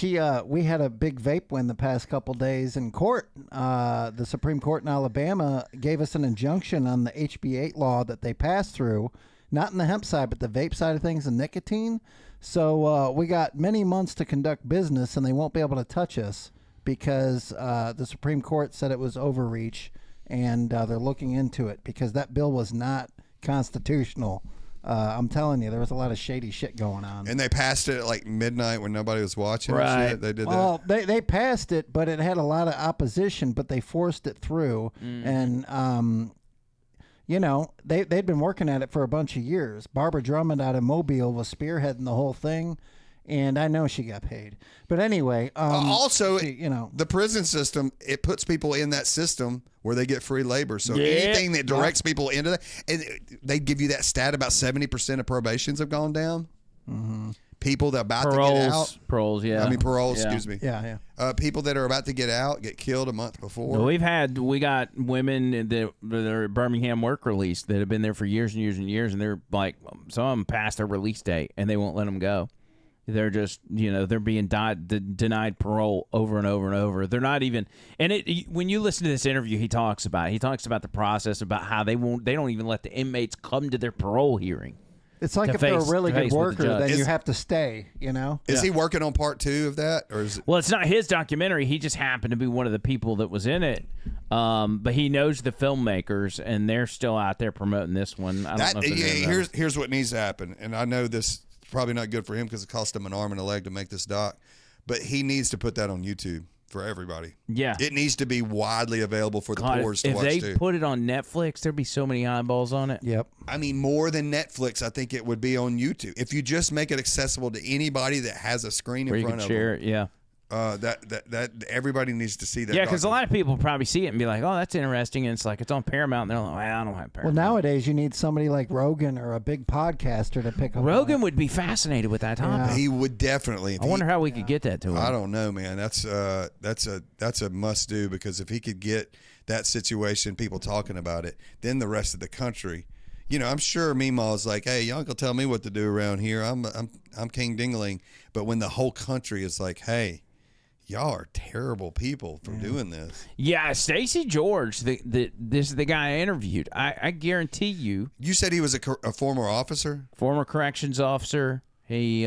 we had a big vape win the past couple days in court. The Supreme Court in Alabama gave us an injunction on the HB 8 law that they passed through, not in the hemp side, but the vape side of things and nicotine. So we got many months to conduct business, and they won't be able to touch us because the Supreme Court said it was overreach, and they're looking into it because that bill was not constitutional. I'm telling you, there was a lot of shady shit going on. And they passed it at like midnight when nobody was watching. Right. And shit. They did that. Well, they passed it, but it had a lot of opposition, but they forced it through. And, they'd been working at it for a bunch of years. Barbara Drummond out of Mobile was spearheading the whole thing. And I know she got paid. But anyway. Also, the prison system, it puts people in that system where they get free labor. So anything that directs people into that, and they give you that stat about 70% of probations have gone down. Mm-hmm. People that are about to get out. Paroles, excuse me. Yeah. People that are about to get out get killed a month before. Well, we got women that are Birmingham work release that have been there for years and years and years, and they're like, some of them passed their release date, and they won't let them go. They're just, they're being denied parole over and over and over. They're not even, and when you listen to this interview, he talks about the process about how they don't even let the inmates come to their parole hearing. It's like if they're a really good worker, then you have to stay, Is he working on part 2 of that? Or is it? Well, it's not his documentary. He just happened to be one of the people that was in it. But he knows the filmmakers, and they're still out there promoting this one. I don't know if here's what needs to happen, and I know this probably not good for him because it cost him an arm and a leg to make this doc, but he needs to put that on YouTube for everybody. Yeah, it needs to be widely available for the poors to watch. If they put it on Netflix, there'd be so many eyeballs on it. Yep. I mean, more than Netflix, I think it would be on YouTube if you just make it accessible to anybody that has a screen in front of them. Share it. Yeah. That everybody needs to see that. Yeah, because a lot of people probably see it and be like, "Oh, that's interesting," and it's like it's on Paramount. And they're like, "Well, I don't have Paramount." Well, nowadays you need somebody like Rogan or a big podcaster to pick up. Rogan would be fascinated with that topic. Yeah. He would definitely. I wonder how we could get that to him. I don't know, man. That's a must do because if he could get that situation, people talking about it, then the rest of the country. I'm sure Meemaw's like, hey, y'all can tell me what to do around here. I'm King Dingling. But when the whole country is like, hey, y'all are terrible people for doing this. Yeah, Stacey George, this is the guy I interviewed. I guarantee you. You said he was a former officer? Former corrections officer. He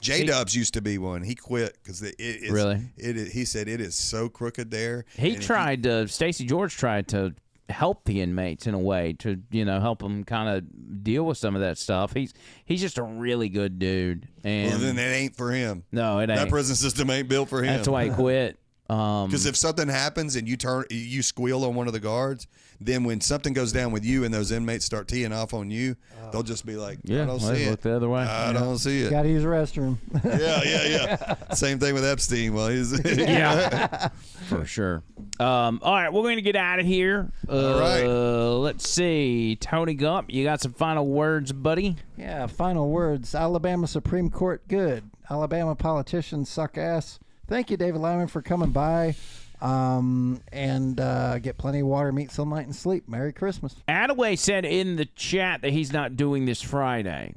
J-Dubs used to be one. He quit because really. He said it is so crooked there. Stacey George tried to help the inmates in a way to, help them kind of deal with some of that stuff. He's just a really good dude. And well, then it ain't for him. No, it ain't. That prison system ain't built for him. That's why he quit. Because if something happens and you squeal on one of the guards, then when something goes down with you and those inmates start teeing off on you, they'll just be like, I don't see it. Look the other way. I don't see it. Got to use the restroom. Yeah. Same thing with Epstein. Well, he's yeah, for sure. All right, we're going to get out of here. All right. Let's see. Tony Gump, you got some final words, buddy? Yeah, final words. Alabama Supreme Court, good. Alabama politicians suck ass. Thank you, David Lyman, for coming by. And get plenty of water, meat, sunlight, and sleep. Merry Christmas. Attaway said in the chat that he's not doing this Friday.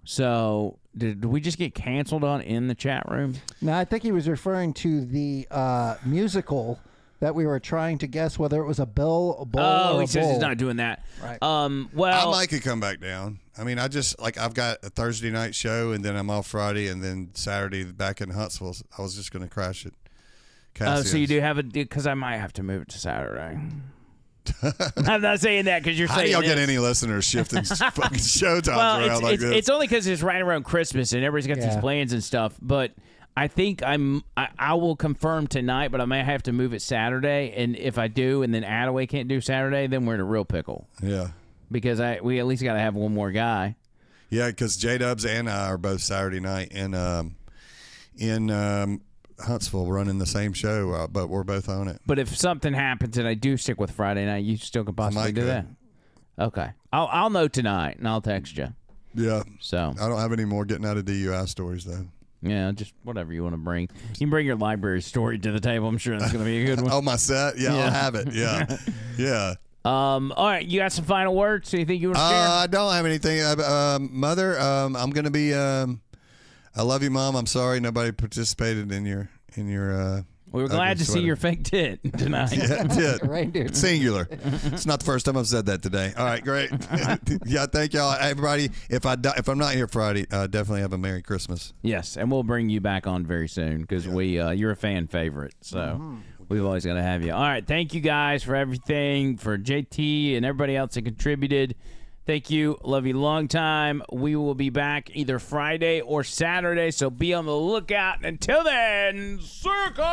So did we just get canceled on in the chat room? No, I think he was referring to the musical that we were trying to guess whether it was a bowl, or a he says bowl. he's not doing that. Right. Well, I might could come back down. I mean, I've got a Thursday night show, and then I'm off Friday, and then Saturday back in Huntsville. I was just going to crash it. So you do have because I might have to move it to Saturday. I'm not saying that because you're saying. How do y'all get any listeners shifting fucking show times around like this? It's only because it's right around Christmas and everybody's got these plans and stuff. But I think I will confirm tonight, but I may have to move it Saturday. And if I do, and then Attaway can't do Saturday, then we're in a real pickle. Yeah. Because we at least got to have one more guy. Yeah, because J-Dubs and I are both Saturday night in Huntsville running the same show, but we're both on it. But if something happens and I do stick with Friday night, you still could possibly do that. Okay, I'll know tonight and I'll text you. Yeah. So I don't have any more getting out of DUI stories though. Yeah, just whatever you want to bring. You can bring your library story to the table. I'm sure that's going to be a good one. Oh, my set? Yeah, I'll have it. Yeah. Yeah. All right, you got some final words? Anything you want to share? I don't have anything. Mother, I'm going to be. I love you, Mom. I'm sorry nobody participated in your. We were glad to see your fake tit tonight. Yeah, tit. Reindeer. Singular. It's not the first time I've said that today. All right, great. Yeah, thank y'all, everybody. If I'm not here Friday, definitely have a Merry Christmas. Yes, and we'll bring you back on very soon because you're a fan favorite, so we've always got to have you. All right, thank you guys for everything, for JT and everybody else that contributed. Thank you. Love you long time. We will be back either Friday or Saturday, so be on the lookout. Until then, circle!